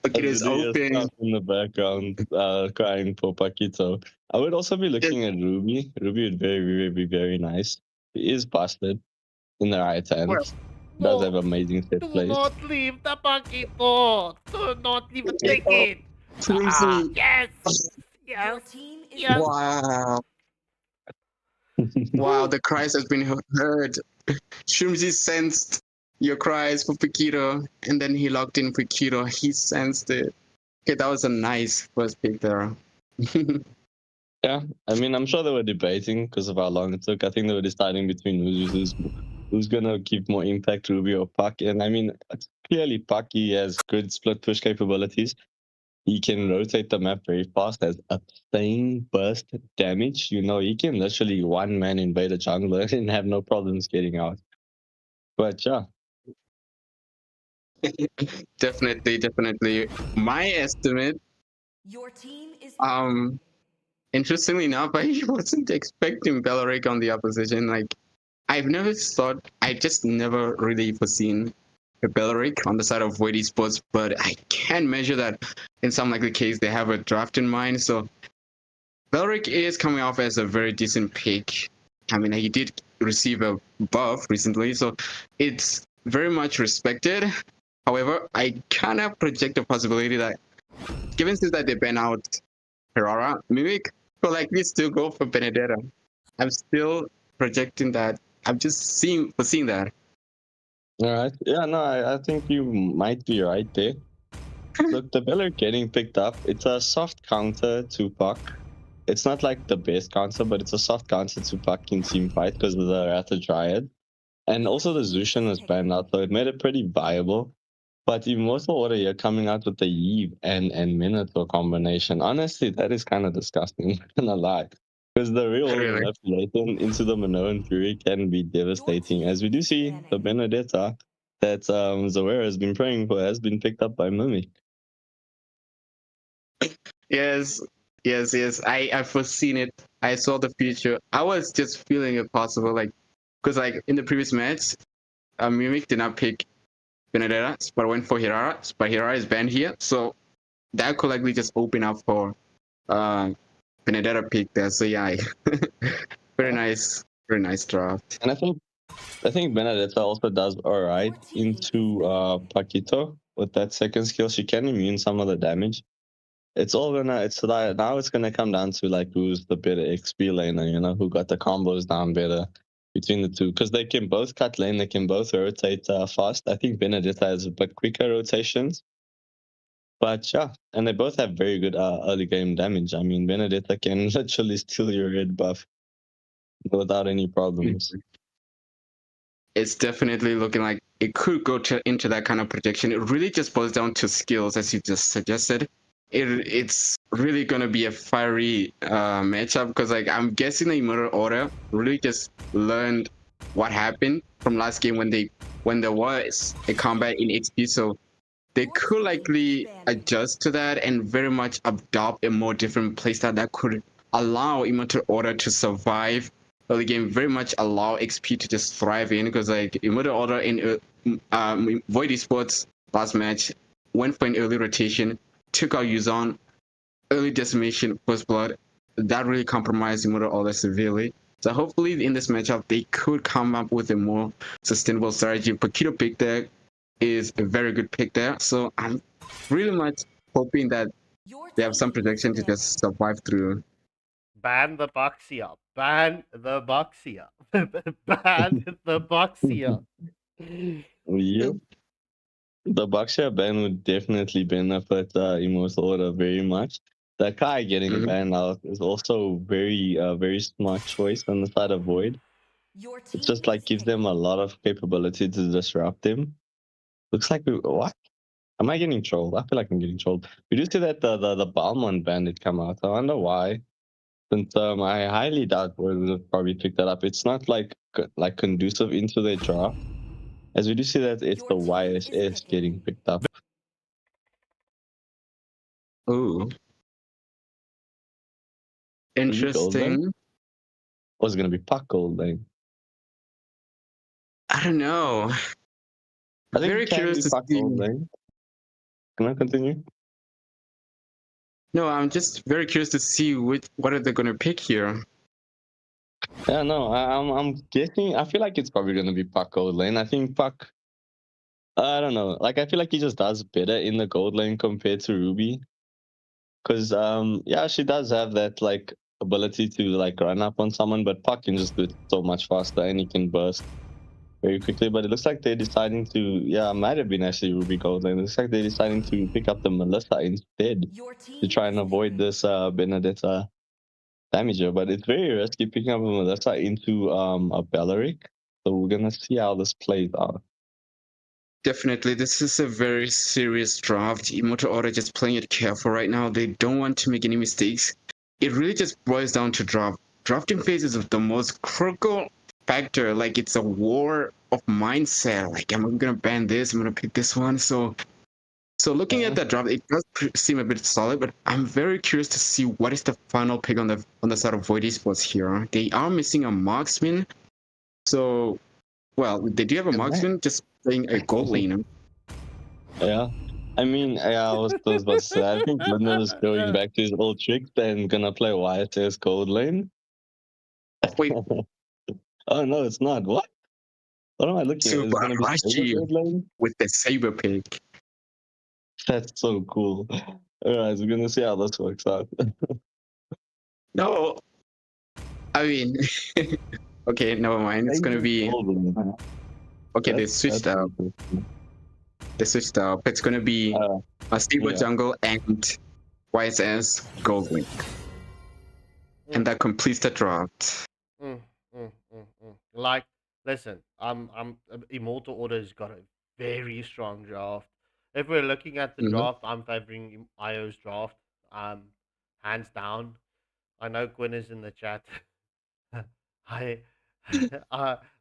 Okay, it's open. In the background, crying for Paquito. I would also be looking at Ruby. Ruby would be very nice. He is busted in the right hands. Does have amazing set plays. Do not leave the Paquito. Do not leave it. Take it. Yes. Your team is Yes. Wow. Wow, the cries has been heard. Shrimsy sensed your cries for Paquito, and then he locked in Paquito. He sensed it. Okay, that was a nice first pick there. Yeah, I mean, I'm sure they were debating because of how long it took. I think they were deciding between who's gonna keep more impact, Ruby or Puck. And I mean, it's clearly Puck. He has good split push capabilities. He can rotate the map very fast, has insane burst damage. You know, he can literally one man invade a jungler and have no problems getting out. But yeah, Definitely. My estimate, Your team is interestingly enough, I wasn't expecting Belleric on the opposition. Like, I just never really foreseen a Belleric on the side of Void Esports, but I can measure that in some likely case they have a draft in mind. So Belleric is coming off as a very decent pick. I mean, he did receive a buff recently, so it's very much respected. However, I kind of project the possibility that, given since that they ban out Herrera, Mimic will likely still go for Benedetta. I'm still projecting that. I'm just foreseeing that. all right. Yeah, no, I think you might be right there. Look, the Beller getting picked up. It's a soft counter to Puck. It's not like the best counter, but it's a soft counter to Puck in team fight because of the Ratha Dryad. And also the Zushin was banned out, so it made it pretty viable. But Immortal Order, you're coming out with the Eve and Minotaur combination. Honestly, that is kind of disgusting, I'm not gonna lie. Because the real Really? manipulation into the Minoan Fury can be devastating. As we do see, the Benedetta that Zawera has been praying for has been picked up by Mimic. Yes. I've foreseen it. I saw the future. I was just feeling it possible, like, because like in the previous match, Mimic did not pick Benedetta, but went for Hirara. But Hirara is banned here, so that could likely just open up for Benedetta pick there. So yeah, very nice draft. And I think Benedetta also does alright into Paquito with that second skill. She can immune some of the damage. It's gonna come down to like who's the better XP laner, you know, who got the combos down better between the two, because they can both cut lane, they can both rotate fast. I think Benedetta has a bit quicker rotations, but yeah, and they both have very good early game damage. I mean, Benedetta can literally steal your red buff without any problems. It's definitely looking like it could go into that kind of projection. It really just boils down to skills, as you just suggested. It's really gonna be a fiery matchup because like I'm guessing the Immortal Order really just learned what happened from last game when there was a combat in XP, so they could likely adjust to that and very much adopt a more different playstyle that could allow Immortal Order to survive early game, very much allow XP to just thrive in, because like Immortal Order in Void Esports last match went for an early rotation, took out Yuzon, early decimation, first blood. That really compromised Immortal Order severely. So hopefully in this matchup, they could come up with a more sustainable strategy. Paquito pick there is a very good pick there. So I'm really much hoping that they have some protection to just survive through. Ban the Boxia. Ban the Boxia. Ban the Boxia. Yep. The Boxer ban would definitely benefit Immortal Order very much. The Kai getting banned out is also very smart choice on the side of Void. It just like gives them a lot of capability to disrupt them. Looks like what? Am I getting trolled? I feel like I'm getting trolled. We do see that the Balmond ban did come out. I wonder why. Since I highly doubt Void would have probably picked that up. It's not like conducive into their draft. As we do see that it's the YSS getting picked up. Ooh. Interesting. Or is it going to be Puck Gold lane? I don't know. I think Very curious to Puck see. Gold lane. Can I continue? No, I'm just very curious to see what are they going to pick here. Yeah, no, I'm guessing. I feel like it's probably going to be Puck Gold lane. I think Puck, I don't know. Like, I feel like he just does better in the gold lane compared to Ruby. Because, yeah, she does have that, like, ability to, like, run up on someone, but Puck can just do it so much faster and he can burst very quickly. But it looks like they're deciding to, yeah, it might have been actually Ruby gold lane. It looks like they're deciding to pick up the Melissa instead to try and avoid this Benedetta damager, but it's very risky picking up a Melissa into a Bellaric. So we're gonna see how this plays out. Definitely, this is a very serious draft. Immortal Order just playing it careful right now. They don't want to make any mistakes. It really just boils down to draft. Drafting phase is the most critical factor. Like it's a war of mindset. Like I'm gonna ban this. I'm gonna pick this one. So looking at that draft, it does seem a bit solid. But I'm very curious to see what is the final pick on the side of Void eSports here. They are missing a marksman. So, well, they do have a marksman. Just playing a gold laner. Yeah. I mean, yeah, I was about to say, I think Linda is going back to his old tricks and gonna play YSS gold lane. Wait, Oh no, it's not. What? What am I looking at? It's super gonna be Saber rushy gold lane? with the saber pick. That's so cool. Alright, so we're gonna see how this works out. No, I mean, okay, never mind. It's gonna be Gold lane. okay. They That's switched up. interesting. They switched up. It's gonna be a saber yeah. jungle and YSS gold link, and that completes the draft. Like, listen, Immortal Order's got a very strong draft. If we're looking at the draft, I'm favoring IO's draft, hands down. I know Quinn is in the chat. I,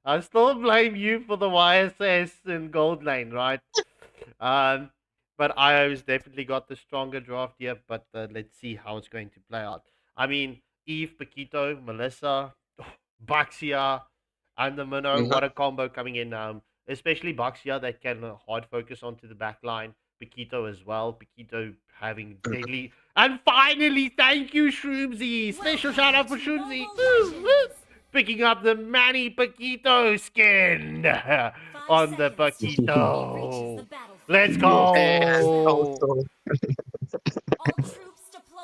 I still blame you for the YSS and gold lane, right? But IO's definitely got the stronger draft here. But let's see how it's going to play out. I mean, Eve, Paquito, Melissa, Baxia, and the Minnow. What a combo coming in. Especially Baxia that can hard focus onto the back line. Paquito as well. Paquito having deadly. And finally, thank you, Shroomsy. Special shout out for Shroomsy. Picking up the Manny Paquito skin on the Paquito. Let's go.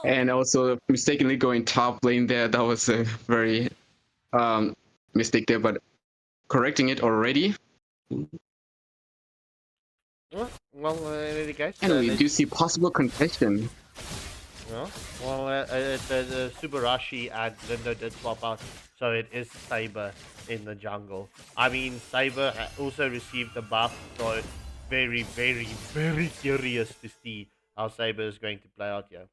And also mistakenly going top lane there. That was a very mistake there, but correcting it already. Well, in any case, And we do see possible contestation. The Subarashi and Lindo did swap out, so it is Saber in the jungle. I mean, Saber also received the buff, so very, very, very curious to see how Saber is going to play out here.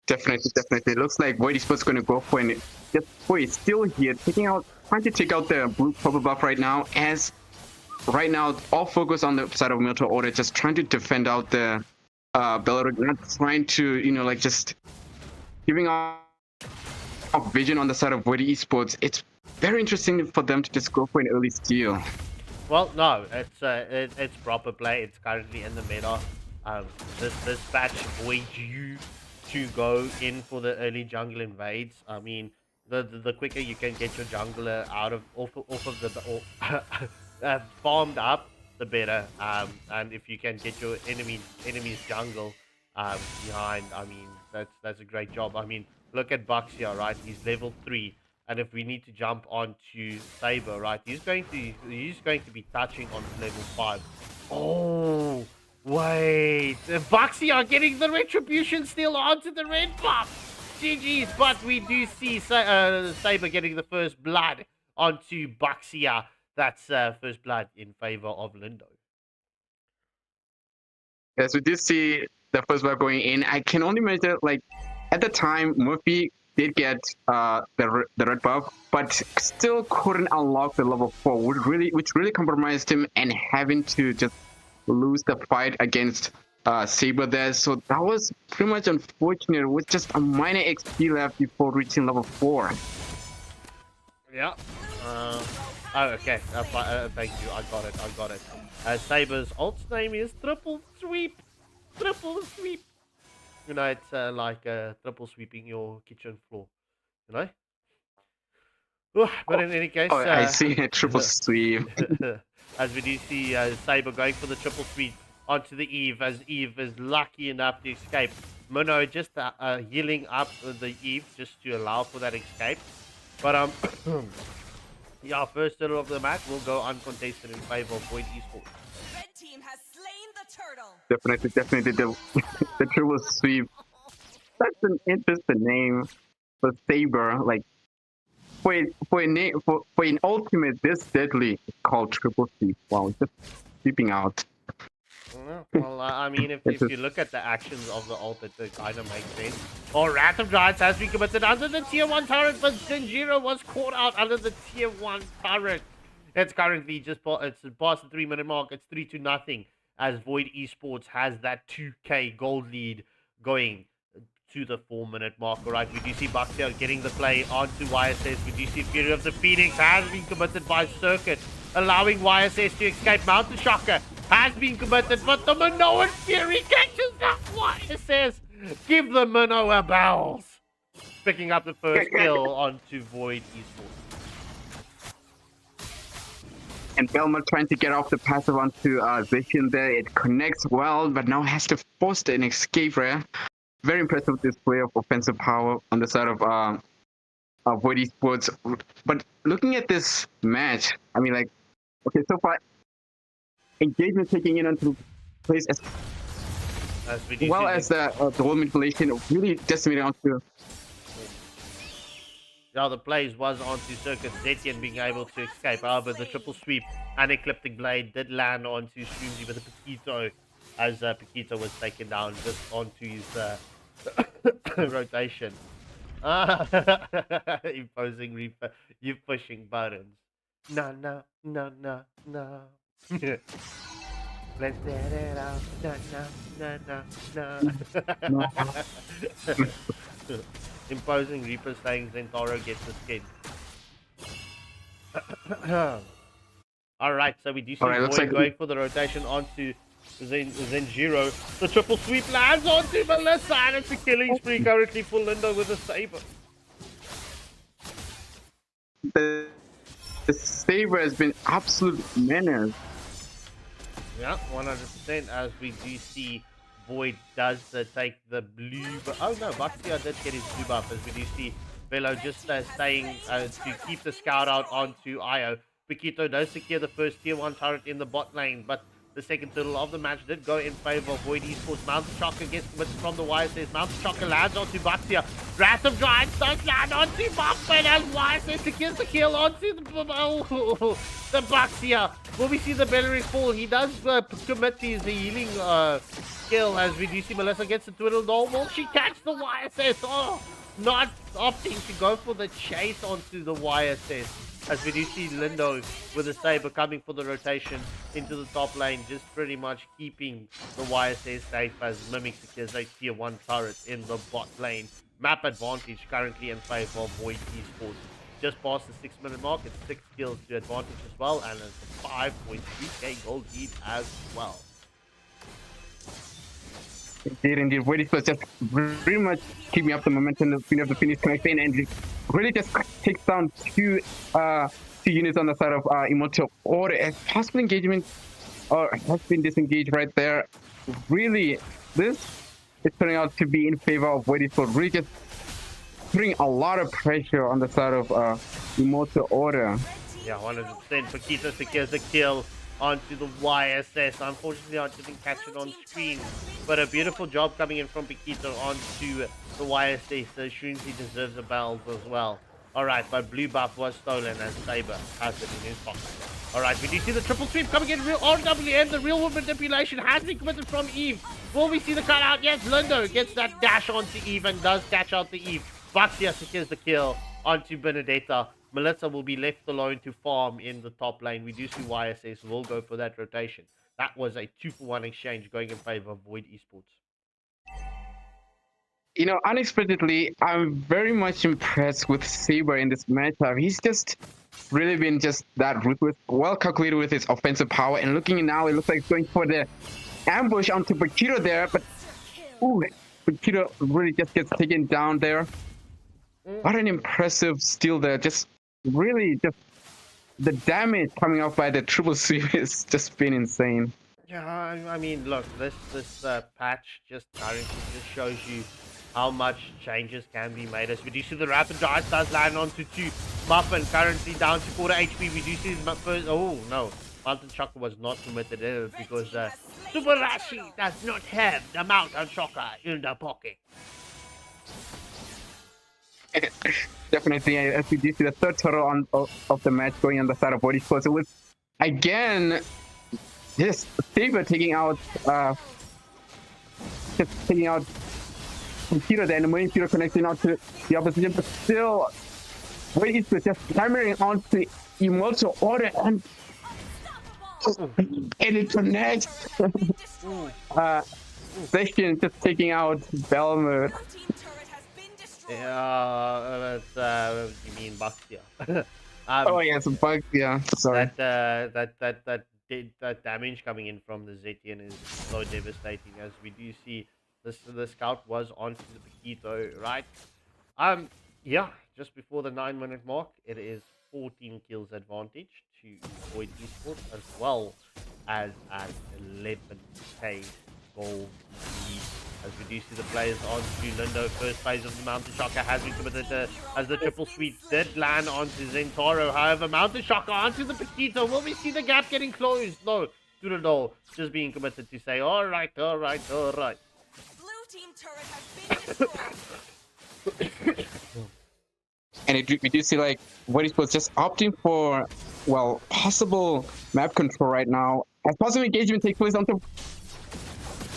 Definitely. Looks like Void eSports going to go for it. Just Void still here, trying to take out the blue purple buff right now. As right now, all focus on the side of Immortal Order, just trying to defend out the Bellaric, not trying to, just giving off vision on the side of Void eSports. It's very interesting for them to just go for an early steal. Well, no, it's proper play. It's currently in the meta. This patch Void you to go in for the early jungle invades. I mean, the quicker you can get your jungler off of the farmed up, the better. And if you can get your enemy's jungle behind, I mean, that's a great job. I mean, look at Bucks here, right? He's level 3, and if we need to jump onto Saber, right, he's going to be touching on level 5. Oh. Wait, the Bucksy are getting the retribution still onto the red buff. GG's, but we do see Saber getting the first blood onto Buxia. That's first blood in favor of Lindo. Yes, we did see the first blood going in. I can only measure, like, at the time, Murphy did get the red buff, but still couldn't unlock the level 4, which really compromised him and having to just lose the fight against Saber there. So that was pretty much unfortunate with just a minor XP left before reaching level 4. Yeah. Okay. Thank you. I got it. Saber's alt's name is Triple Sweep. Triple Sweep. You know, it's like triple sweeping your kitchen floor. You know? But in any case... I see a triple sweep. As we do see Saber going for the triple sweep onto the Eve, as Eve is lucky enough to escape. Mono just healing up the Eve just to allow for that escape. But yeah, first turtle of the match will go uncontested in favor of Void eSports. Red team has slain the turtle. Definitely the triple sweep such an interesting name for Saber. Like for a name for an ultimate this deadly, it's called Triple C. Wow, just sweeping out. Well, I mean, if you look at the actions of the ult, it kind of makes sense. Oh, Wrath of Giants has been committed under the tier 1 turret, but Zenjiro was caught out under the tier 1 turret. It's currently just it's past the 3-minute mark. It's 3-0 as Void Esports has that 2K gold lead going to the 4-minute mark. All right, we do see Baxia getting the play onto YSS. We do see Fury of the Phoenix has been committed by Circuit, allowing YSS to escape. Mountain Shocker has been committed, but the Minoan Fury catches that YSS. Give the Minoa bells. Picking up the first kill onto Void Esports. And Belmont trying to get off the passive onto Vision there. It connects well, but now has to force an escape rare. Very impressive display of offensive power on the side of Void Esports. But looking at this match, I mean, like, okay, so far, engagement taking in onto place as well as the whole manipulation really decimated onto. Yeah, the plays was onto Circuit Zetian being able to escape. However, the triple sweep and Ecliptic Blade did land onto Shroomsy with a Paquito as Paquito was taken down just onto his rotation. Imposing Reaper, you pushing buttons. No. Let's get it out. No. Imposing Reaper saying Zentaro gets the skin. Alright, so we do see Void going for the rotation onto Zenjiro. The triple sweep lands onto Melissa, and it's a killing spree currently for Lindo with a Saber. The Saber has been absolute menace. Yeah, 100%, as we do see Void does take the blue, but oh no, Baxia did get his blue buff, as we do see Velo just staying to keep the scout out onto Io. Paquito does secure the first tier 1 turret in the bot lane, but the second turtle of the match did go in favor of Void Esports. Mountain Shocker gets committed from the YSS. Mountain Shocker lands onto Baxia. Wrath of Giants does land onto Buffman as YSS secures the kill onto the Baxia. Will we see the Bellary fall? He does commit his healing skill, as we do see Melissa gets the twiddle doll. Will she catch the YSS? Oh, not opting to go for the chase onto the YSS. As we do see Lindo with a Saber coming for the rotation into the top lane, just pretty much keeping the YSS safe as Mimic secures a tier 1 turret in the bot lane. Map advantage currently in favor of Void Esports. Just past the 6-minute mark, it's 6 kills to advantage as well, and it's a 5.3k gold lead as well. Indeed. Void Esports just very much keeping up the momentum of the Phoenix connecting, and really just takes down two units on the side of Immortal Order. As possible engagement has been disengaged right there. Really, this is turning out to be in favor of Void Esports. Really just putting a lot of pressure on the side of Immortal Order. Yeah, 100%. Paquito secures the kill onto the YSS. Unfortunately, I didn't catch it on screen, but a beautiful job coming in from Paquito onto the YSS. So Shroomsy deserves a bells as well. Alright, but blue buff was stolen as Saber has it in his pocket. Alright, we do see the triple sweep coming in. Real RWM, the real world manipulation has been committed from Eve. Will we see the cutout? Yes, Lindo gets that dash onto Eve and does catch out the Eve. Baxia secures the kill onto Benedetta. Melissa will be left alone to farm in the top lane. We do see YSS will go for that rotation. That was a 2-for-1 exchange going in favor of Void Esports. You know, unexpectedly, I'm very much impressed with Saber in this matchup. He's just really been just that ruthless, well calculated with his offensive power. And looking now, it looks like he's going for the ambush onto Paquito there. But, ooh, Paquito really just gets taken down there. What an impressive steal there. Just really just the damage coming off by the triple sweep has just been insane. Yeah, I mean, look, this patch just currently just shows you how much changes can be made. As we do see the rapid dive does land onto 2. Muffin currently down to 4 HP. We do see his first. Oh no, Mountain Shocker was not committed in because Super Rashi does not have the Mountain Shocker in the pocket. Definitely, as we do see the third total of the match going on the side of Void eSports. It was again just Saber taking out computer there, and the main computer connecting out to the opposition, but still Void eSports just hammering onto Immortal Order and it connects. Session just taking out Belmer. Yeah, that's you mean Baxia. Oh yeah, some bugs. Yeah, sorry. That damage coming in from the Zetian is so devastating. As we do see, the scout was onto the Paquito, right? Yeah, just before the 9-minute mark, it is 14 kills advantage to Void eSports, as well as an 11k goal lead. As we do see the players onto Lindo, first phase of the Mountain Shocker has been committed as the triple sweep did land onto Zentaro. However, Mountain Shocker onto the Paquito. Will we see the gap getting closed? No, Tudor just being committed to say, alright. Blue team turret has been destroyed. And we do see like what is just opting for, well, possible map control right now. As possible engagement takes place onto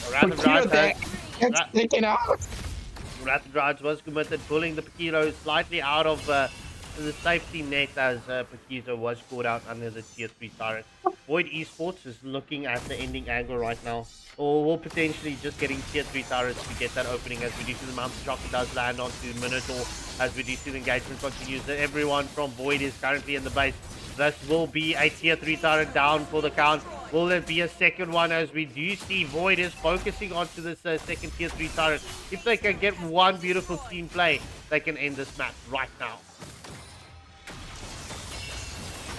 Paquito there. It's taken out. Rathadraj was committed, pulling the Paquito slightly out of the safety net as Paquito was caught out under the tier 3 turret. Void eSports is looking at the ending angle right now, or will potentially just getting tier 3 turrets to get that opening. As we do see the Mountain Shocker does land onto Minotaur, as we do see the engagement continues. Everyone from Void is currently in the base. This will be a tier 3 turret down for the count. Will there be a second one? As we do see Void is focusing onto this second tier 3 turret. If they can get one beautiful team play, they can end this match right now.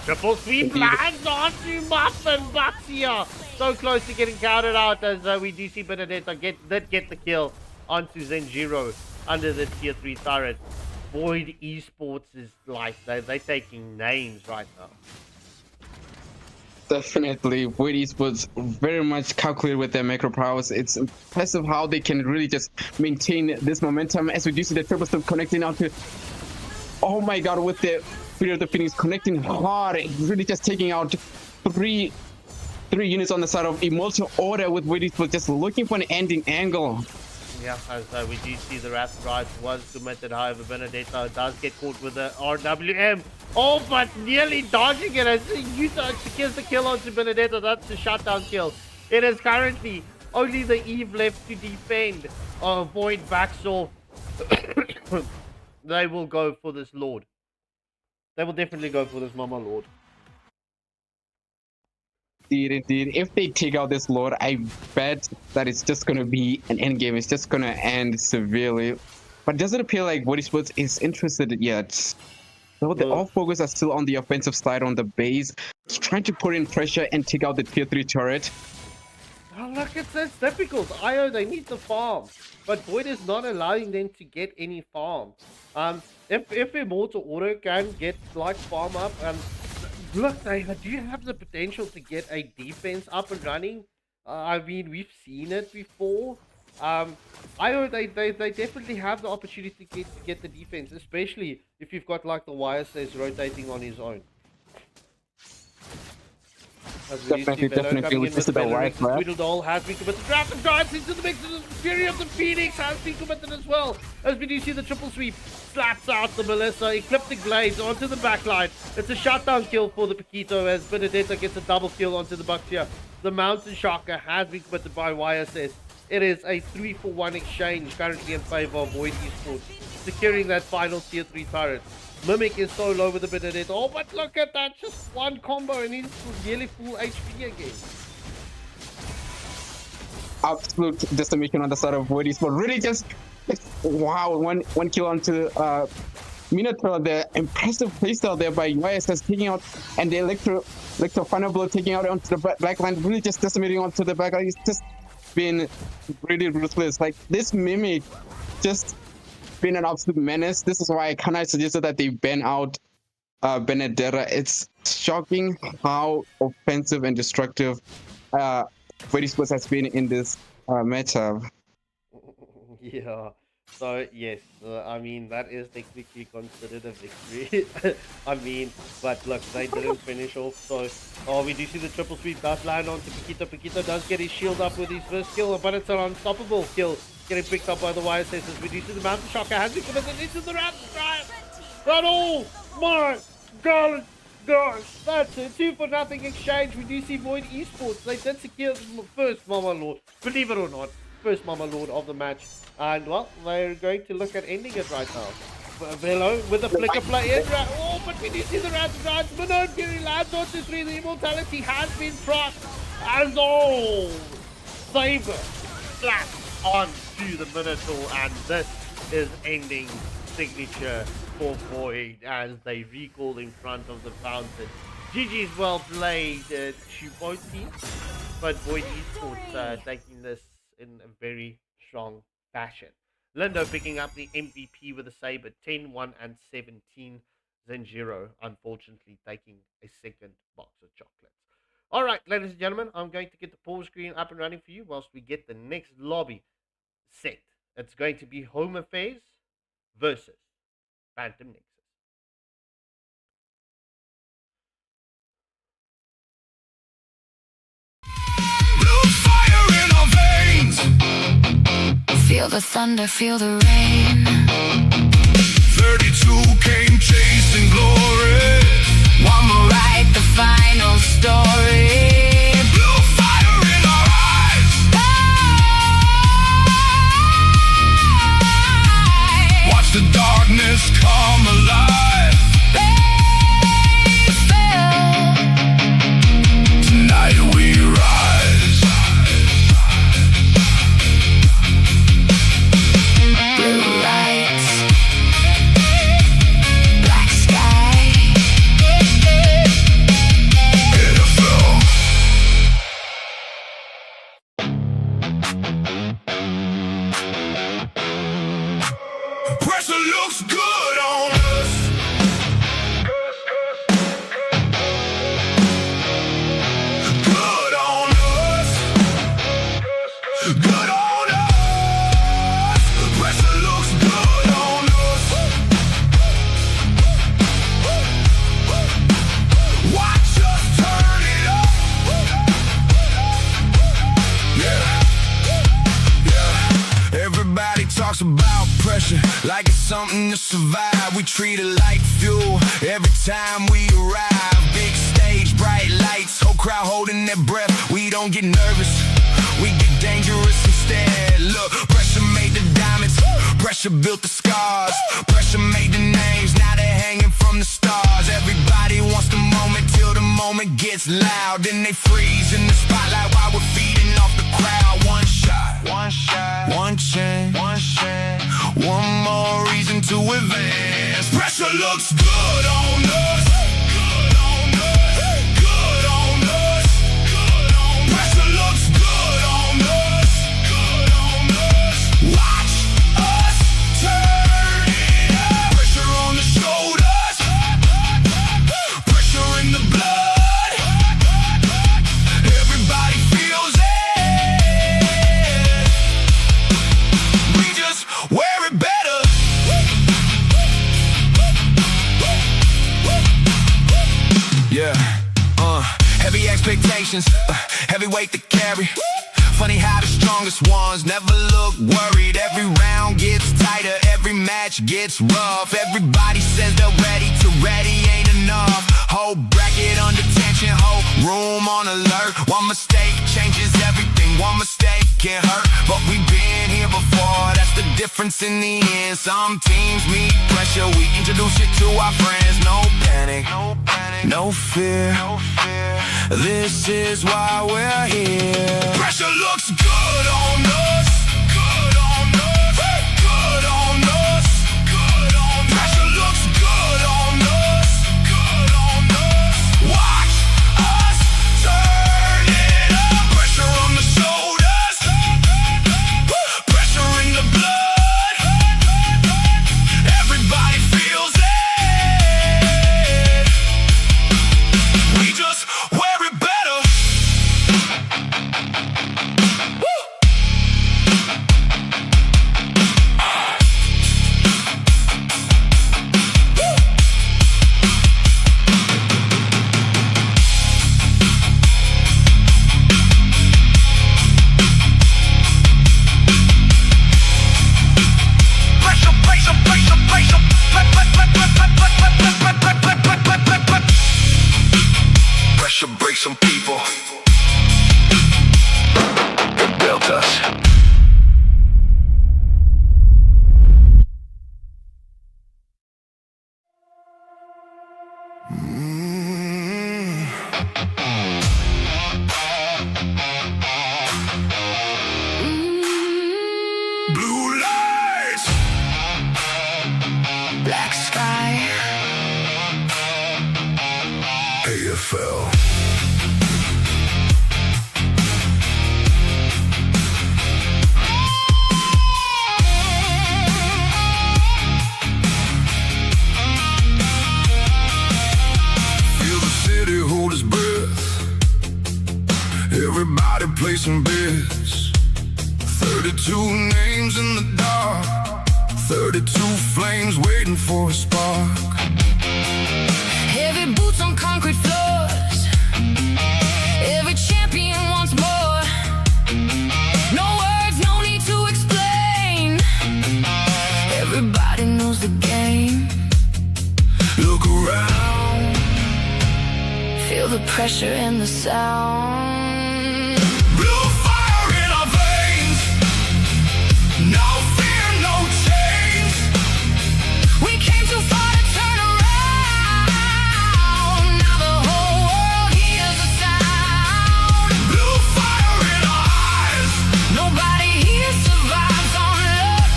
Triple sweep lands onto Muffin Baxia. So close to getting counted out, as we do see Benedetta did get the kill onto Zenjiro under the tier 3 turret. Void eSports is like they're taking names right now. Definitely, Void eSports very much calculated with their macro prowess. It's impressive how they can really just maintain this momentum. As we do see the triple step connecting out to, oh my god, with the Fear of the Phoenix connecting hard, really just taking out three units on the side of Immortal Order, with Void eSports just looking for an ending angle. Yeah, as we do see the Wrath Drive was committed. However, Benedetta does get caught with the RWM. Oh, but nearly dodging it as Utah secures the kill onto Benedetta. That's the shutdown kill. It is currently only the Eve left to defend. Void backs off. They will go for this Lord. They will definitely go for this Mama Lord. Indeed. If they take out this Lord, I bet that it's just going to be an end game. It's just going to end severely. But it doesn't appear like Void eSports is interested yet. So all focus are still on the offensive side on the base, trying to put in pressure and take out the tier 3 turret. Oh, look, it's difficult. IO, they need the farm. But Void is not allowing them to get any farms. If Immortal Order can get like farm up, look, they do have the potential to get a defense up and running. I mean, we've seen it before. IO, they definitely have the opportunity to get the defense, especially if you've got like the YSS rotating on his own. Definitely. Just about right, right? Tweedledall has been committed. Draft and drives into the mix. The Fury of the Phoenix has been committed as well. As we do see the triple sweep, slaps out the Melissa. Ecliptic Blades onto the backline. It's a shutdown kill for the Paquito as Benedetta gets a double kill onto the Baxia. The Mountain Shocker has been committed by YSS. It is a 3-for-1 exchange currently in favor of Void eSports, securing that final tier 3 turret. Mimic is so low with the Benedetta. Oh, but look at that. Just one combo and he's nearly full HP again. Absolute decimation on the side of Void eSports. Really just, wow, one kill onto Minotaur there. Impressive playstyle there by YSS taking out, and the Electro Final Blow taking out onto the black line. Really just decimating onto the back line. It's just been really ruthless. Like, this Mimic just been an absolute menace. This is why I kind of suggested that they ban out Benedetta. It's shocking how offensive and destructive Void eSports has been in this matchup. Yeah, So yes, I mean that is technically considered a victory. I mean, but look, they didn't finish off. So, oh, we do see the triple sweep does land onto Paquito. Paquito does get his shield up with his first kill, but it's an unstoppable kill, getting picked up by the wire sensors. We do see the mountain shocker has been committed into the round drive. But oh my God, gosh, that's a 2-for-0 exchange. We do see Void eSports. They did secure the first Mama Lord, believe it or not. First Mama Lord of the match, and well, they're going to look at ending it right now. Velo with the flicker play in. Oh, but we do see the rat drives. Minot Fury lands on to 3. The immortality has been crossed. And oh, Saber flat onto the Minotaur, and this is ending signature for Void as they recall in front of the fountain. GG's well played to both teams, but Void eSports taking this in a very strong fashion. Lindo picking up the MVP with a Saber, 10-1 and 17. Zenjiro, unfortunately, taking a second box of chocolates. All right, ladies and gentlemen, I'm going to get the pause screen up and running for you whilst we get the next lobby set. It's going to be Home Affairs versus Phantom Nexus. Feel the thunder, feel the rain. 32 came chasing glory. One more write the final story. Blue fire in our eyes. Watch the darkness come alive. Tonight we rise. Blue lights, black sky. AFL. Pressure looks good on us. Good on us. Good on us. Pressure looks good on us. Watch us turn it up. Yeah. Everybody talks about pressure like it's something to survive. We treat it like fuel every time we arrive. Big stage, bright lights, whole crowd holding their breath. We don't get nervous, we get dangerous instead. Look, pressure made the diamonds, pressure built the scars. Pressure made the names, now they're hanging from the stars. Everybody wants the moment till the moment gets loud. Then they freeze in the spotlight while we're feeding off the crowd. One shot, one shot, one chance, one chance. One more reason to advance. Pressure looks good on us. Good on us. Good on us. Good on us. Pressure looks good on us. Good on us. Watch us turn it up. Pressure on the shoulders. Pressure in the blood. Everybody feels it. We just wear it better. Yeah, heavy expectations, heavy weight to carry. Funny how the strongest ones never look worried. Every round gets tighter, every match gets rough. Everybody says they're ready ain't enough. Whole bracket under tension, whole room on alert. One mistake changes everything, one mistake can hurt. But we've been here before, that's the difference in the end. Some teams meet pressure, we introduce it to our friends. No panic, no panic, no fear, no fear. This is why we're here. Pressure looks good on us. Good on us. Good on us. Good on us. Pressure looks good on us. Good on us. Watch us turn it up. Pressure on the shoulders. Pressure in the blood. Everybody feels it. We just wear it better. some bits. 32 names in the dark, 32 flames waiting for a spark. Heavy boots on concrete floors. Every champion wants more. No words, no need to explain. Everybody knows the game. Look around, Feel the pressure in the sound. blue fire in our veins. No fear, no change. We came too far to turn around. Now the whole world hears the sound. Blue fire in our eyes. Nobody here survives on luck.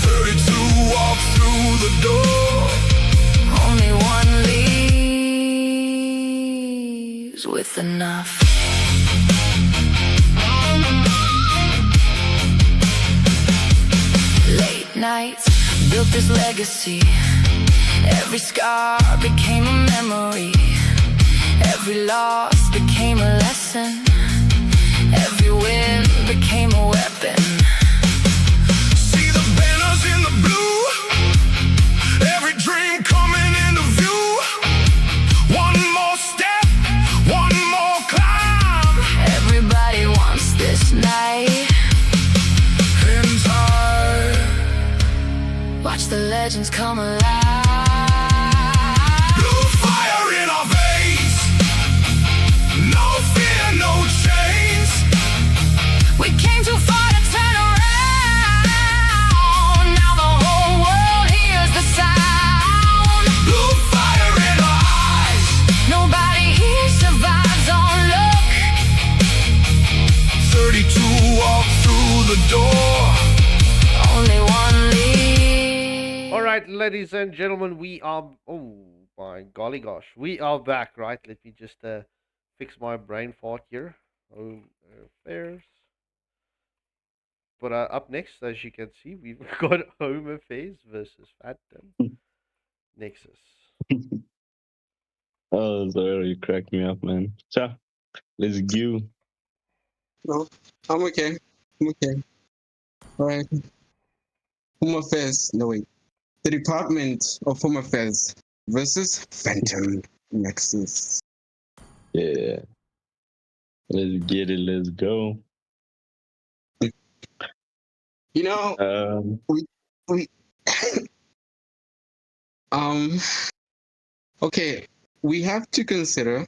32 walk through the door. Only one leaves with enough. Late nights built this legacy. Every scar became a memory. Every loss became a lesson. Every win became a weapon. See the banners in the blue. Every dream coming into view. One more step, one more climb. Everybody wants this night. In time, Watch the legends come alive. blue fire in our veins. No fear, no chains. We came too far to turn around. Now the whole world hears the sound. Blue fire in our eyes. Nobody here survives on luck. 32 walk through the door. Only one leaves. All right, ladies and gentlemen, we are. Oh my golly gosh, we are back. Right, let me just fix my brain fart here. Home affairs. But up next, as you can see, we've got Home Affairs versus Phantom Nexus. Oh, sorry, you cracked me up, man. Ciao. Let's go. No, I'm okay. I'm okay. All right. Home Affairs. No, wait. The Department of Home Affairs versus Phantom Nexus. Yeah. Let's get it. Let's go. You know, we okay, we have to consider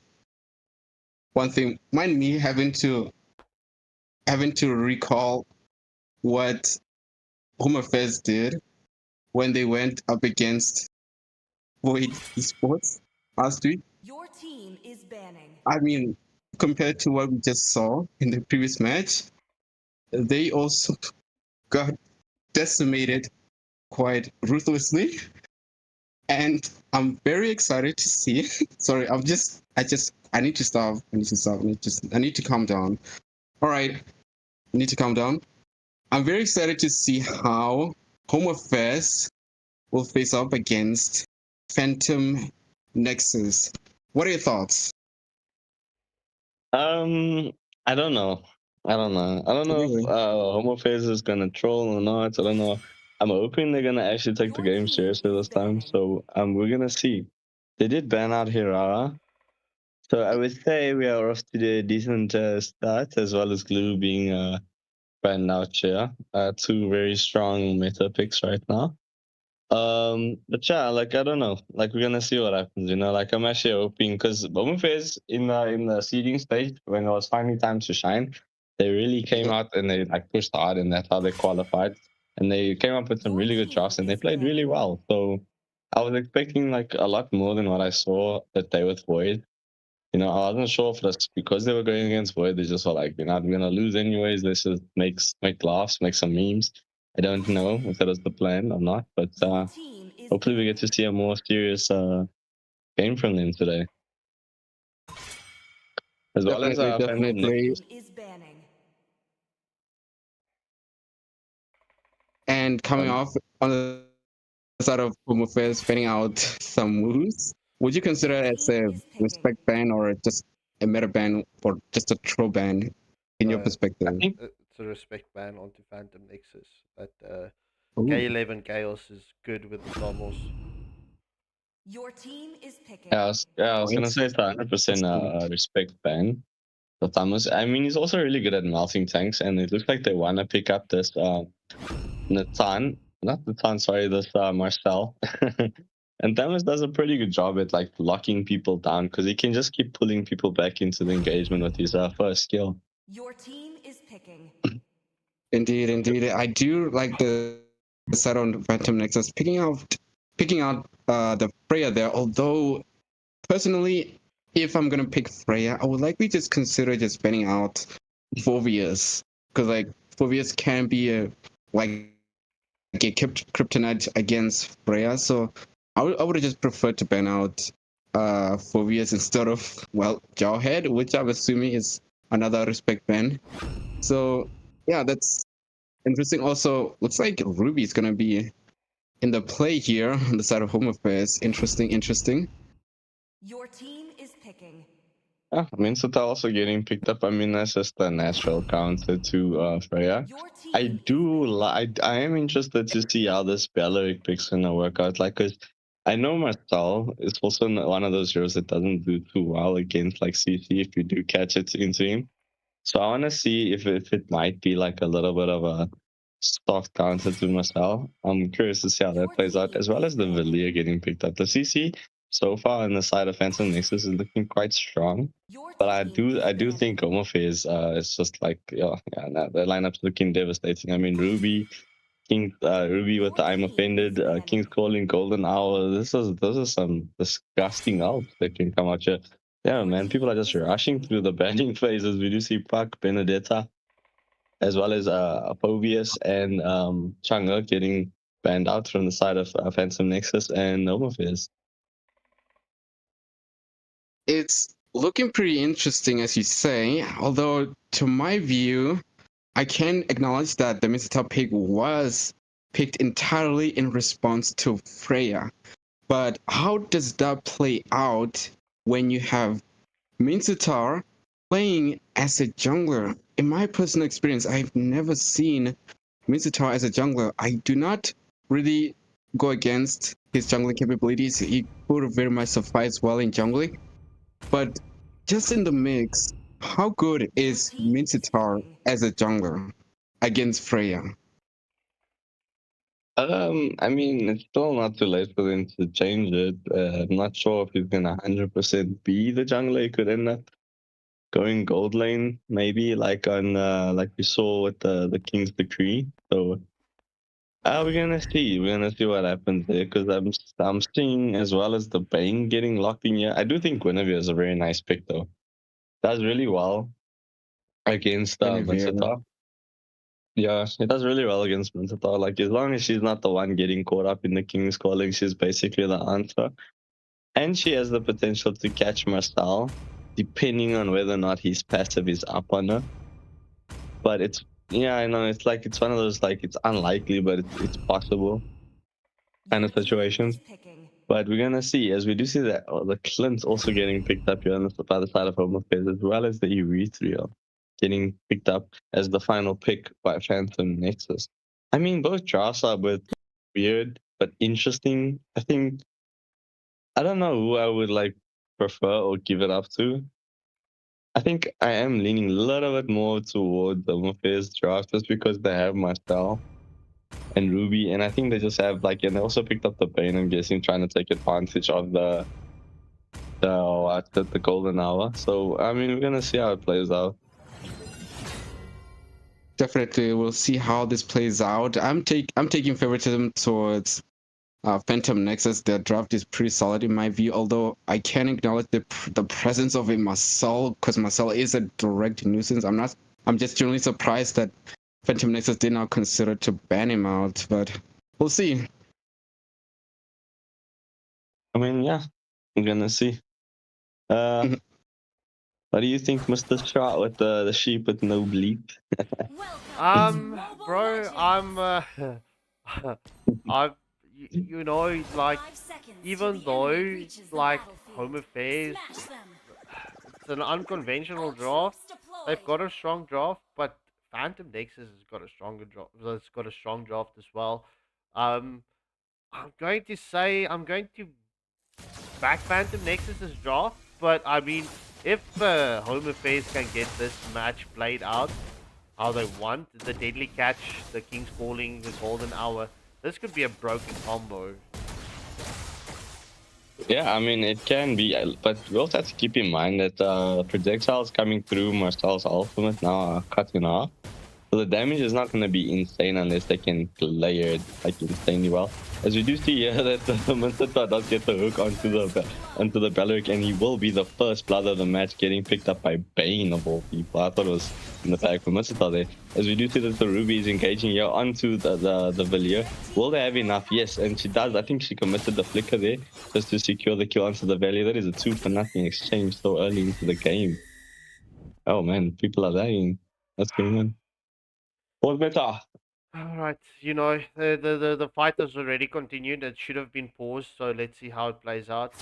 one thing. Mind me having to recall what Home Affairs did when they went up against Void eSports last week. Your team is banning. I mean, compared to what we just saw in the previous match, they also got decimated quite ruthlessly. And I'm very excited to see. Sorry, I need to stop. I need to calm down. All right, I need to calm down. I'm very excited to see how Home Affairs will face up against Phantom Nexus. What are your thoughts? I don't know. I don't know Really? if Home Affairs is gonna troll or not. I don't know. I'm hoping they're gonna actually take the game seriously this time. So we're gonna see. They did ban out Hirara, so I would say we are off to a decent start, as well as Glue being banned out here. Two very strong meta picks right now. But yeah, like I don't know, like we're gonna see what happens. You know, like I'm actually hoping because Home Affairs in the seeding stage when it was finally time to shine, they really came out and they like pushed hard, and that's how they qualified. And they came up with some really good drafts, and they played really well. So I was expecting like a lot more than what I saw that day with Void. You know, I wasn't sure if that's because they were going against Void. They just were like, you know, I'm gonna lose anyways. Let's just make laughs, make some memes. I don't know if that was the plan or not, but hopefully we get to see a more serious game from them today. As well as Definitely. Is banning. And coming off on the side of Home Affairs, finding out some moves, would you consider it as a respect ban or just a meta ban or just a troll ban in your perspective? I think It's a respect ban onto Phantom Nexus, but Ooh. K11 Chaos is good with the Thomas. Your team is picking. I was gonna say it's 100% respect ban. The Thomas, I mean, he's also really good at melting tanks, and it looks like they want to pick up this this Marcel. And Thomas does a pretty good job at like locking people down because he can just keep pulling people back into the engagement with his first skill. Your team is picking. Indeed. I do like the set on Phantom Nexus picking out the Freya there. Although personally, if I'm gonna pick Freya, I would likely just consider just banning out Phobius because like Phobius can be a kryptonite against Freya. So I would have just preferred to ban out Phobius instead of Jawhead, which I'm assuming is another respect ban. So yeah, that's interesting. Also, looks like Ruby is gonna be in the play here on the side of Home Affairs. Interesting. Your team is picking. Yeah, I mean, Sota also getting picked up. I mean, that's just a natural counter to Freya. Your team I am interested to see how this Belleric pick's gonna work out. Like, cause I know Marcel is also one of those heroes that doesn't do too well against like CC if you do catch it into him. So I want to see if it might be like a little bit of a soft counter to Marcel. I'm curious to see how that plays out, as well as the Valia getting picked up. The CC so far on the side of Phantom Nexus is looking quite strong. Your But I team is do winning. think Omofis is just like the lineup's looking devastating. I mean Ruby with the I'm offended, King's Calling, Golden Hour. Those are some disgusting ults that can come out here. Yeah, man, people are just rushing through the banning phases. We do see Puck, Benedetta, as well as Phobius and Chang'e getting banned out from the side of Phantom Nexus and Omofis. It's looking pretty interesting, as you say. Although, to my view, I can acknowledge that the Mr. pick was picked entirely in response to Freya. But how does that play out when you have Mincetar playing as a jungler? In my personal experience, I've never seen Mincetar as a jungler. I do not really go against his jungling capabilities. He could very much suffice well in jungling. But just in the mix, how good is Mincetar as a jungler against Freya? I mean, it's still not too late for them to change it. I'm not sure if he's gonna 100% be the jungler. He could end up going gold lane, maybe like on like we saw with the King's Decree. So we're gonna see. We're gonna see what happens there because I'm seeing as well as the Bane getting locked in here. I do think Guinevere is a very nice pick though. Does really well against Guinevere. Mincetar. Yeah, it does really well against Mincetar. Like, as long as she's not the one getting caught up in the King's Calling, she's basically the answer. And she has the potential to catch Marcel, depending on whether or not his passive is up on her. But I know, it's one of those, like, it's unlikely, but it's possible kind of situations. But we're going to see, as we do see that the Clint's also getting picked up here on by the side of Home Affairs, as well as the Erythrea getting picked up as the final pick by Phantom Nexus. I mean, both drafts are both weird but interesting. I don't know who I would like prefer or give it up to. I think I am leaning a little bit more toward the Affairs draft just because they have Marcel and Ruby, and I think they just have and they also picked up the Bane, I'm guessing, trying to take advantage of the golden hour. So I mean, we're gonna see how it plays out. Definitely, we'll see how this plays out. I'm taking favoritism towards Phantom Nexus. Their draft is pretty solid in my view, although I can acknowledge the presence of a Marcel, because Marcel is a direct nuisance. I'm just generally surprised that Phantom Nexus did not consider to ban him out, but we'll see. I mean, yeah, I'm gonna see. What do you think, Mr. Shot, with the sheep with no bleep? Bro, like, even though, like, Home Affairs, It's an unconventional draft. They've got a strong draft, but Phantom Nexus has got a stronger draft. It's got a strong draft as well. Um, I'm going to say I'm going to back Phantom Nexus's draft, but I mean, if Home Affairs can get this match played out how they want, the Deadly Catch, the King's Calling, the Golden Hour, this could be a broken combo. Yeah, I mean, it can be, but we also have to keep in mind that projectiles coming through Marcel's ultimate now are cutting off. So the damage is not going to be insane unless they can layer it like insanely well. As we do see here that Minthita does get the hook onto the Belleric, and he will be the first blood of the match, getting picked up by Bane of all people. I thought it was in the fact for Minthita there. As we do see that the Ruby is engaging here onto the Villiers. Will they have enough? Yes, and she does. I think she committed the flicker there just to secure the kill onto the Valley. That is a 2-0 exchange so early into the game. Oh man, people are dying. What's going on? What's better? All right, you know, the fight has already continued. It should have been paused, so let's see how it plays out.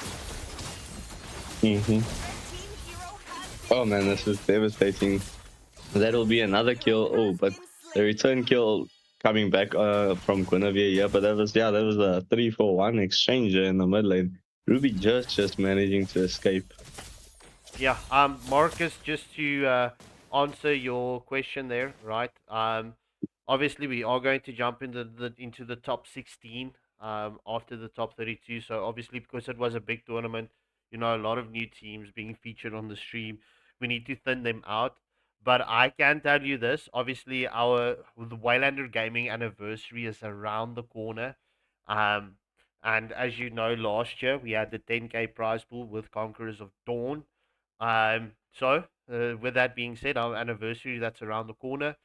Oh man, this is devastating. That will be another kill. Oh, but the return kill coming back from Guinevere. Yeah, but that was a 3-4-1 exchange in the mid lane. Ruby just managing to escape. Yeah, Marcus, just to answer your question there, right? Obviously we are going to jump into the top 16 after the top 32. So obviously, because it was a big tournament, you know, a lot of new teams being featured on the stream, we need to thin them out. But I can tell you this: obviously, the Waylander Gaming anniversary is around the corner. And as you know, last year we had the 10K prize pool with Conquerors of Dawn. So with that being said, our anniversary that's around the corner.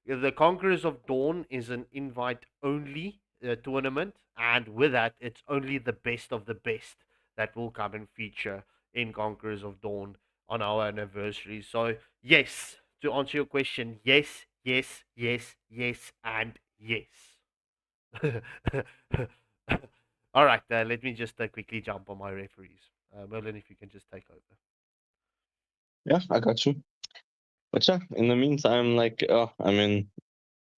The Conquerors of Dawn is an invite-only tournament, and with that, it's only the best of the best that will come and feature in Conquerors of Dawn on our anniversary. So, yes, to answer your question, yes, yes, yes, yes, and yes. All right, let me just quickly jump on my referees. Merlin, if you can just take over. Yeah, I got you. But yeah, in the meantime, I mean,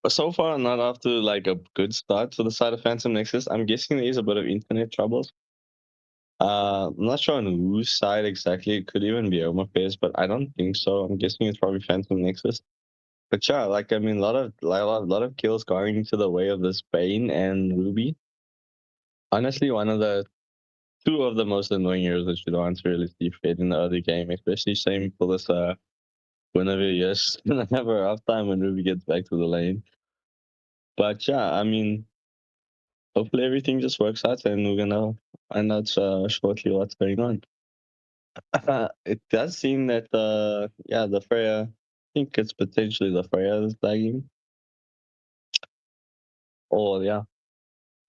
so far not off to like a good start for the side of Phantom Nexus. I'm guessing there is a bit of internet troubles. I'm not sure on whose side exactly. It could even be Home Affairs, but I don't think so. I'm guessing it's probably Phantom Nexus. But yeah, like I mean, a lot of kills going into the way of this Bane and Ruby. Honestly, two of the most annoying heroes that you don't want to really see fed in the early game, especially same for this whenever you're gonna have a rough time when Ruby gets back to the lane. But yeah, I mean, hopefully everything just works out, and we're gonna find out shortly what's going on. It does seem that the Freya, I think it's potentially the Freya that's lagging. Oh yeah.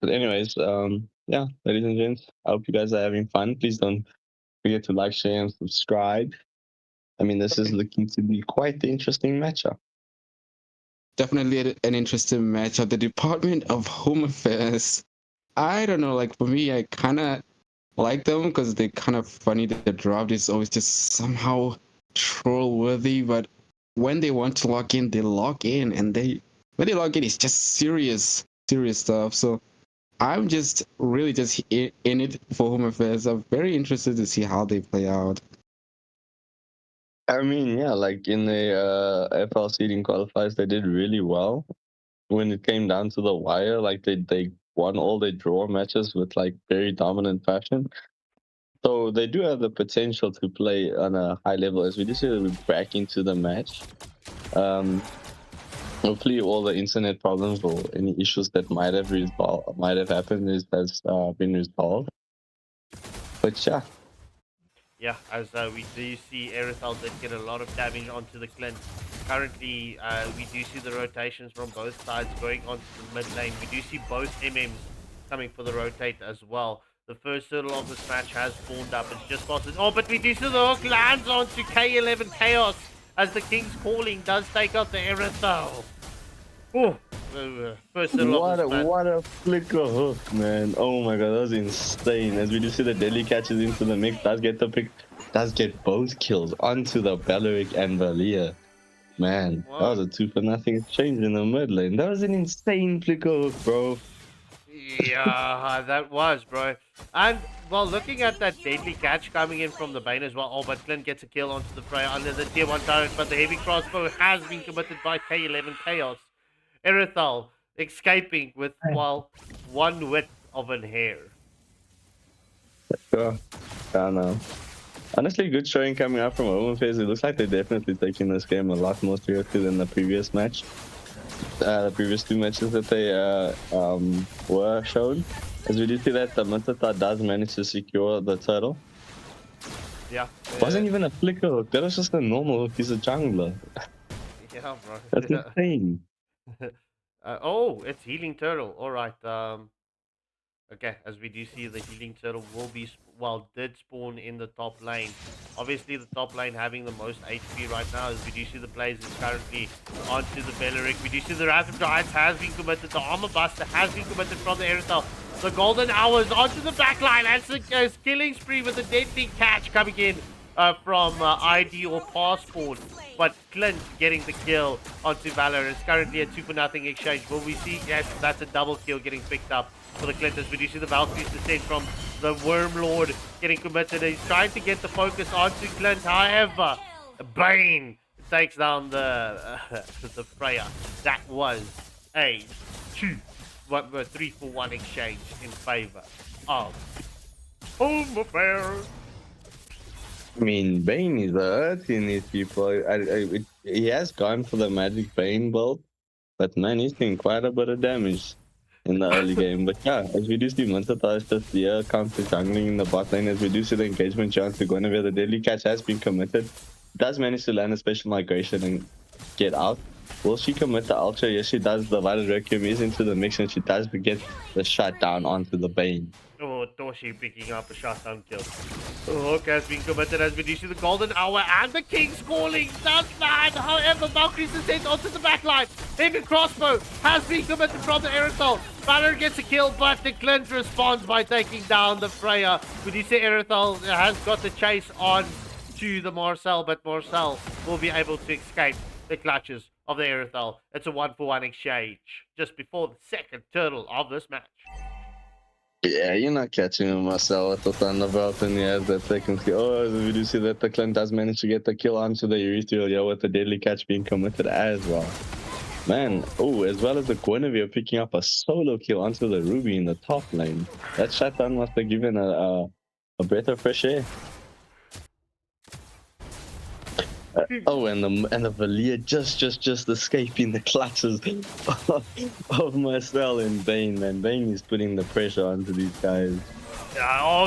But anyways, yeah, ladies and gents, I hope you guys are having fun. Please don't forget to like, share, and subscribe. I mean, this is looking to be quite the interesting matchup. Definitely an interesting matchup. The Department of Home Affairs. I don't know, like for me, I kind of like them because they're kind of funny. The draft is always just somehow troll worthy, but when they want to lock in, they lock in, and when they lock in, it's just serious stuff. So I'm just really just in it for Home Affairs. I'm very interested to see how they play out. I mean, yeah, like in the AFL seeding qualifiers, they did really well. When it came down to the wire, like they won all their draw matches with like very dominant fashion. So they do have the potential to play on a high level. As we just see that we're back into the match. Hopefully all the internet problems or any issues that might have happened has been resolved. But yeah. Yeah, as we do see, Aerothal did get a lot of damage onto the Clint. Currently, we do see the rotations from both sides going onto the mid lane. We do see both MMs coming for the rotate as well. The first turtle of this match has spawned up. It's just lost it. Oh, but we do see the hook lands onto K11 Chaos as the King's Calling does take out the Aerothal. Oh, first turtle of this match. What a flicker hook, man. Oh my god, that was insane. As we do see the Deadly catches into the mix, does get the pick does get both kills onto the Belleric and Valia. Man, that was a 2-for-0 exchange in the mid lane. That was an insane flicker hook, bro. Yeah, that was, bro. And, well, looking at that deadly catch coming in from the Bane as well. Oh, but Clint gets a kill onto the Freya under the tier 1 turret, but the heavy crossbow has been committed by K11 Chaos. Erithal escaping with, well, 1 width of an hair. Sure. I don't know. Honestly, good showing coming out from Omen Phase. It looks like they're definitely taking this game a lot more seriously than the previous match. The previous 2 matches that they were shown. As we do see that the Mintata does manage to secure the turtle. Yeah. Wasn't even a flicker hook. That was just a normal hook. He's a jungler. Yeah, bro. That's insane. Oh, it's Healing Turtle. All right. Okay, as we do see, the Healing Turtle will be, did spawn in the top lane. Obviously, the top lane having the most HP right now, as we do see the plays is currently onto the Belleric. We do see the Wrath of Giants has been committed. The Armor Buster has been committed from the Aerosol. The Golden Hours onto the back line. And a killing spree with a deadly catch coming in from ID or Passport. But Clint getting the kill onto Valor. It's currently a 2-for-0 exchange. Will we see? Yes, that's a double kill getting picked up for the Clint, as we do see the Valkyries descend from the Worm Lord getting committed. He's trying to get the focus onto Clint. However, Bane takes down the Freya. That was a 3-for-1 exchange in favor of Home Affairs. I mean, Bane is hurting these people. He has gone for the Magic Bane build, but man, he's doing quite a bit of damage in the early game. But yeah, as we do see Mintata is just here, counter jungling in the bot lane. As we do see the engagement chance to Guinevere, the deadly catch has been committed. Does manage to land a special migration and get out. Will she commit the ultra? Yes, she does. The Violet Requiem is into the mix and she does get the shutdown onto the Bane. Oh, Toshi picking up a shotgun kill. The hook has been committed as we do see the Golden Hour and the King's Calling does land. However, Valkyries is sent onto the back line. Heavy crossbow has been committed from the Aerosol. Valor gets a kill, but the Clint responds by taking down the Freya. We do see Aerosol has got the chase on to the Marcel, but Marcel will be able to escape the clutches of the Aerosol. It's a 1-for-1 exchange just before the second turtle of this match. Yeah, you're not catching him, Marcel, with the Thunderbolt in the air that second kill. Oh, we do see that the Clint does manage to get the kill onto the Urethral, yeah, with the deadly catch being committed as well. Man, oh, as well as the Guinevere picking up a solo kill onto the Ruby in the top lane. That shutdown must have given a breath of fresh air. Oh, and the Valia just escaping the clutches of Marcel and Bane, man. Bane is putting the pressure onto these guys.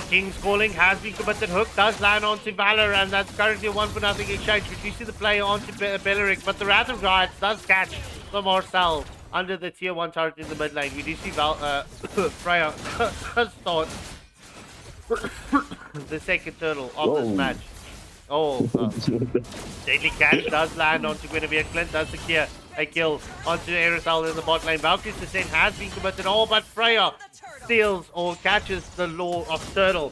King's Calling has been committed. Hook does land onto Valor, and that's currently a 1-for-0 exchange. We do see the play onto Belleric, but the Wrath of Giants does catch the Marcel under the tier 1 turret in the mid lane. We do see Freya start the second turtle of this match. Deadly catch does land onto Guinevere. Clint does secure a kill onto Aerosol in the bot lane. Valkyrie's descent has been committed. But Freya steals or catches the Law of Turtle.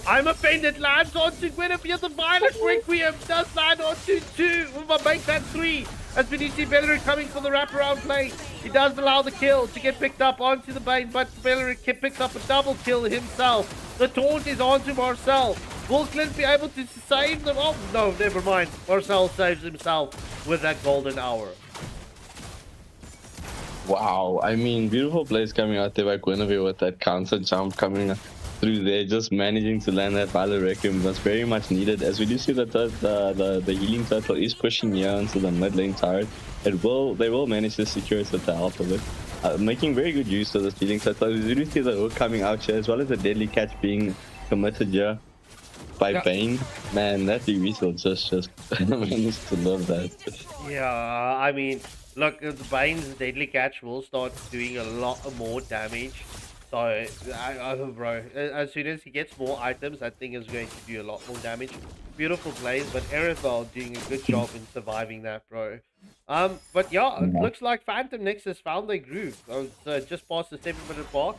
I'm offended lands onto Guinevere. The Violet Requiem does land onto 2. We'll make that 3. As we see Belleric coming for the wraparound play. He does allow the kill to get picked up onto the Bane, but Belleric picks up a double kill himself. The taunt is onto Marcel. Will Clint be able to save them? Oh, no, never mind. Marcel saves himself with that Golden Hour. Wow, I mean, beautiful plays coming out there by Guinevere with that counter jump coming through there, just managing to land that Violet Requiem was very much needed. As we do see that the healing turtle is pushing here into the mid lane turret. They will manage to secure it with the help of it. Making very good use of the healing turtle. We do see the hook coming out here, as well as the deadly catch being committed here by Bane. Man, that Urethral just managed to love that. Yeah, I mean, look, the Bane's deadly catch will start doing a lot more damage. So, bro, as soon as he gets more items, that thing is going to do a lot more damage. beautiful plays, but Erythal doing a good job in surviving that, bro. But yeah, it looks like Phantom Nexus found their groove. It's just past the 7-minute mark.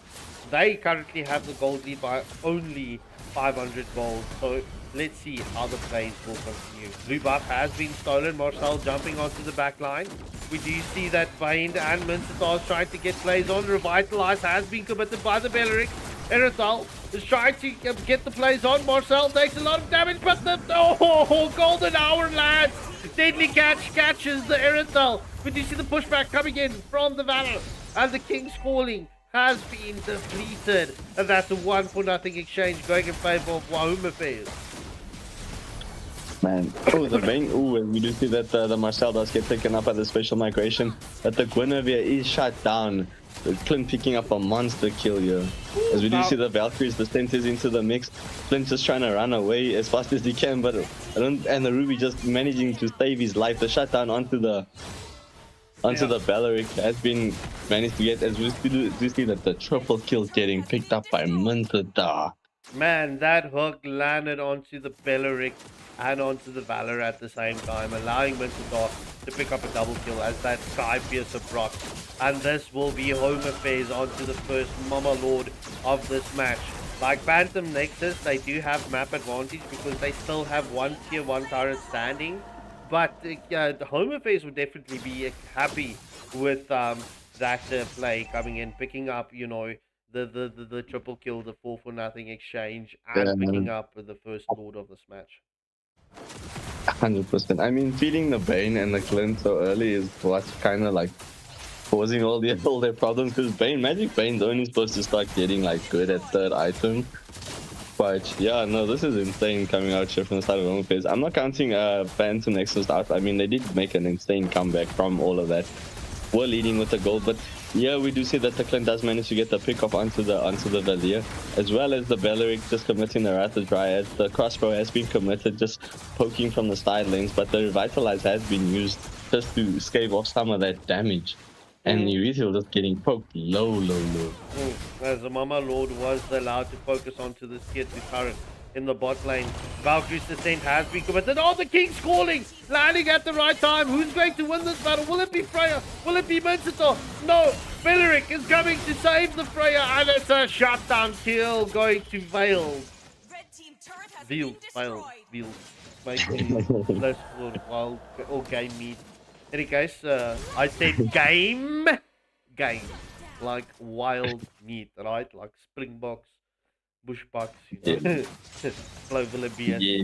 They currently have the gold lead by only 500 gold. So let's see how the plays will continue. Blue buff has been stolen. Marcel jumping onto the back line. We do see that Bane and Mincetar is trying to get plays on. Revitalize has been committed by the Belleric. Erythal is trying to get the plays on. Marcel takes a lot of damage, but the golden hour, lads. Deadly catches the Erythal. We do see the pushback coming in from the Valor, and the King's Calling has been depleted, and that's a 1-0 exchange going in favor of Wahome Affairs. Man, oh, the Bane, oh, and we do see that the Marcel does get taken up by the special migration, but the Guinevere is shut down. The Clint picking up a monster kill here. As we do see the Valkyries, the Centers into the mix. Clint's just trying to run away as fast as he can, but and the Ruby just managing to save his life. The shutdown onto the Belleric has been managed to get, as we do see that the triple kill getting picked up by Mincetar. Man, that hook landed onto the Belleric and onto the Valor at the same time, allowing Mincetar to pick up a double kill as that Sky Piercer proc. And this will be Home Affairs onto the first Mama Lord of this match. Like Phantom Nexus, they do have map advantage because they still have one tier 1 turret standing. But the Home Affairs would definitely be happy with that play coming in, picking up, you know, the triple kill, the 4-0 exchange, and picking up the first Lord of this match. 100%. I mean, feeding the Bane and the Clint so early is what's kind of like causing all their problems, because Magic Bane's only supposed to start getting like good at third item. But yeah, no, this is insane coming out here from the side of Home Affairs. I'm not counting Phantom Nexus out. I mean, they did make an insane comeback from all of that. We're leading with the gold, but yeah, we do see that the Clint does manage to get the pick off onto the Valia, as well as the Belleric just committing the Wrath of Dryad. The crossbow has been committed, just poking from the side lanes, but the Revitalize has been used just to scave off some of that damage. And Erythal just getting poked low. As the Mama Lord was allowed to focus onto this tier 2 turret in the bot lane. Valkyrie's descent has been committed. Oh, the King's Calling! Landing at the right time. Who's going to win this battle? Will it be Freya? Will it be Mincetar? No! Belleric is coming to save the Freya, and it's a shutdown kill going to Veil. Red team turret has been destroyed. Veil. Making less for wild or game meat. Any case, I said game, like wild meat, right? Like springboks, bushbucks, you know, Clovilla. Yeah.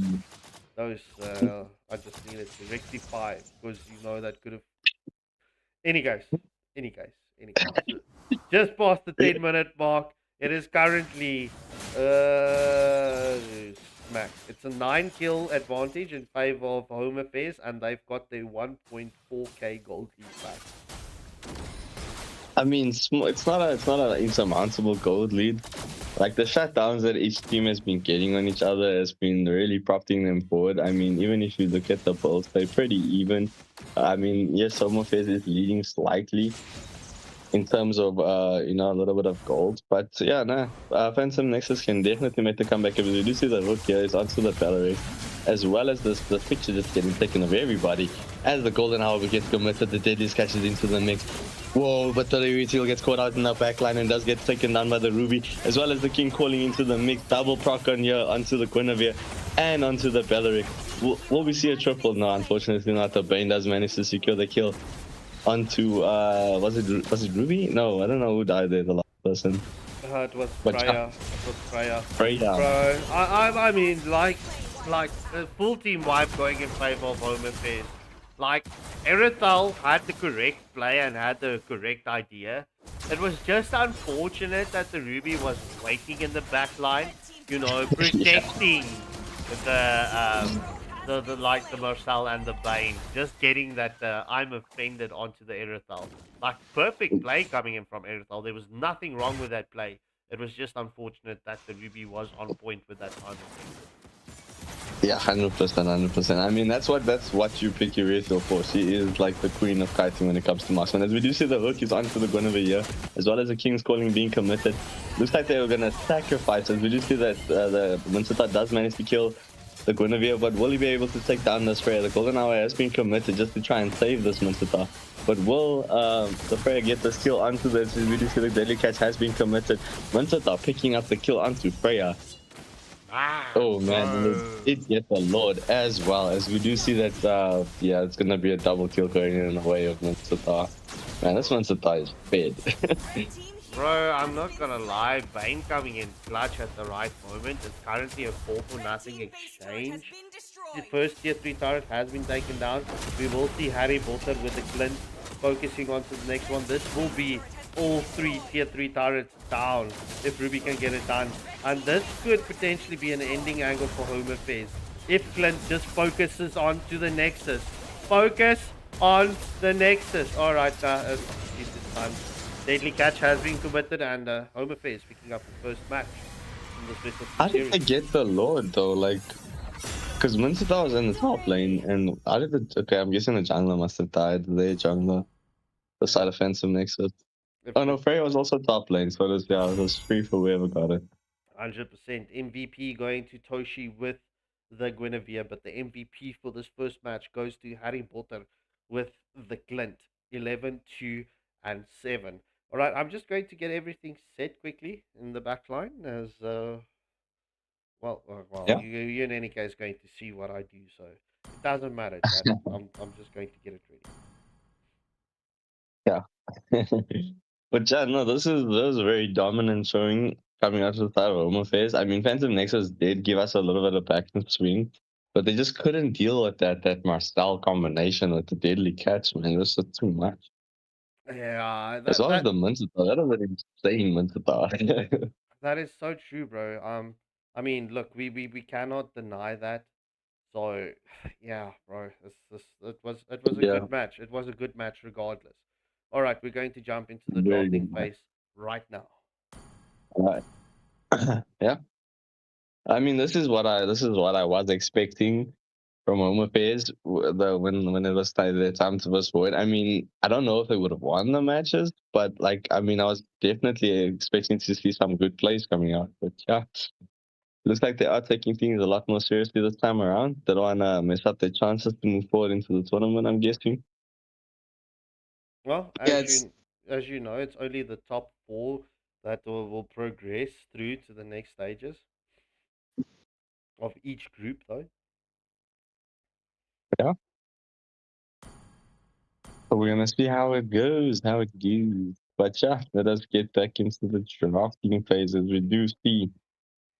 Those, I just needed to rectify because you know that could have. Any case. Just past the 10-minute mark. It is currently smack. It's a 9-kill advantage in favor of Home Affairs, and they've got their 1.4k gold lead back. I mean, it's not an insurmountable gold lead. Like, the shutdowns that each team has been getting on each other has been really propping them forward. I mean, even if you look at the polls, they're pretty even. I mean, yes, Home Affairs is leading slightly in terms of, you know, a little bit of gold. But yeah, Phantom Nexus can definitely make the comeback. If you do see the hook here, it's onto the Belleric, as well as the picture just getting taken of everybody. As the golden hour gets committed, the Deadliest catches into the mix. Whoa, but the Erythal gets caught out in the backline and does get taken down by the Ruby, as well as the King calling into the mix. Double proc on here onto the Guinevere and onto the Belleric. Will we see a triple? No, unfortunately not. The Bane does manage to secure the kill onto was it Ruby? No, I don't know who died there, the last person. It was Freya. Freya. Bro, I mean, like the full team wipe going in favor of Home Affairs. Like, Erythal had the correct play and had the correct idea. It was just unfortunate that the Ruby was waiting in the back line, you know, protecting the Marcel and the Bane, just getting that I'm offended onto the Erythal. Like, perfect play coming in from Erythal. There was nothing wrong with that play. It was just unfortunate that the Ruby was on point with that I'm offended. Yeah, 100%. I mean, that's what you pick Erythal for. She is like the queen of kiting when it comes to marksman. As we do see the hook is onto the Guinevere here, as well as the King's Calling being committed. Looks like they were gonna sacrifice. As we do see that the Mincetar does manage to kill the Guinevere, but will he be able to take down this Freya? The Golden Hour has been committed just to try and save this Mincetar. But will the Freya get the kill onto this? We do see the Deadly Catch has been committed. Mincetar picking up the kill onto Freya. Oh man, it gets the Lord as well, as we do see that, yeah, it's gonna be a double kill going in the way of Mincetar. Man, this Mincetar is fed. Bro, I'm not gonna lie, Bane coming in clutch at the right moment. It's currently a 4-0 exchange. The first tier 3 turret has been taken down. We will see Harry Potter with the Clint focusing on to the next one. This will be all 3 tier 3 turrets down if Ruby can get it done. And this could potentially be an ending angle for Home Affairs if Clint just focuses on to the Nexus. Focus on the Nexus. Alright, it's time. Deadly Catch has been committed, and Home Affairs picking up the first match in this best of How series. did they get the Lord though? Like, because Mincetar was in the top lane, and how did it? Okay, I'm guessing the jungler must have died. Their jungler, the side offensive Nexus. Oh no, Freya was also top lane, so it was free for whoever got it. 100% MVP going to Toshi with the Guinevere, but the MVP for this first match goes to Harry Potter with the Clint. 11, 2, and 7. All right, I'm just going to get everything set quickly in the back line as Yeah. you in any case going to see what I do, so it doesn't matter, Chad. I'm just going to get it ready. Yeah. But yeah, no, this is a very dominant showing coming out of the side of Home Affairs. I mean, Phantom Nexus did give us a little bit of back and swing, but they just couldn't deal with that Marcel combination with the Deadly Catch, man. It was just too much. Yeah, As well as the Mincetar, that was an insane Mincetar. that is so true, bro. I mean, look, we cannot deny that. So, yeah, bro, it was a good match. It was a good match regardless. All right, we're going to jump into the Very drafting good phase right now. Right. Yeah. I mean, this is what I was expecting from Home Affairs when it was their time to verse forward. I mean, I don't know if they would have won the matches, but like, I mean, I was definitely expecting to see some good plays coming out. But yeah, looks like they are taking things a lot more seriously this time around. They don't want to mess up their chances to move forward into the tournament, I'm guessing. Well, as you know, it's only the top 4 that will progress through to the next stages of each group, though. Yeah. So we're gonna see how it goes. But yeah, let us get back into the drafting phase. As we do see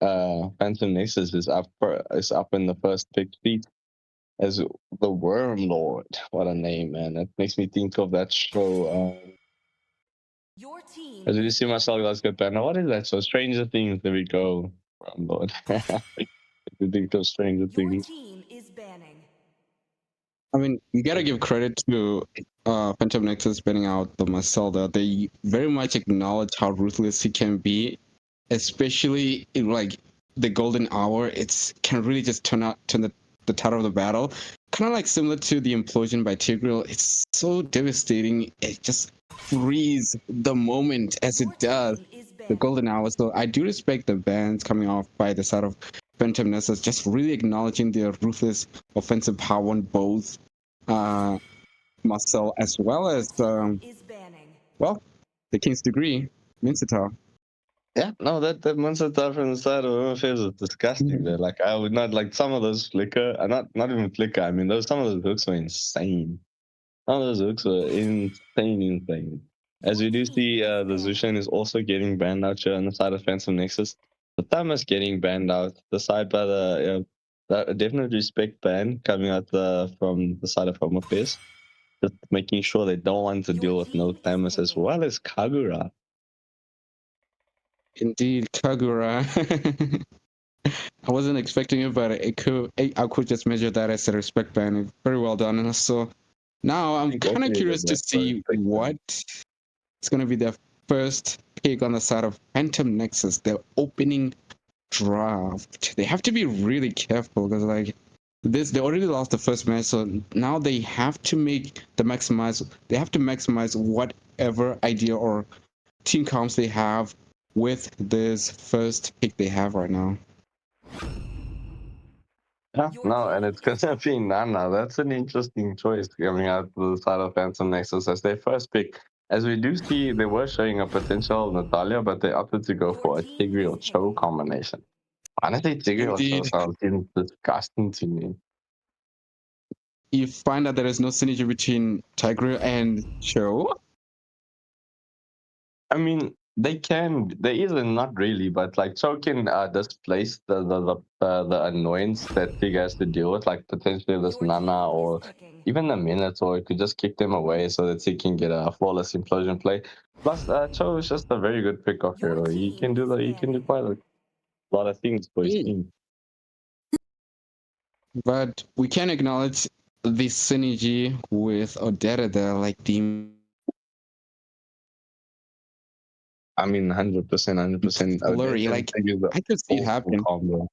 Phantom Nexus is up in the first pick seat as the Worm Lord. What a name, man. That makes me think of that show. Your team. As you see myself, let's get better. What is that? So Stranger Things. There we go. Worm Lord. You think of Stranger Things. Your team is banning. I mean, you gotta give credit to Phantom Nexus banning out the Marcelda. They very much acknowledge how ruthless he can be, especially in like the golden hour. It's can really just turn the tide of the battle. Kind of like similar to the implosion by Tigreal. It's so devastating. It just frees the moment as it does the golden hour. So I do respect the bans coming off by the side of Phantom Nexus, just really acknowledging their ruthless offensive power on both Marcel as well as well, the King's Degree, Mincetar. Yeah, no, that Mincetar from the side of Home Affairs is disgusting. There, like I would not like some of those flicker, not even flicker. I mean, some of those hooks were insane. Some of those hooks were insane. As we do see, the Zushan is also getting banned out here on the side of Phantom Nexus. The Thumb is getting banned out. The side by the definite respect ban coming out from the side of Home Affairs. Just making sure they don't want to deal with no Thamus as well as Kagura. Indeed, Kagura. I wasn't expecting it, but I could just measure that as a respect ban. Very well done. So now I'm kind of curious to see what is going to be their first pick on the side of Phantom Nexus, their opening draft. They have to be really careful because like this, they already lost the first match, so now they have to maximize whatever idea or team comps they have with this first pick they have right now. Yeah, Your no, and team it's gonna is be Nana. That's an interesting choice coming out to the side of Phantom Nexus as their first pick. As we do see, they were showing a potential of Natalia, but they opted to go Your for a team Tigreal is or Cho picking. combination. Honestly, Tigreal or Cho Indeed, sounds disgusting to me. you find out there is no synergy between Tiger and Cho. I mean, they can. There isn't, not really, but like Cho can displace the annoyance that Tig has to deal with, like potentially this Your team Nana is or picking. even the Minotaur. It could just kick them away so that he can get a flawless implosion play. Plus, Cho is just a very good pick-off Your hero. He team can do is he can do banning. quite a lot of things for his Mm. team. But we can acknowledge the synergy with Odetta there, like the I mean, 100%, 100%. flurry. Odette and Like Tig is the I could see it awful happen. combo.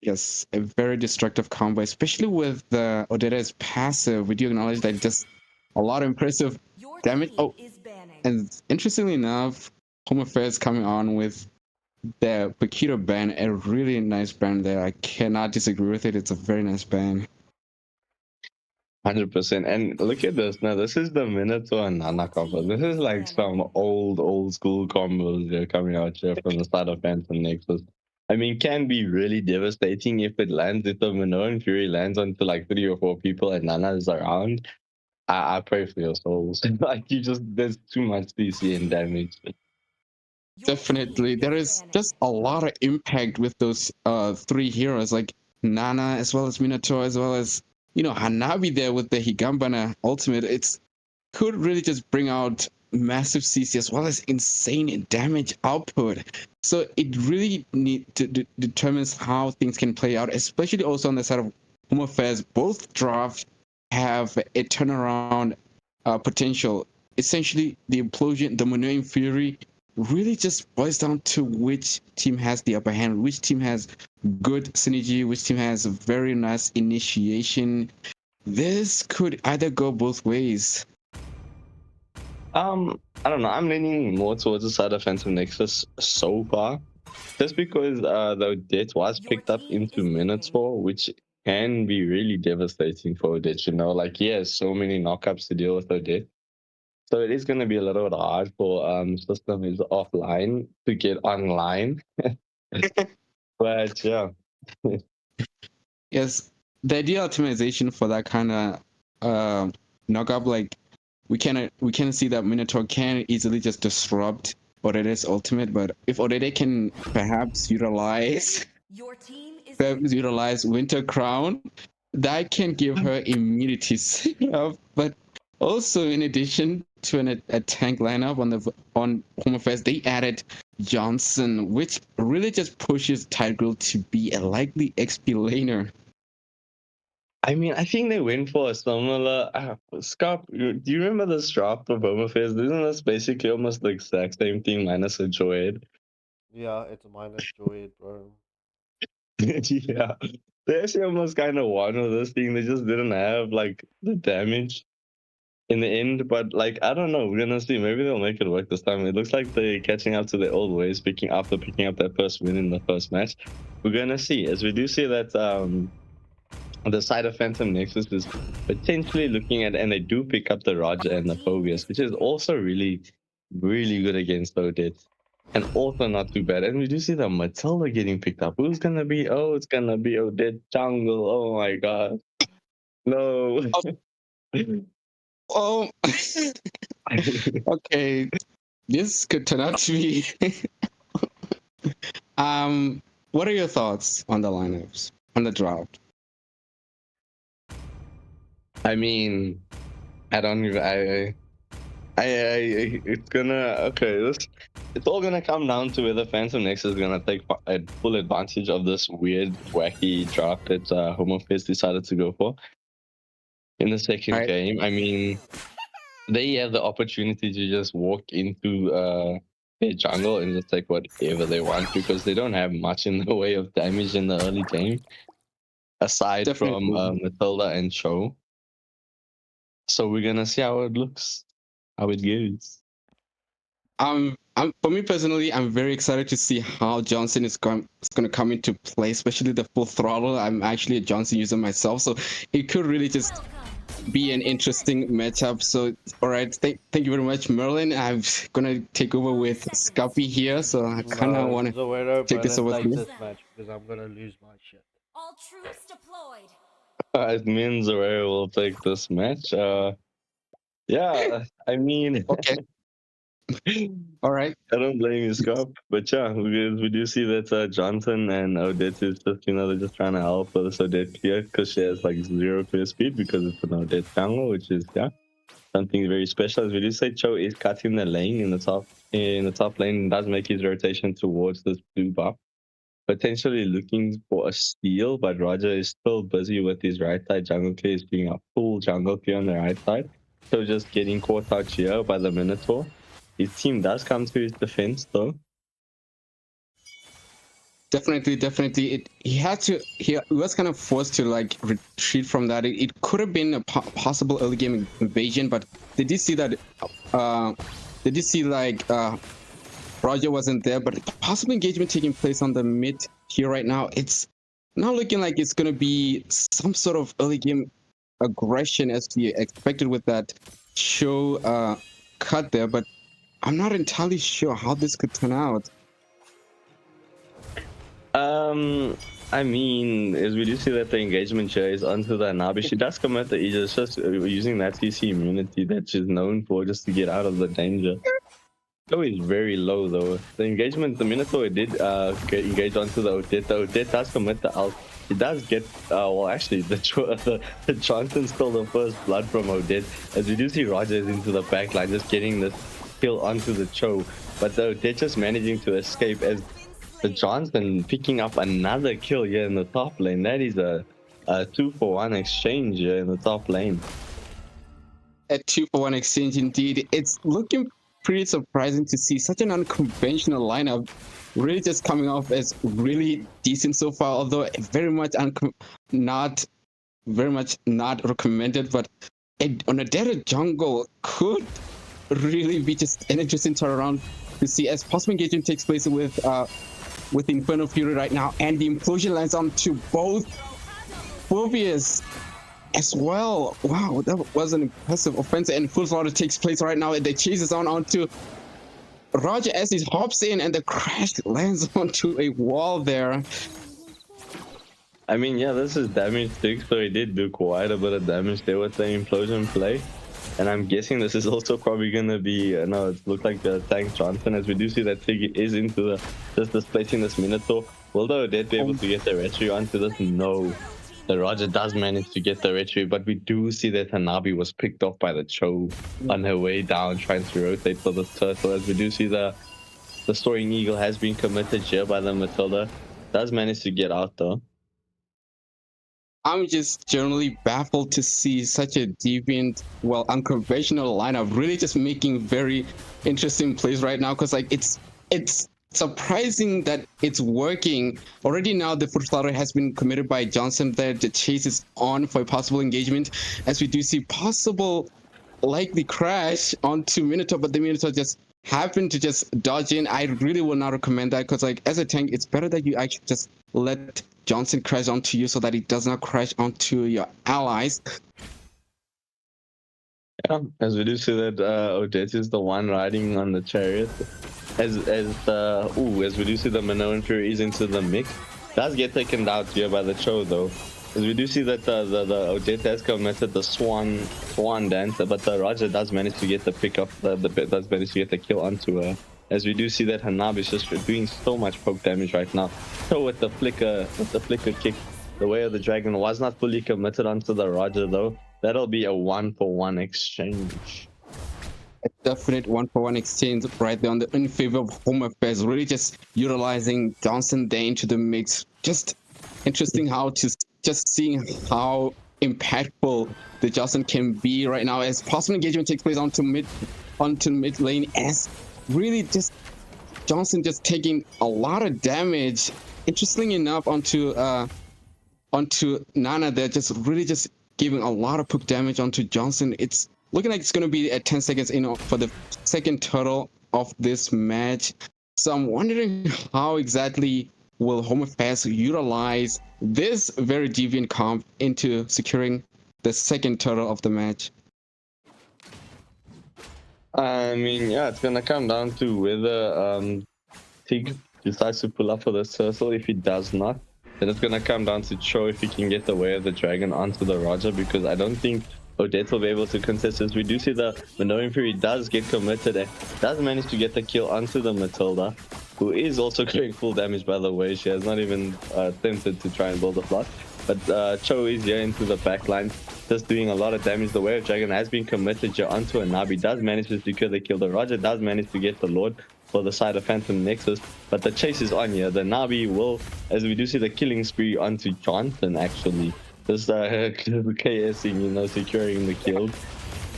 Yes, a very destructive combo, especially with the Odetta's passive. We do acknowledge that just a lot of impressive Your damage. team Oh, is banning. and interestingly enough, Home Affairs coming on with the Paquito ban, a really nice ban there. I cannot disagree with it. It's a very nice ban. 100%. And look at this. Now, this is the Minotaur and Nana combo. This is like some old school combos that are coming out here from the side of Phantom Nexus. I mean, can be really devastating if it lands, if the Minoan Fury lands onto like 3 or 4 people and Nana is around. I pray for your souls. Like, there's too much DC and damage. Your Definitely, team there is is banning. just a lot of impact with those three heroes, like Nana as well as Minotaur, as well as Hanabi there with the Higambana ultimate. It's could really just bring out massive CC as well as insane damage output. So it really determines how things can play out, especially also on the side of Home Affairs. Both drafts have a turnaround potential. Essentially, the implosion, the Monoing Fury, really just boils down to which team has the upper hand, which team has good synergy, which team has a very nice initiation. This could either go both ways. I don't know. I'm leaning more towards the side of Phantom Nexus so far. Just because the Odette was Your picked up team into is picking. Minotaur, which can be really devastating for Odette, Like, he has so many knockups to deal with Odette. So it is going to be a little bit hard for System is offline to get online. But yeah. Yes, the ideal optimization for that kind of knockup, like we can see that Minotaur can easily just disrupt Orede's ultimate, but if Orede can perhaps Your team is perhaps picking. utilize Winter Crown, that can give her immunity. But also in addition to a tank lineup on Home Affairs, they added Johnson, which really just pushes Tigreal to be a likely XP laner. I mean, I think they went for a similar. Scott, do you remember this drop of Boba Fett? Isn't this basically almost the exact same thing minus a Droid? Yeah, it's a minus Joey, bro. Yeah. They actually almost kind of won with this thing. They just didn't have like the damage in the end. But like, I don't know. We're gonna see. Maybe they'll make it work this time. It looks like they're catching up to their old ways, picking up that first win in the first match. We're gonna see. As we do see that the side of Phantom Nexus is potentially looking at, and they do pick up the Roger and the Phobius, which is also really, really good against Odette. And also not too bad. And we do see the Matilda getting picked up. Who's gonna be? Oh, it's gonna be Odette Jungle. Oh my god. No. Oh, okay. This could turn out to be. What are your thoughts on the lineups on the draft? I mean, I don't even. It's gonna. Okay, it's all gonna come down to whether Phantom Nexus is gonna take full advantage of this weird, wacky draft that Home Affairs decided to go for in the second Right. game. I mean, they have the opportunity to just walk into their jungle and just take whatever they want because they don't have much in the way of damage in the early game, aside from Definitely. Matilda and Cho. So we're gonna see how it looks, how it goes. For me personally, I'm very excited to see how Johnson is going to come into play, especially the full throttle. I'm actually a Johnson user myself, so it could really just be an interesting matchup. So, all right, thank you very much, Merlin. I'm gonna take over with Scuppy here, so I kind of want to Zoero, take this over take to you. this match because I'm gonna lose my shit. All troops deployed. It means Ray will take this match. Yeah, I mean, Okay. All right. I don't blame you, Scott. But yeah, we do see that Johnson and Odette is just, they're just trying to help us Odette here because she has like 0 clear speed because it's an Odette jungle, which is, yeah, something very special. As we do say, Cho is cutting the lane in the top lane and does make his rotation towards this blue buff. Potentially looking for a steal, but Roger is still busy with his right side jungle clear. He's doing a full jungle clear on the right side. So just getting caught out here by the Minotaur. His team does come to his defense though. Definitely. He was kind of forced to like retreat from that. It could have been a possible early game invasion, but they did see that. They did see like Roger wasn't there, but possible engagement taking place on the mid here right now. It's not looking like it's gonna be some sort of early game aggression as we expected with that show cut there, but I'm not entirely sure how this could turn out. I mean, as we do see that the engagement here is onto the Hanabi, she does commit the Aegis, just using that CC immunity that she's known for just to get out of the danger. Though is very low though. The engagement, the Minotaur did get engaged onto the Odette. The Odette does commit the ult. It does get, well actually, the Johnson stole the first blood from Odette. As we do see Rogers into the back line, just getting this kill onto the Cho. But the Odette just managing to escape as the Johnson picking up another kill here in the top lane. That is a 2-for-1 exchange here in the top lane. A 2-for-1 exchange indeed. It's looking pretty surprising to see such an unconventional lineup really just coming off as really decent so far, although very much not recommended. But on a dead jungle could really be just an interesting turnaround to see as possible engagement takes place with Inferno Fury right now, and the implosion lands onto both Phobius as well. Wow, that was an impressive offense, and full slaughter takes place right now. The chase is onto Roger as he hops in, and the crash lands onto a wall there. I mean, yeah, this is damage 6, so he did do quite a bit of damage there with the implosion play. And I'm guessing this is also probably going to be, no, it looks like the tank Johnson, as we do see that Tiggy is into the, just displacing this Minotaur. Will the Odette be able to get the retry onto this? No. The Roger does manage to get the retry, but we do see that Hanabi was picked off by the Cho on her way down, trying to rotate for the turtle. As we do see the Soaring Eagle has been committed here by the Matilda. Does manage to get out though. I'm just generally baffled to see such a deviant, well, unconventional lineup really just making very interesting plays right now, because like it's surprising that it's working. Already now the foot slaughter has been committed by Johnson there. The chase is on for a possible engagement, as we do see possible likely crash onto Minotaur, but the Minotaur just happened to just dodge in. I really would not recommend that, because like as a tank, it's better that you actually just let Johnson crash onto you so that it does not crash onto your allies. Yeah, as we do see that Odette is the one riding on the chariot. As we do see the Minoan Fury is into the mix. Does get taken out here by the Cho though. As we do see that the Odette has committed the swan dance, but the Roger does manage to get the pick up, does manage to get the kill onto her. As we do see that Hanabi is just doing so much poke damage right now. So with the flicker kick, the Way of the Dragon was not fully committed onto the Roger though. That'll be a 1-for-1 exchange. A definite 1-for-1 exchange right there on the in favor of Home Affairs, really just utilizing Johnson there into the mix. Just interesting just seeing how impactful the Johnson can be right now, as possible engagement takes place onto mid lane, as really just Johnson just taking a lot of damage. Interestingly enough, onto Nana there, just really just giving a lot of poke damage onto Johnson. It's looking like it's going to be at 10 seconds in for the second turtle of this match. So I'm wondering how exactly will Home Affairs utilize this very deviant comp into securing the second turtle of the match. I mean, yeah, it's gonna come down to whether Tig decides to pull up for this turtle. If he does not, then it's gonna come down to Cho if he can get the way of the dragon onto the Roger, because I don't think Odette will be able to contest this. We do see the Minoan Fury does get committed and does manage to get the kill onto the Matilda, who is also going full damage, by the way. She has not even attempted to try and build a plot. But Cho is here into the back line, just doing a lot of damage. The Way of Dragon has been committed here onto a Nabi. Does manage to secure the kill. The Roger does manage to get the Lord for the side of Phantom Nexus. But the chase is on here. The Nabi will, as we do see the killing spree onto Johnson, actually. Just KSing, you know, securing the kills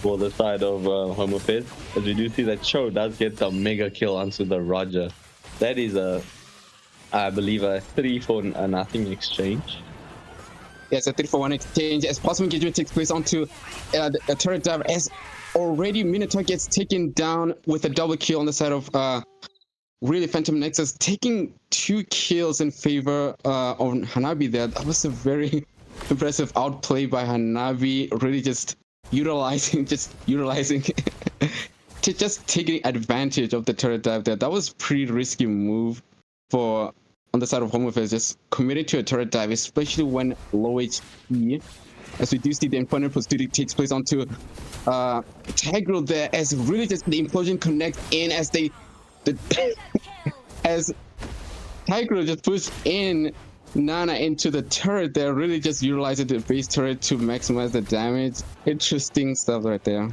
for the side of Home Affairs. As we do see that Cho does get the mega kill onto the Roger. That is I believe, a 3-for-0 exchange. Yes, a 3-for-1 exchange. As possible engagement takes place onto a turret dive, as already Minotaur gets taken down with a double kill on the side of really Phantom Nexus, taking 2 kills in favor of Hanabi there. That was a very impressive outplay by Hanabi, really just utilizing to just taking advantage of the turret dive there. That was pretty risky move for on the side of Home Affairs, just committing to a turret dive, especially when low HP. As we do see the Inferno Pursuit takes place onto Tigro there, as really just the implosion connects in as as Tigro just pushed in Nana into the turret there, really just utilizing the base turret to maximize the damage. Interesting stuff right there.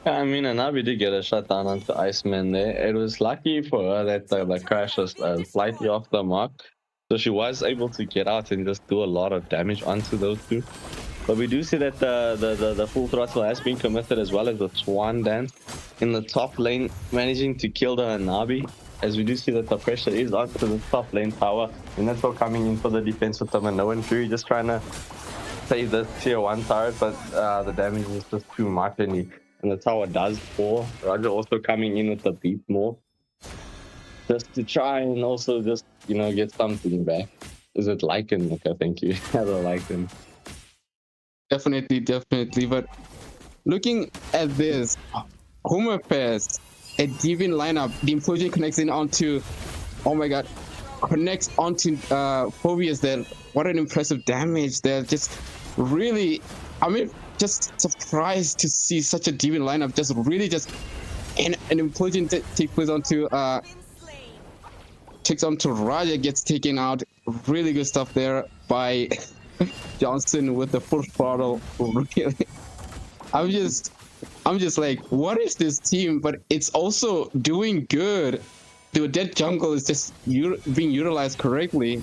I mean, Anabi did get a shutdown onto Iceman there. It was lucky for her that the crash was slightly off the mark. So she was able to get out and just do a lot of damage onto those two. But we do see that the full throttle has been committed, as well as the Swan Dance in the top lane, managing to kill the Anabi. As we do see that the pressure is onto the top lane tower. And that's all coming in for the defense with the Minoan Fury, just trying to save the tier 1 turret. But the damage is just too much, and the tower does fall. Roger also coming in with the beat more, just to try and also just, you know, get something back. Is it Lycan? Okay, thank you. I don't like them. Definitely. But looking at this, Home Affairs, a deviant lineup, the implosion connects in onto, oh my god, connects onto Phobius there. What an impressive damage there. Just really, I mean, just surprised to see such a deviant lineup. Just really just an implosion takes place onto takes onto Raja, gets taken out. Really good stuff there by Johnson with the full throttle. Really, I'm just like, what is this team? But it's also doing good. The dead jungle is just being utilized correctly.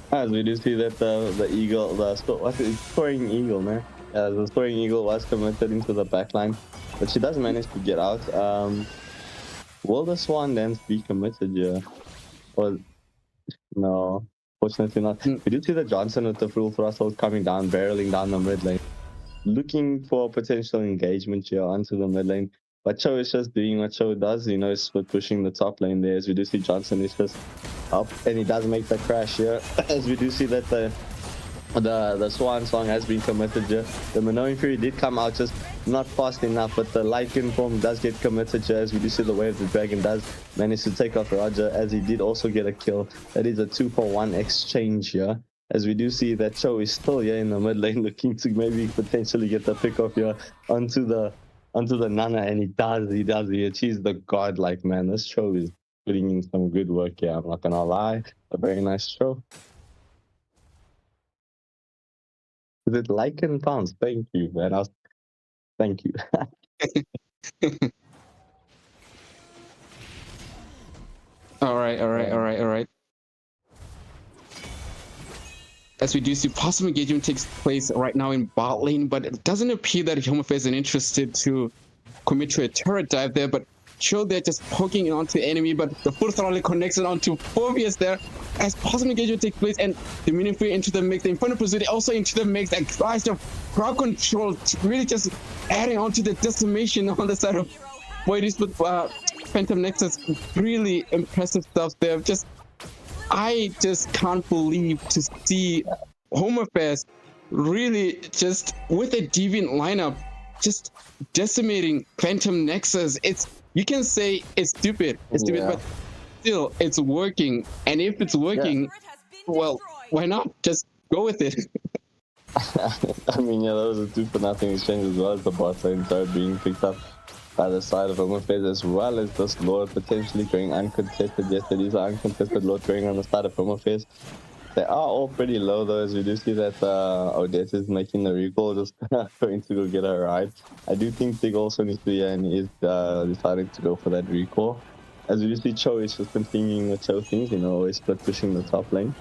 As we do see that the eagle, scoring eagle, man. The scoring eagle was committed into the backline, but she does manage to get out. Will the Swan Dance be committed here? Or no? Fortunately not. We did see the Johnson with the full throttle coming down, barreling down the mid lane, looking for potential engagement here onto the mid lane. But Cho is just doing what Cho does, you know, is pushing the top lane there. As we do see Johnson is just up, and he does make the crash here. As we do see that the Swan Song has been committed here. The Minoan Fury did come out just not fast enough, but the Lycan form does get committed here. As we do see the Way of the Dragon does manage to take off Roger, as he did also get a kill. That is a 2-for-1 exchange here. As we do see that Cho is still here in the mid lane, looking to maybe potentially get the pick off here onto the Nana, and he achieves the godlike, man. This Cho is putting in some good work here, I'm not gonna lie. A very nice show. Is it Lycan Pounds? Thank you, man. Thank you. All right. As we do see, possible engagement takes place right now in bot lane, but it doesn't appear that Home Affairs is interested to commit to a turret dive there, but Cho there just poking it onto the enemy, but the full throttle connects it onto Phobius there. As possible engagement takes place and the Minion Fury into the mix, the Inferno Pursuit also into the mix, and tries to crowd control, really just adding on to the decimation on the side of boy, this with Phantom Nexus, really impressive stuff there. I just can't believe to see Home Affairs really just with a deviant lineup, just decimating Phantom Nexus. You can say it's stupid, but still it's working. And if it's working, well, why not just go with it? I mean, yeah, that was a 2-for-nothing exchange as well as the bot lane started being picked up by the side of Home Affairs, as well as this Lord potentially going uncontested. Yes, there is an uncontested Lord going on the side of Home Affairs. They are all pretty low though, as we do see that Odette is making the recall, just going to go get a ride. I do think Tig also needs to be and is deciding to go for that recall. As we do see Cho is just continuing with Cho things, always split pushing the top lane.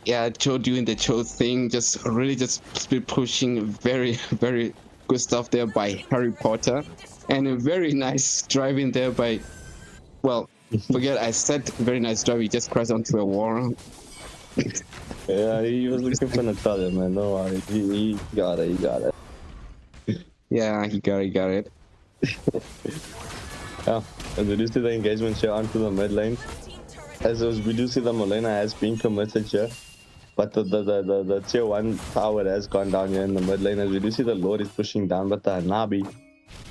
Yeah, Cho doing the Cho thing, just really just split pushing, very, very good stuff there by Harry Potter. And a very nice driving there by, well, forget I said very nice drive, he just crashed onto a wall. Yeah, he was looking for Natalia, man. No worries. He got it. He got it. Yeah, he got it. Yeah, as we do see the engagement here onto the mid lane. As we do see the Molina has been committed here. But the tier 1 tower has gone down here in the mid lane. As we do see the Lord is pushing down, but the Hanabi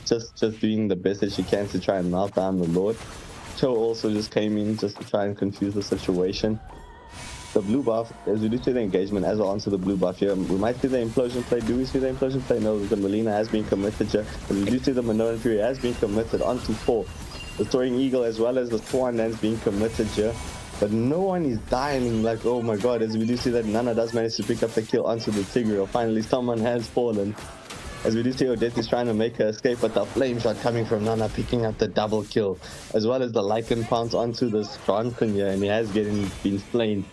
just doing the best that she can to try and melt down the Lord. Cho also just came in just to try and confuse the situation. The blue buff, as we do see the engagement as well onto the blue buff here, we might see the implosion play. Do we see the implosion play? No, the Molina has been committed here. As we do see the Minoran Fury has been committed onto 4. The Soaring Eagle as well as the Swan Dance being committed here. But no one is dying, like, oh my god, as we do see that Nana does manage to pick up the kill onto the Tigreal. Finally, someone has fallen. As we do see Odette is trying to make her escape, but the flame shot coming from Nana picking up the double kill. As well as the Lycan pounce onto this Johnson here, and he has been slain.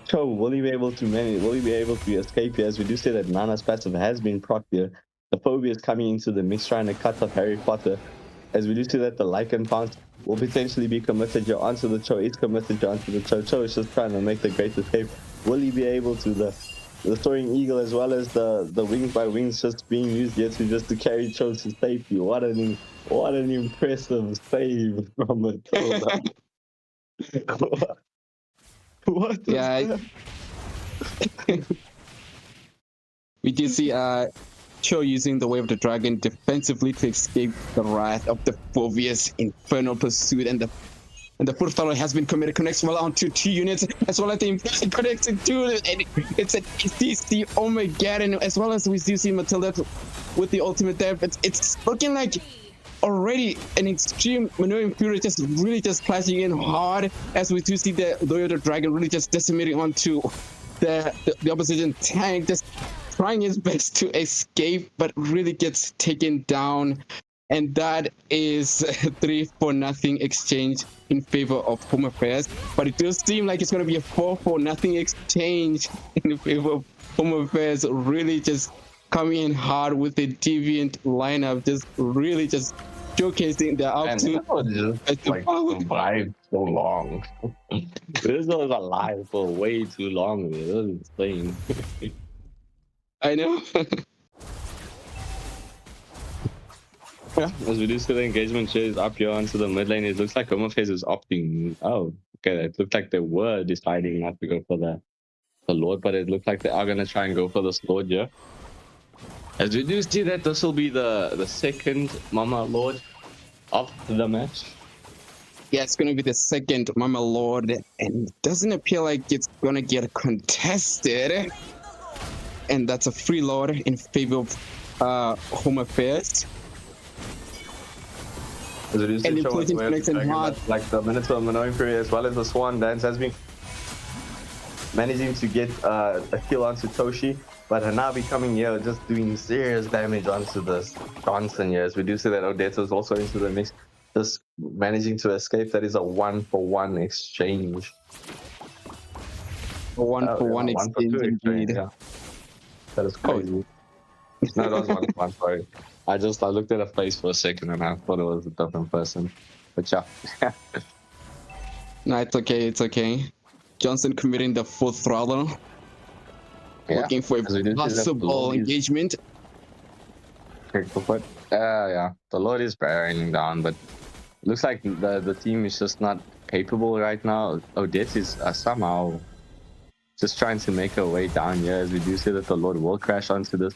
Cho, will he be able to manage? Will he be able to escape here? As we do see that Nana's passive has been procced here. The Phobia is coming into the mix, trying to cut off Harry Potter. As we do see that the Lycan pounce will potentially be committed here onto the Cho. It's committed here onto the Cho. Cho is just trying to make the great escape. Will he be able to? The Soaring Eagle as well as the Wings by Wings just being used here to carry Cho to safety. What an impressive save from a Cho. What? Yeah. We did see Cho using the Wave of the Dragon defensively to escape the wrath of the Phobia's Infernal Pursuit, and the full throttle has been committed, connects well onto 2 units, as well as the Infernal connected to it, and it's an ECC, oh my god, and as well as we do see Matilda with the ultimate there, but it's looking like already an extreme Minoran Fury just really just clashing in hard, as we do see the Wave of the Dragon really just decimating onto the opposition tank, just trying his best to escape, but really gets taken down. And that is a 3-for-0 exchange in favor of Home Affairs. But it does seem like it's going to be a 4-for-0 exchange in favor of Home Affairs, really just coming in hard with a deviant lineup, just really just showcasing their output. Like survived so long. This was alive for way too long. It was insane. I know. Yeah, as we do see the engagement share is up here onto the mid lane. It looks like Home Affairs is opting. Oh, okay. It looked like they were deciding not to go for the Lord, but it looked like they are going to try and go for this Lord here. As we do see that this will be the second Mama Lord of the match. Yeah, it's going to be the second Mama Lord, and it doesn't appear like it's going to get contested. And that's a free Lord in favor of Home Affairs. And like the Minotaur Minoan Fury as well as the Swan Dance has been managing to get a kill onto Toshi, but Hanabi coming here just doing serious damage onto this Johnson here. As we do see that Odette is also into the mix, just managing to escape. That is a 1-for-1 exchange. A 1-for-1 exchange indeed. Yeah. That is crazy. No, that was 1-for-1, sorry. I looked at her face for a second and I thought it was a different person. But yeah. No, it's okay, it's okay. Johnson committing the full throttle. Yeah. Looking for a possible engagement. But yeah, the Lord is barreling down, but looks like the team is just not capable right now. Odette is somehow just trying to make her way down here, as we do see that the Lord will crash onto this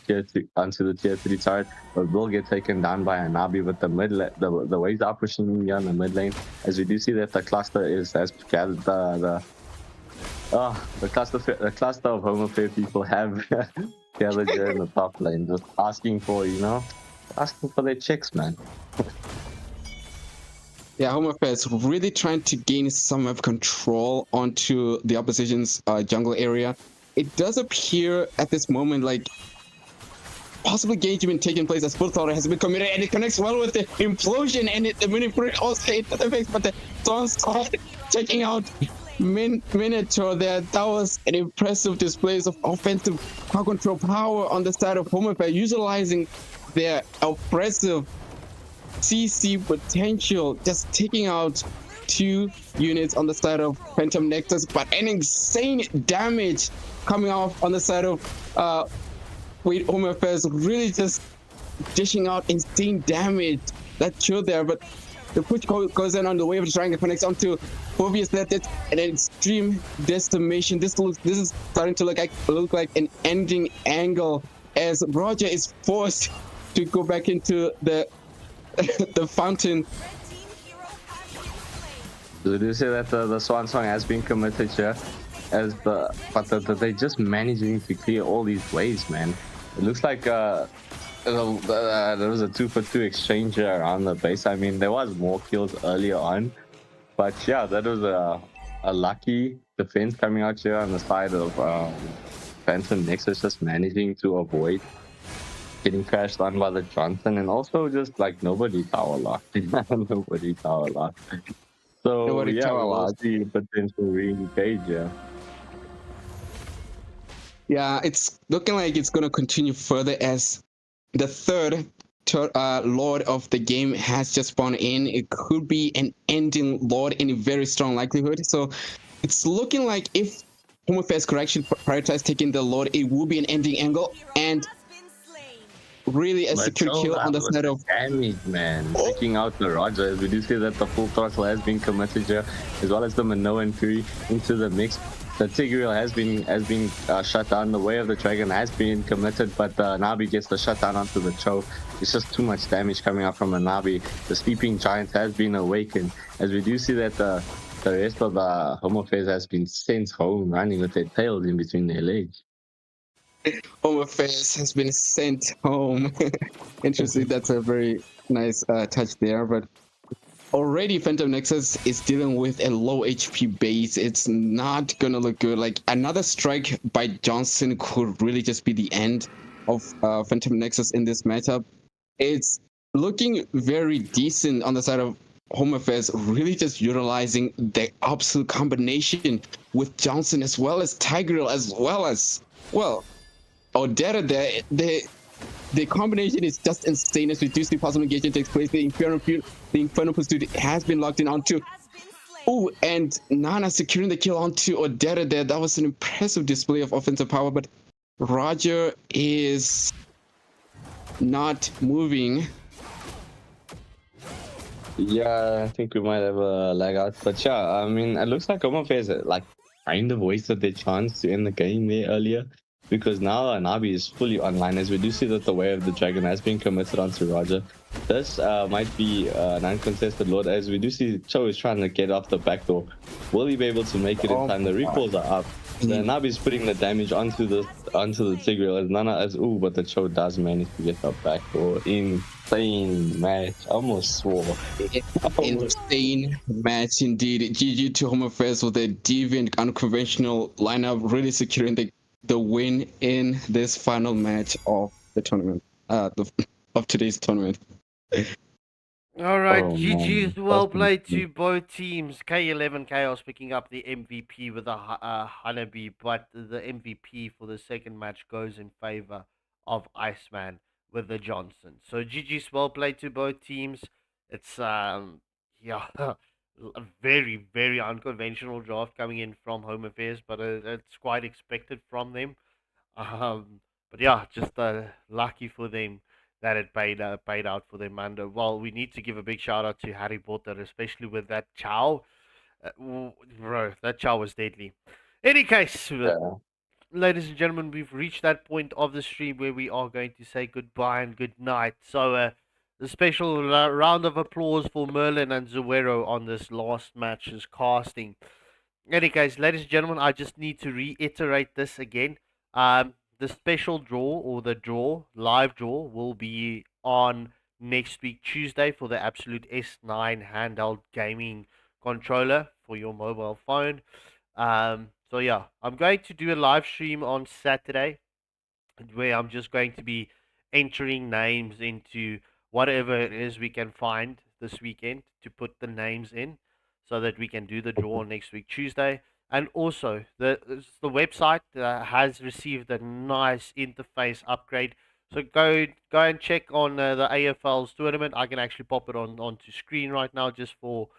onto the tier 3 turret, but will get taken down by Anabi. But the waves are pushing in here in the mid lane, as we do see that the cluster has gathered the cluster of Home Affair people have gathered here in the top lane, just asking for their checks, man. Yeah, Home Affairs really trying to gain some of control onto the opposition's jungle area. It does appear at this moment like possible engagement taking place as Full Throttle has been committed, and it connects well with the implosion, and the Minotaur also hit the face, but the Storm's taking out Minotaur there. That was an impressive display of offensive crowd control power on the side of Home Affairs, utilizing their oppressive CC potential, just taking out 2 units on the side of Phantom Nexus, but an insane damage coming off on the side of Home Affairs, really just dishing out insane damage. That kill there, but the push goes in on the wave of the triangle, connects onto Phobius. That's an extreme decimation. This is starting to look like an ending angle, as Roger is forced to go back into the fountain. Did you say that the Swan Song has been committed here? They're just managing to clear all these waves, man. It looks like there was a 2-for-2 exchange here around the base. I mean, there was more kills earlier on, but yeah, that was a lucky defense coming out here on the side of Phantom Nexus, just managing to avoid getting crashed on by the Johnson, and also just like nobody tower locked. Nobody tower locked. So we'll see potential re-engage, yeah. Yeah, it's looking like it's gonna continue further as the third Lord of the game has just spawned in. It could be an ending Lord in a very strong likelihood. So it's looking like if Home Affairs could actually prioritize taking the Lord, it will be an ending angle, and really a secure kill on the side of damage, man. Taking out the Roger, as we do see that the Full Throttle has been committed here, as well as the Minoan Fury into the mix. The Tigreal has been shut down. The Way of the Dragon has been committed, but Nabi gets the shutdown onto the Cho. It's just too much damage coming out from a Nabi. The Sleeping Giant has been awakened, as we do see that the rest of the Home Affairs has been sent home, running with their tails in between their legs. Home Affairs has been sent home. Interesting. That's a very nice touch there. But already Phantom Nexus is dealing with a low HP base. It's not gonna look good. Like another strike by Johnson could really just be the end of Phantom Nexus in this matchup. It's looking very decent on the side of Home Affairs, really just utilizing the absolute combination with Johnson, as well as Tigreal, as well as Odetta there. The combination is just insane, as we do see possible engagement takes place. The Inferno Pursuit has been locked in onto. Oh, and Nana securing the kill onto Odetta there. That was an impressive display of offensive power, but Roger is not moving. Yeah, I think we might have a lag out, but yeah, I mean, it looks like Home Affairs like kind of wasted their chance to end the game there earlier, because now Anabi is fully online, as we do see that the Way of the Dragon has been committed onto Roger. This might be an uncontested Lord, as we do see Cho is trying to get off the back door. Will he be able to make it in time? The recalls are up. The Anabi is putting the damage onto the Tigreal, as Nana as but the Cho does manage to get the back door. Insane match. Almost swore. Insane match indeed. GG to Home Affairs with a deviant, unconventional lineup, really securing the win in this final match of the tournament, of today's tournament. All right, Oh, GG's man. well played to both teams. K11 Chaos picking up the MVP with a Hanabi, but the MVP for the second match goes in favor of Iceman with the Johnson. So GG's well played to both teams. It's a very, very unconventional draft coming in from Home Affairs, but it's quite expected from them. But yeah, just lucky for them that it paid out for them. And well, we need to give a big shout out to Harry Potter, especially with that chow. Bro, that chow was deadly. Any case, Yeah. ladies and gentlemen, we've reached that point of the stream where we are going to say goodbye and good night. So, a special round of applause for Merlin and Zuero on this last match's casting. Any case, ladies and gentlemen, I just need to reiterate this again. The special draw or the live draw, will be on next week Tuesday for the Absolute S9 handheld gaming controller for your mobile phone. So yeah, I'm going to do a live stream on Saturday where I'm just going to be entering names into whatever it is we can find this weekend to put the names in so that we can do the draw next week Tuesday. And also the website has received a nice interface upgrade. So go and check on the AFL's tournament. I can actually pop it onto screen right now just for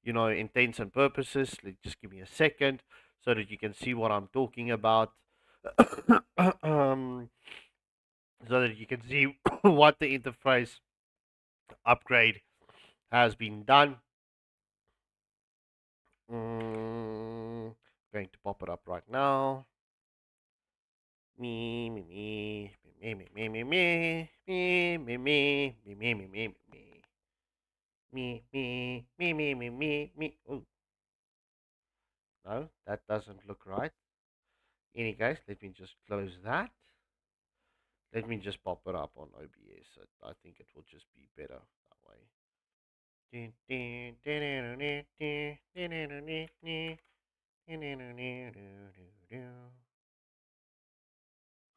intents and purposes. Just give me a second so that you can see what I'm talking about. um, so that you can see what the interface upgrade has been done. Going to pop it up right now. Me, me, me, me, me, me, me, me, me, me, me, me, me, me, me, me, me. Oh, no, that doesn't look right. Any case, let me just close that. Let me just pop it up on OBS. I think it will just be better that way.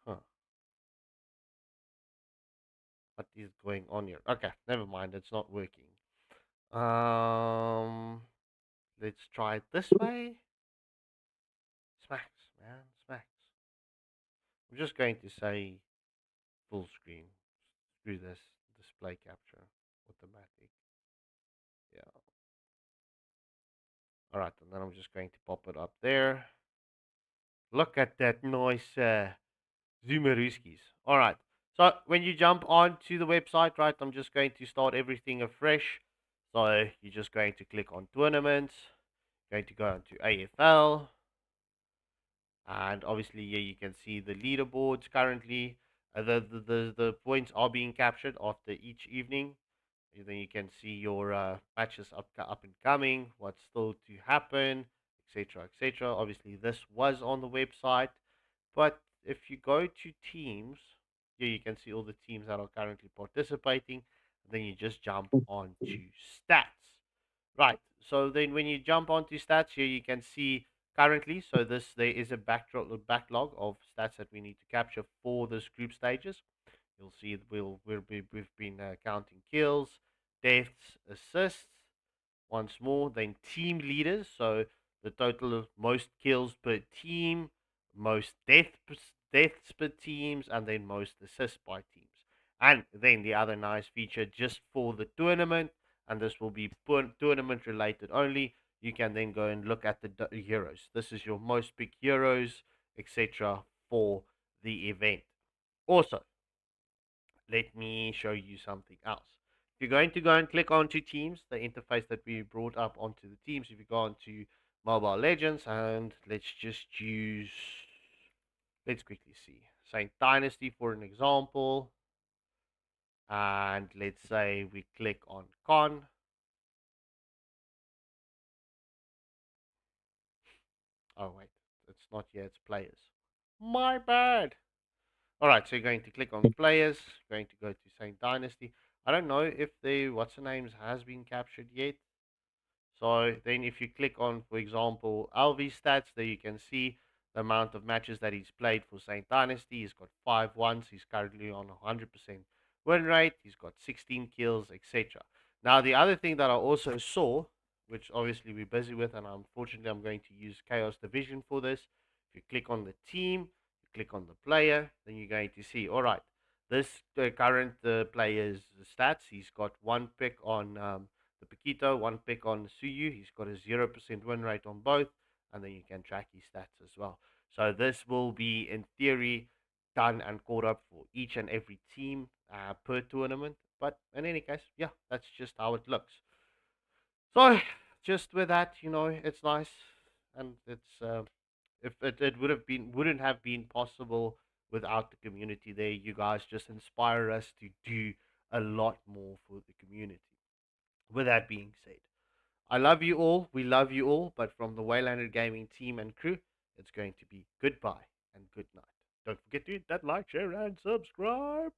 Huh. What is going on here? Okay, never mind. It's not working. Let's try it this way. Smacks, man, smacks. I'm just going to say full screen. Screw this display capture automatic. Yeah. All right, and then I'm just going to pop it up there. Look at that nice Zoomerooskies. All right. So when you jump onto the website, right, I'm just going to start everything afresh. So you're just going to click on tournaments, going to go onto AFL, and obviously here you can see the leaderboards currently. The points are being captured after each evening. And then you can see your matches up and coming, what's still to happen, etc., etc. Obviously, this was on the website, but if you go to teams, here you can see all the teams that are currently participating. And then you just jump onto stats. Right. So then when you jump onto stats here, you can see currently, so there is a backlog of stats that we need to capture for this group stages. You'll see we've been counting kills, deaths, assists. Once more, then team leaders. So the total of most kills per team, most deaths per teams, and then most assists by teams. And then the other nice feature just for the tournament, and this will be tournament related only. You can then go and look at the heroes. This is your most picked heroes, etc. for the event. Also, let me show you something else. If you're going to go and click onto teams, the interface that we brought up onto the teams, if you go onto Mobile Legends, and let's quickly see Saint Dynasty for an example, and let's say we click on Con. Oh wait, it's not yet, it's players. My bad. All right, so you're going to click on players, going to go to Saint Dynasty. I don't know if the what's the names has been captured yet. So then if you click on, for example, LV stats, there you can see the amount of matches that he's played for Saint Dynasty. He's got 5 ones. He's currently on 100% win rate. He's got 16 kills, etc. Now, the other thing that I also saw, which obviously we're busy with, and unfortunately I'm going to use Chaos Division for this. If you click on the team, you click on the player, then you're going to see, all right, this current player's stats, he's got 1 pick on the Paquito, 1 pick on Suyu. He's got a 0% win rate on both, and then you can track his stats as well. So this will be, in theory, done and caught up for each and every team per tournament. But in any case, yeah, that's just how it looks. So just with that, it's nice, and it's if it wouldn't have been possible without the community there. You guys just inspire us to do a lot more for the community. With that being said, I love you all. We love you all. But from the Waylander Gaming team and crew, it's going to be goodbye and good night. Don't forget to hit that like, share, and subscribe.